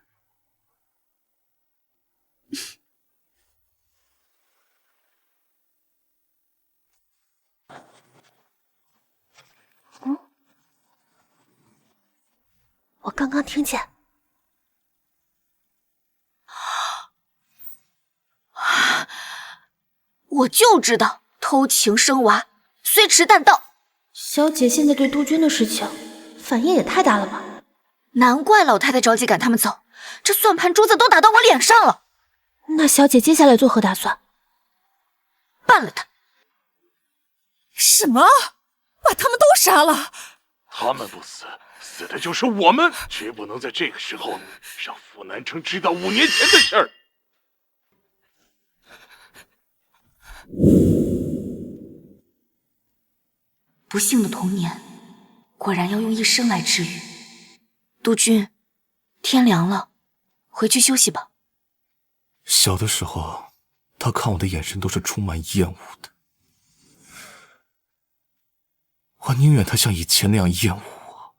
我刚刚听见。我就知道偷情生娃，虽迟但到。小姐现在对督军的事情反应也太大了吧？难怪老太太着急赶他们走，这算盘珠子都打到我脸上了。那小姐接下来作何打算？办了他。什么？把他们都杀了？他们不死，死的就是我们，绝不能在这个时候让傅南城知道5年前的事儿。不幸的童年，果然要用一生来治愈。督军，天凉了，回去休息吧。小的时候，他看我的眼神都是充满厌恶的，我宁愿他像以前那样厌恶我。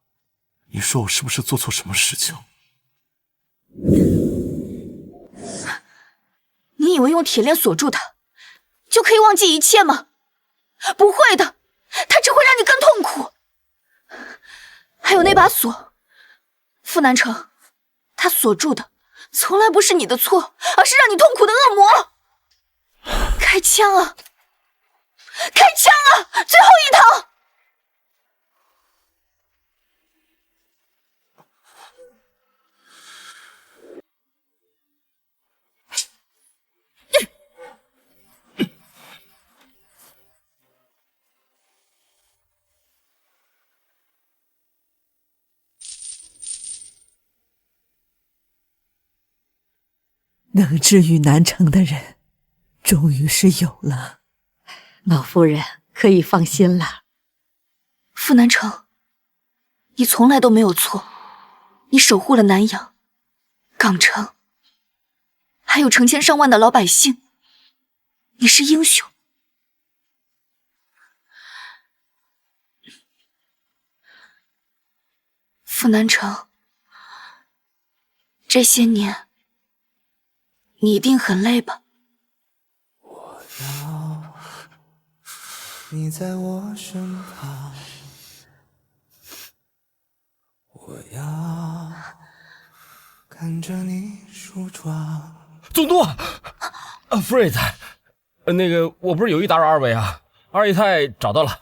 你说我是不是做错什么事情？你以为用铁链锁住他，就可以忘记一切吗？不会的，他只会让你更痛苦。还有那把锁，傅南城，他锁住的从来不是你的错，而是让你痛苦的恶魔。开枪啊！开枪啊！最后一趟！能治愈南城的人，终于是有了。老夫人可以放心了。傅南城，你从来都没有错，你守护了南阳、港城，还有成千上万的老百姓，你是英雄。傅南城，这些年你一定很累吧？我要你在我身旁，我要看着你梳妆。总督，夫人也在。那个，我不是有意打扰二位啊，二姨太找到了。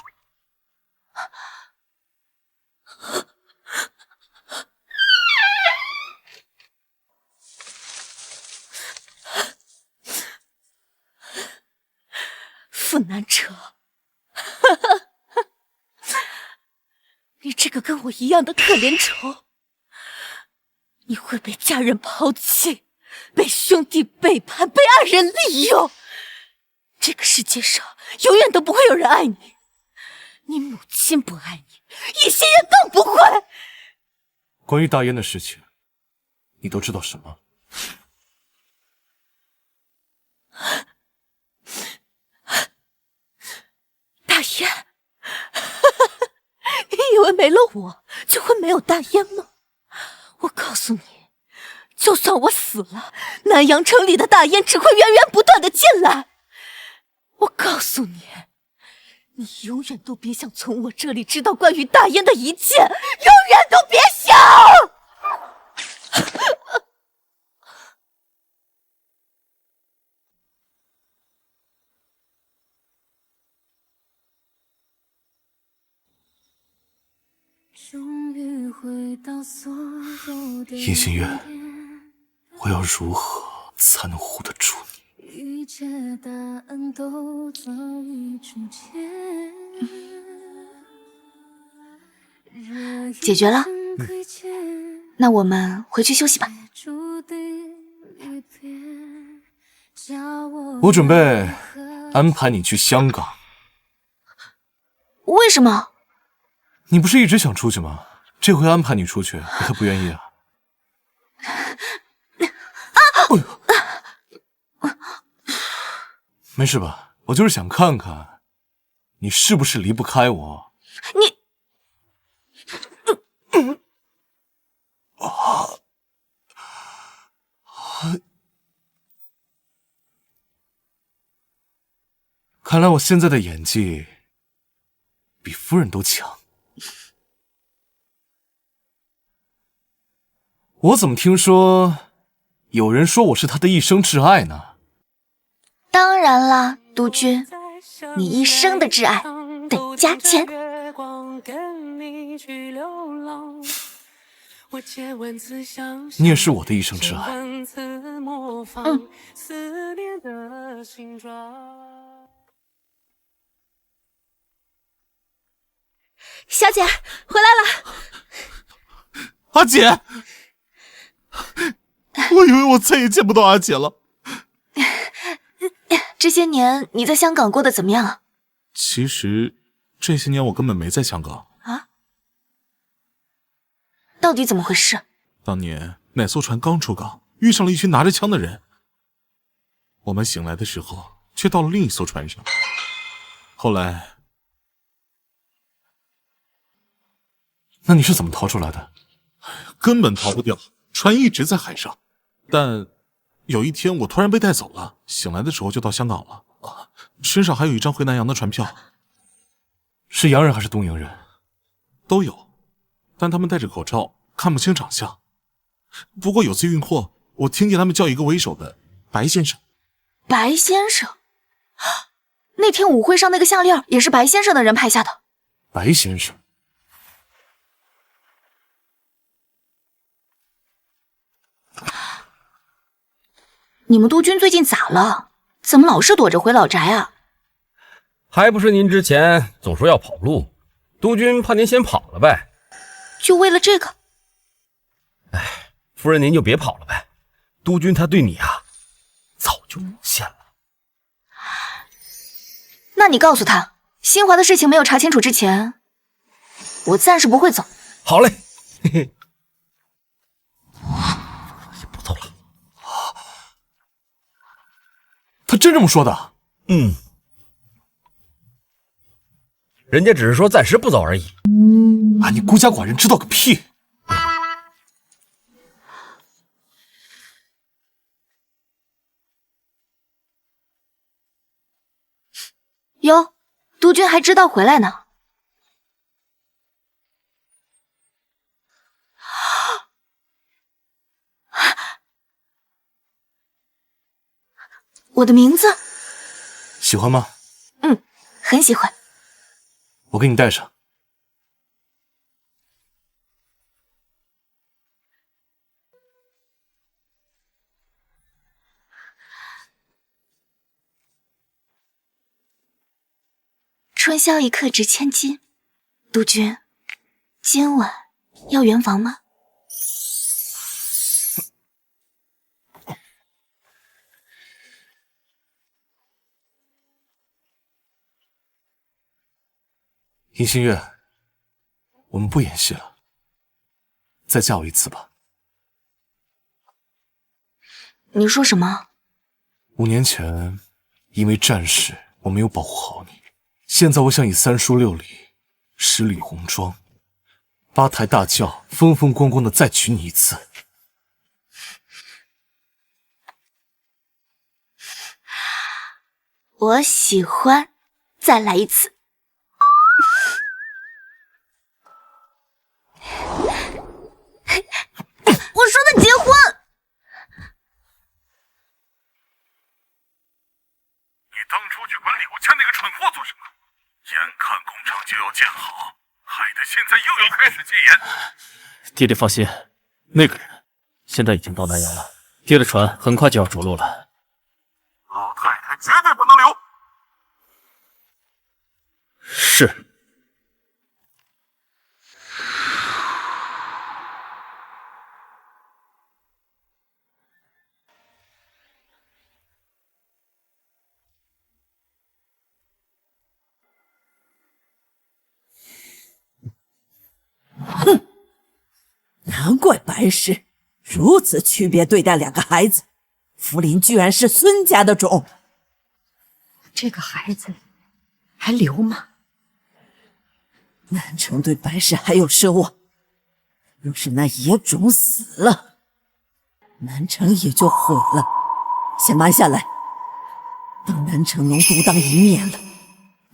傅南城，你这个跟我一样的可怜虫，你会被家人抛弃，被兄弟背叛，被爱人利用。这个世界上永远都不会有人爱你，你母亲不爱你，一心人更不会。关于大燕的事情，你都知道什么？大燕，你以为没了我就会没有大燕吗？我告诉你，就算我死了，南阳城里的大燕只会源源不断的进来。我告诉你，你永远都别想从我这里知道关于大燕的一切，永远都别想！叶心月，我要如何才能护得住你？一切答案都早已出现。解决了，那我们回去休息吧。我准备安排你去香港。为什么？你不是一直想出去吗？这回安排你出去，你可不愿意啊？没事吧？我就是想看看，你是不是离不开我。你，看来我现在的演技比夫人都强。我怎么听说有人说我是他的一生挚爱呢？当然啦，督军，你一生的挚爱得加钱。你也是我的一生挚爱。小姐回来了。阿姐，我以为我再也见不到阿姐了。这些年你在香港过得怎么样啊？其实这些年我根本没在香港啊？到底怎么回事？当年那艘船刚出港，遇上了一群拿着枪的人。我们醒来的时候，却到了另一艘船上。后来，那你是怎么逃出来的？根本逃不掉，船一直在海上。但有一天我突然被带走了，醒来的时候就到香港了。身上还有一张回南洋的船票。是洋人还是东瀛人？都有，但他们戴着口罩，看不清长相。不过有次运货，我听见他们叫一个为首的白先生。白先生？那天舞会上那个项链也是白先生的人拍下的。白先生？你们督军最近咋了？怎么老是躲着回老宅啊？还不是您之前总说要跑路，督军怕您先跑了呗。就为了这个？哎，夫人您就别跑了呗。督军他对你啊，早就诬陷了。那你告诉他，新华的事情没有查清楚之前，我暂时不会走。好嘞，嘿嘿。不走了。他真这么说的？嗯。人家只是说暂时不走而已。啊，你孤家寡人知道个屁！哟，督军还知道回来呢。我的名字，喜欢吗？嗯，很喜欢。我给你带上。春宵一刻值千金，督军，今晚要圆房吗？尹新月，我们不演戏了，再嫁我一次吧。你说什么？5年前，因为战事，我没有保护好你。现在我想以3书6礼，10里红妆，8抬大轿，风风光光的再娶你一次。我喜欢，再来一次。我说的结婚。你当初去管柳家那个蠢货做什么？眼看工厂就要建好，还太现在又要开始戒严。爹爹放心，那个人现在已经到南阳了，爹的船很快就要着陆了。老太太绝对不能留。是。哼，难怪白氏如此区别对待两个孩子，福林居然是孙家的种。这个孩子还留吗？南城对白氏还有奢望，若是那野种死了，南城也就毁了。先瞒下来，等南城龙独当一面了，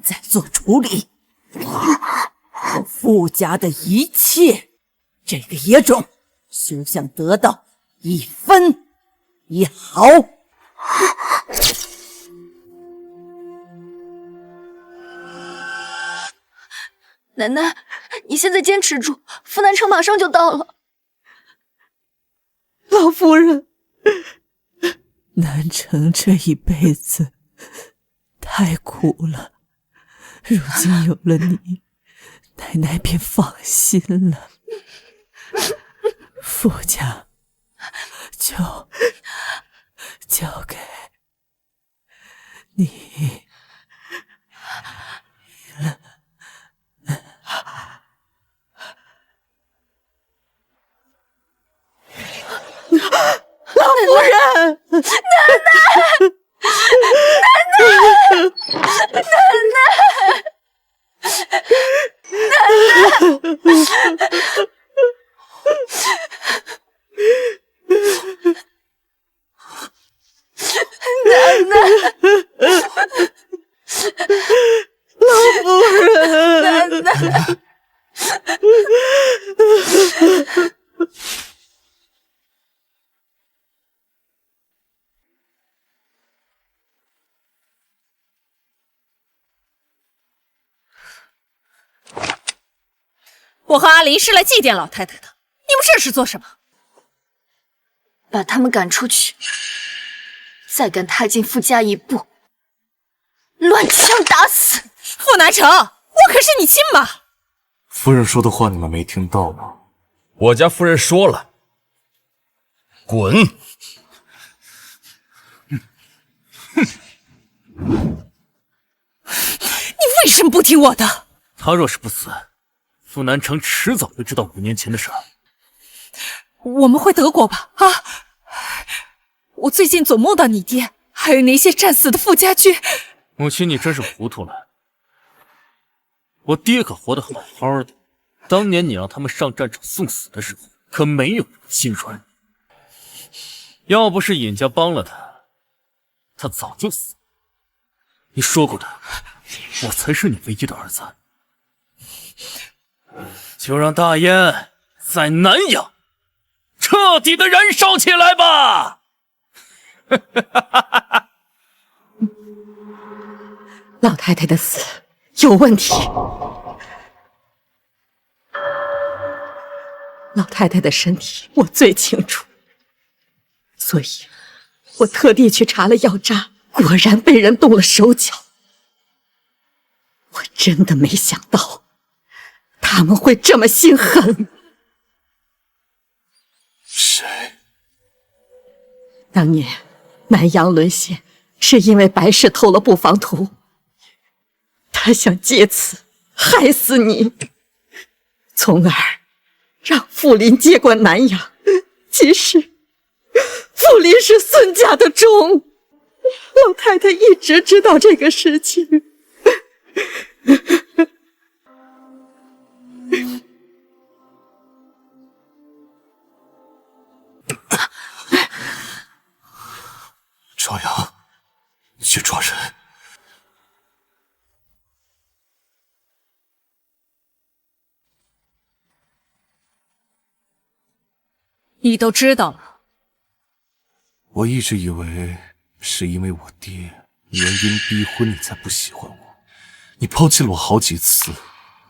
再做处理。傅家的一切，这个野种休想得到一分一毫。奶奶，你现在坚持住，傅南城马上就到了。老夫人，南城这一辈子太苦了，如今有了你，奶奶便放心了。傅家就交给你了。老夫人，奶奶，奶奶，老夫人，奶奶。我和阿林是来祭奠老太太的，你们这是做什么？把他们赶出去，再敢踏进傅家一步，乱枪打死！傅南城，我可是你亲妈。夫人说的话你们没听到吗？我家夫人说了，滚！你为什么不听我的？他若是不死，傅南城迟早会知道5年前的事。我们回德国吧，啊！我最近总梦到你爹，还有那些战死的傅家军。母亲，你真是糊涂了。我爹可活得好好的，当年你让他们上战场送死的时候，可没有心软。要不是尹家帮了他，他早就死了。你说过的，我才是你唯一的儿子。就让大烟在南阳彻底的燃烧起来吧！老太太的死有问题，老太太的身体我最清楚，所以我特地去查了药渣，果然被人动了手脚。我真的没想到他们会这么心狠。谁？当年南阳沦陷，是因为白氏偷了布防图，他想借此害死你，从而让傅林接管南阳。其实傅林是孙家的种，老太太一直知道这个事情。朝阳，去抓人。你都知道了。我一直以为是因为我爹原因逼婚你才不喜欢我，你抛弃了我好几次，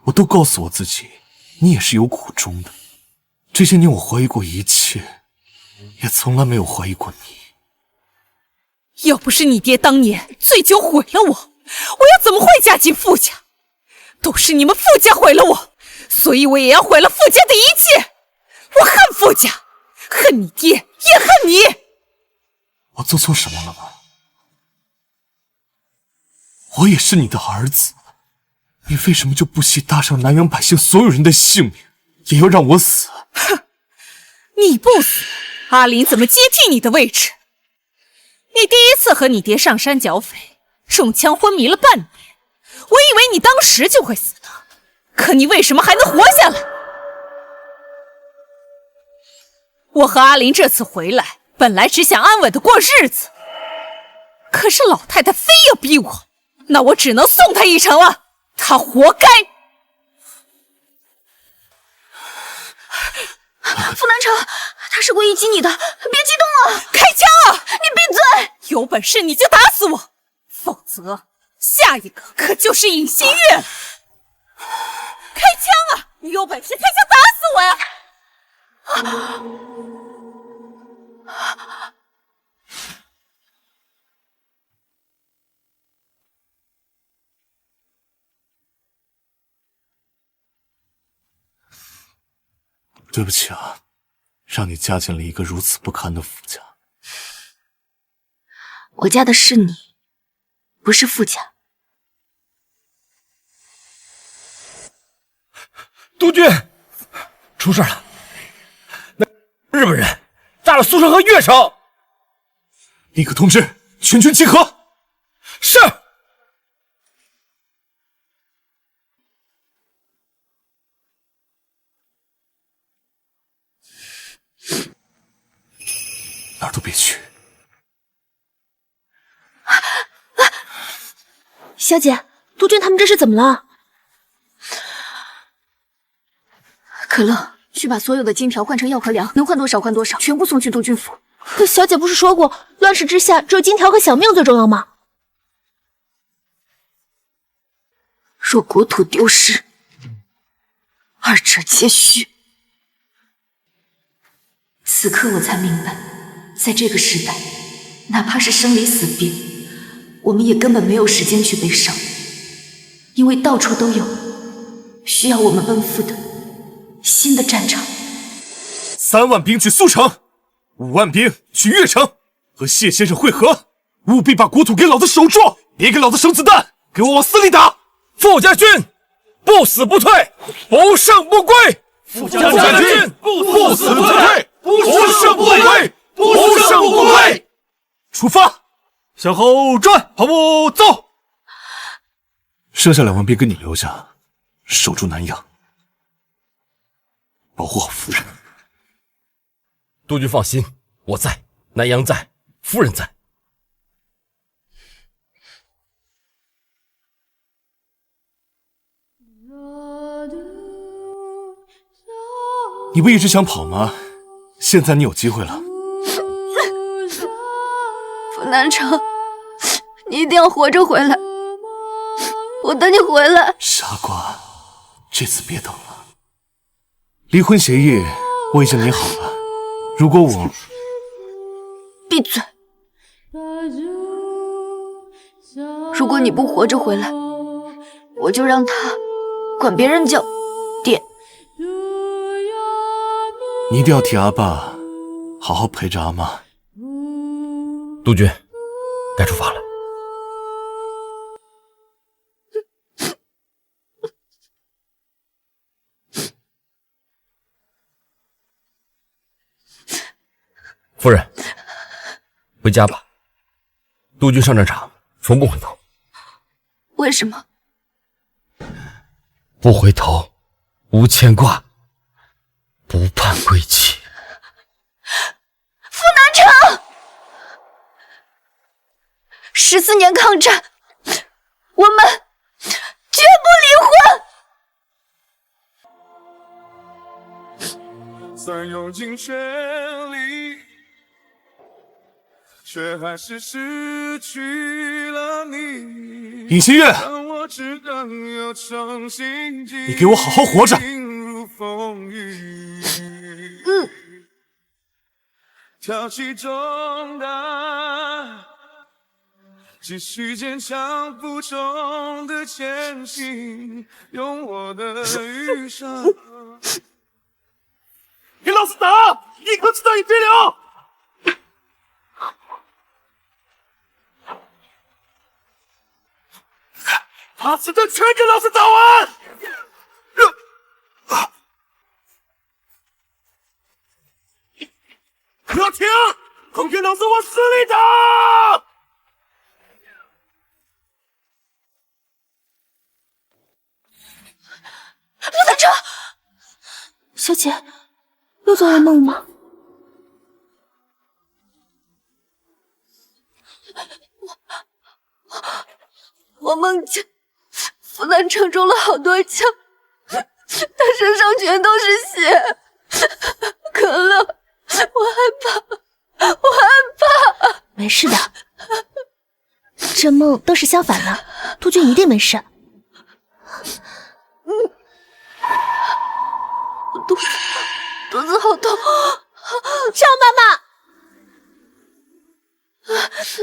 我都告诉我自己，你也是有苦衷的。这些年我怀疑过一切，也从来没有怀疑过你。要不是你爹当年醉酒毁了我要怎么会嫁进傅家？都是你们傅家毁了我，所以我也要毁了傅家的一切。我恨傅家，恨你爹，也恨你。我做错什么了吗？我也是你的儿子，你为什么就不惜搭上南阳百姓所有人的性命，也要让我死？哼，你不死，阿林怎么接替你的位置？你第一次和你爹上山剿匪，中枪昏迷了半年，我以为你当时就会死的，可你为什么还能活下来？我和阿林这次回来，本来只想安稳的过日子，可是老太太非要逼我，那我只能送她一程了，她活该。傅南城，他是故意激你的，别激动啊！开枪啊！你闭嘴！有本事你就打死我，否则下一个可就是尹新月了。开枪啊！你有本事开枪打死我呀！对不起啊，让你嫁进了一个如此不堪的傅家。我嫁的是你，不是傅家。督军，出事了！那日本人炸了苏城和越城，立刻通知全军集合。是。哪儿都别去。小姐，督军他们这是怎么了？可乐，去把所有的金条换成药和粮，能换多少换多少，全部送去督军府。可小姐不是说过，乱世之下只有金条和小命最重要吗？若国土丢失，二者皆虚。此刻我才明白，在这个时代，哪怕是生离死别，我们也根本没有时间去悲伤，因为到处都有需要我们奔赴的新的战场。3万兵去苏城，5万兵去越城，和谢先生会合，务必把国土给老子守住，别给老子省子弹，给我往死里打！傅家军不死不退，不胜不归。傅家军不死不退，不胜不归，不胜不归。出发，向后转，跑步走。剩下2万兵跟你留下，守住南阳，保护好夫人。督军放心，我在，南阳在，夫人在。你不一直想跑吗？现在你有机会了。傅南城，你一定要活着回来，我等你回来。傻瓜，这次别等了。离婚协议我已经拟好了，如果我……闭嘴！如果你不活着回来，我就让他管别人叫爹。你一定要替阿爸好好陪着阿妈。督军，该出发了。夫人，回家吧。督军上战场，从不回头。为什么？不回头，无牵挂，不盼归期。傅南城，14年抗战，我们绝不离婚。虽然用尽全力，却还是失去了你。尹新月，你给我好好活着。挑起重担，继续坚强负重的前行，用我的余生。给老子打！一颗子弹也别留！把子弹全给老子打完！不要停！空给老子往死里打！陆南城，小姐，又做噩梦吗？我梦见傅南城中了好多枪，他身上全都是血。可乐，我害怕，我害怕。没事的，这梦都是相反的，督军一定没事。我肚子好痛，张妈妈，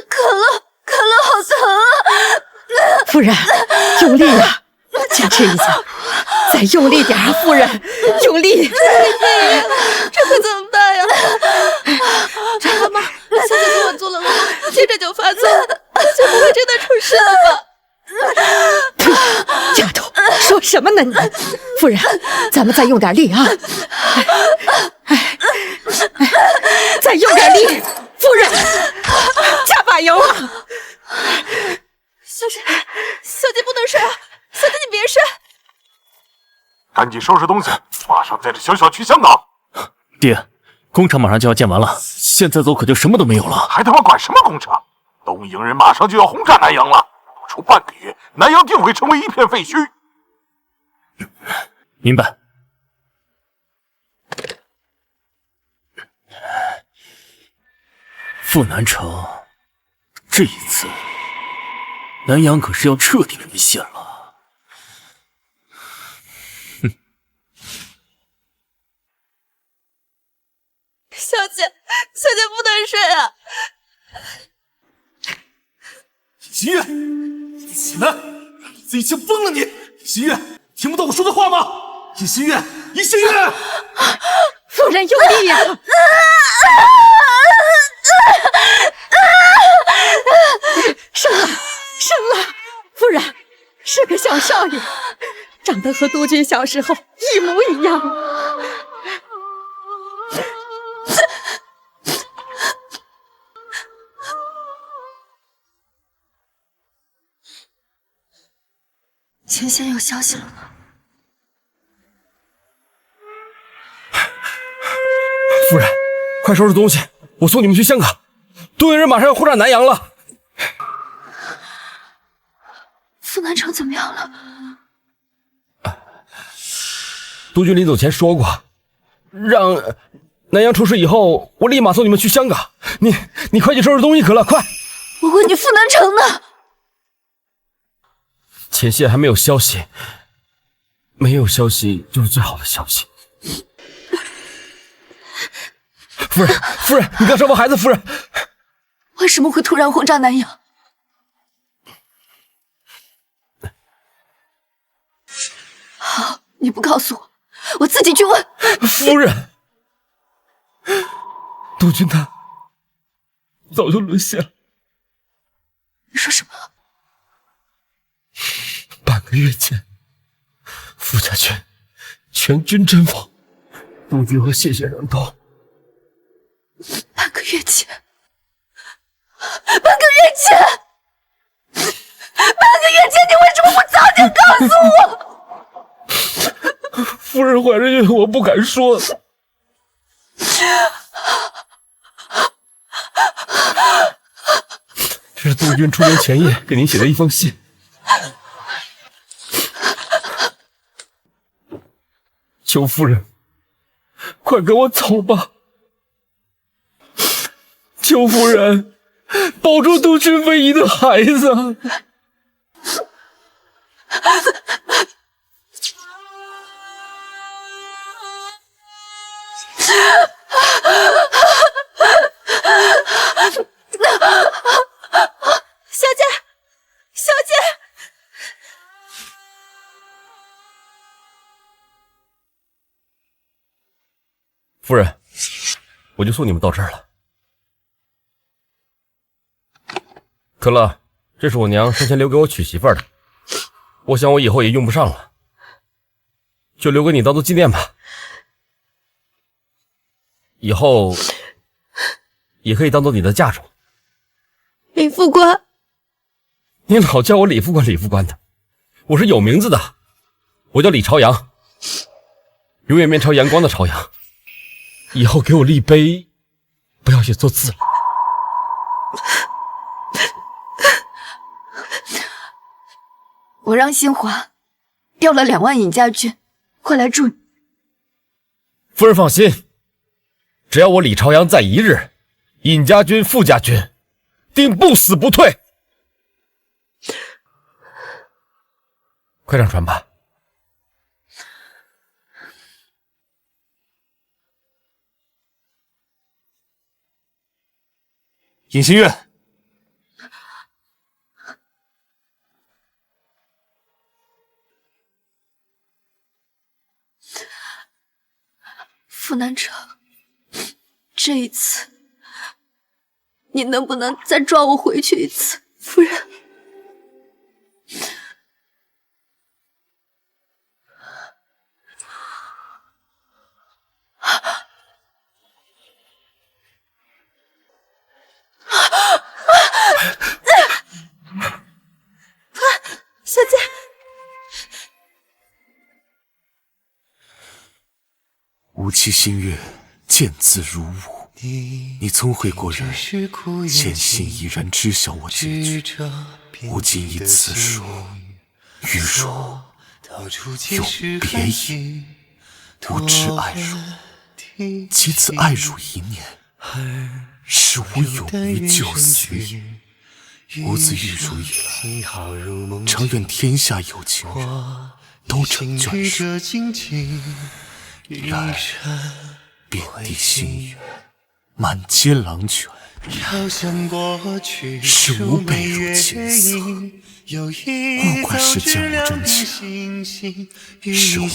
可乐好疼啊！夫人，用力啊！坚持一下，再用力点啊！夫人，用力！这可怎么办呀？张妈妈，小姐昨晚做了噩梦，接着就发作，小姐不会真的出事了吧？丫头，说什么呢你？夫人，咱们再用点力啊！再用点力，夫人，加把油啊！小姐不能睡啊！小姐你别睡，赶紧收拾东西，马上带着小小去香港。爹，工厂马上就要建完了，现在走可就什么都没有了。还他妈管什么工厂？东瀛人马上就要轰炸南阳了，不出半个月，南阳定会成为一片废墟。明白。傅南城，这一次南阳可是要彻底沦陷了。小姐不能睡啊！新月，你起来！老子已经疯了你！新月，听不到我说的话吗？叶新月，叶新月！夫人用力呀！生了，夫人是个小少爷，长得和督军小时候一模一样。前线有消息了吗？夫人，快收拾东西，我送你们去香港。东瀛人马上要轰炸南阳了。傅南城怎么样了？督军临走前说过，让南阳出事以后，我立马送你们去香港。你快去收拾东西，可乐，快！我问你，傅南城呢？前线还没有消息，没有消息就是最好的消息。夫人，你刚生完孩子，夫人为什么会突然轰炸南阳？好，你不告诉我，我自己去问。夫人，督军他早就沦陷了。你说什么？半个月前，傅家军全军阵亡，督军和谢先生都。半个月前，半个月前，你为什么不早点告诉我？夫人怀着孕，我不敢说。这是督军出征前夜给您写的一封信。求夫人，快跟我走吧！求夫人，保住督军唯一的孩子！小姐，小姐，夫人，我就送你们到这儿了。可乐，这是我娘生前留给我娶媳妇儿的，我想我以后也用不上了，就留给你当做纪念吧。以后也可以当做你的嫁妆。李副官，你老叫我李副官李副官的，我是有名字的，我叫李朝阳，永远面朝阳光的朝阳。以后给我立碑，不要写错字了。我让新华调了2万尹家军过来助你。夫人放心，只要我李朝阳在一日，尹家军、傅家军定不死不退。快上船吧。尹新月，傅南城，这一次，你能不能再抓我回去一次，夫人？小姐，无期新月，见字如晤。你聪慧过人，坚信已然知晓我结局。吾今以此书与汝永别矣。吾知爱汝，即此爱汝一念，使吾勇于就死。吾自遇汝以来，常愿天下有情人都成眷属。然遍地星月，满街狼犬，使吾背入情死。勿怪世间无真情，是吾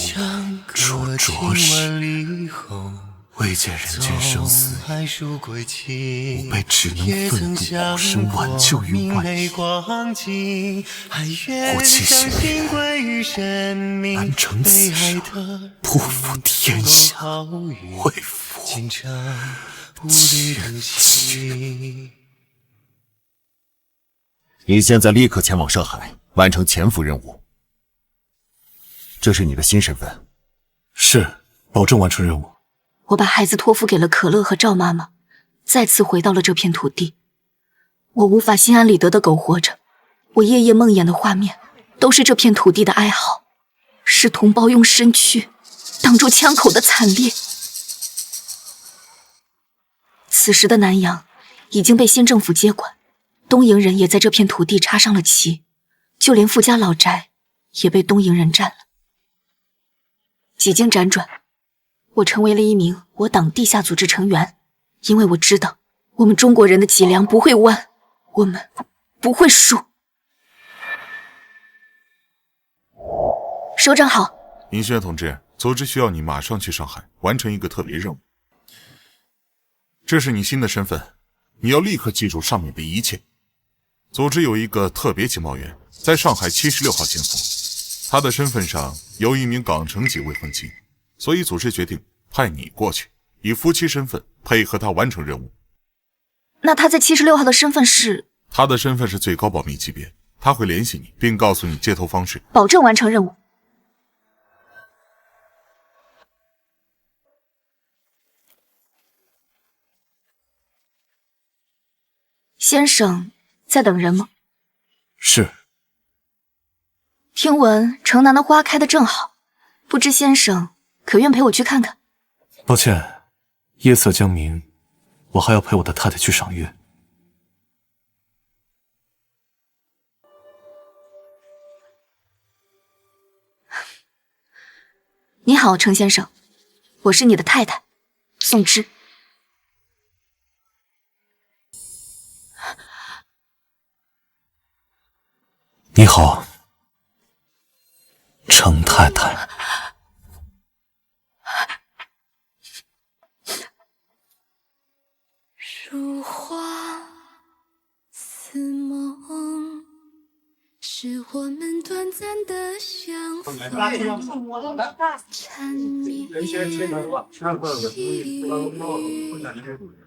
出浊世，未见人间生死意，吾辈只能奋不顾身挽救于万一。吾妻心念，难成此生，不负天下，为父千金。你现在立刻前往上海，完成潜伏任务。这是你的新身份。是，保证完成任务。我把孩子托付给了可乐和赵妈妈，再次回到了这片土地。我无法心安理得地苟活着，我夜夜梦魇的画面都是这片土地的哀嚎，是同胞用身躯挡住枪口的惨烈。此时的南阳已经被新政府接管，东瀛人也在这片土地插上了旗，就连傅家老宅也被东瀛人占了。几经辗转，我成为了一名我党地下组织成员，因为我知道我们中国人的脊梁不会弯，我们不会输。首长好。尹轩同志，组织需要你马上去上海完成一个特别任务。这是你新的身份，你要立刻记住上面的一切。组织有一个特别情报员在上海76号潜伏，他的身份上有一名港城籍未婚妻，所以组织决定派你过去，以夫妻身份配合他完成任务。那他在76号的身份是？他的身份是最高保密级别，他会联系你，并告诉你接头方式，保证完成任务。先生在等人吗？是。听闻城南的花开得正好，不知先生可愿陪我去看看？抱歉，夜色将明，我还要陪我的太太去赏月。你好，程先生，我是你的太太，宋芝。你好，程太太。如花似梦，是我们短暂的相逢，缠绵细雨，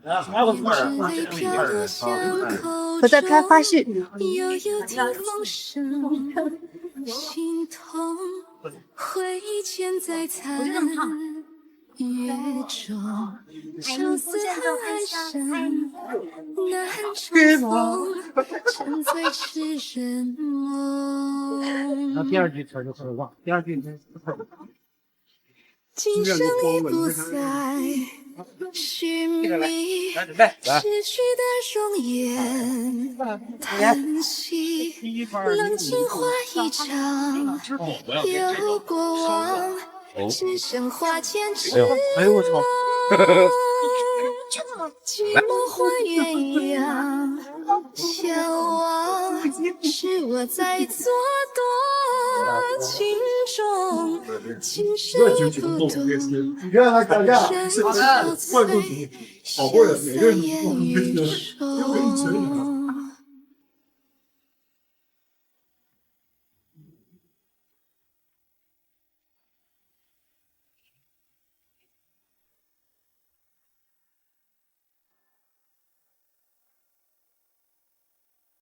泪飘落巷口我在拍花絮。悠悠听风声，心痛，回忆潜在残月中，愁思恨爱深，难成风，沉醉痴人梦。那第二句词就会忘，第二句词。今生已不再寻觅，逝去的容颜，叹息，冷清化一场，有过往，只剩花间痴梦。我操！寂寞换鸳鸯，相望，是我在作多情中，今生已不懂，人憔悴，消散烟雨中。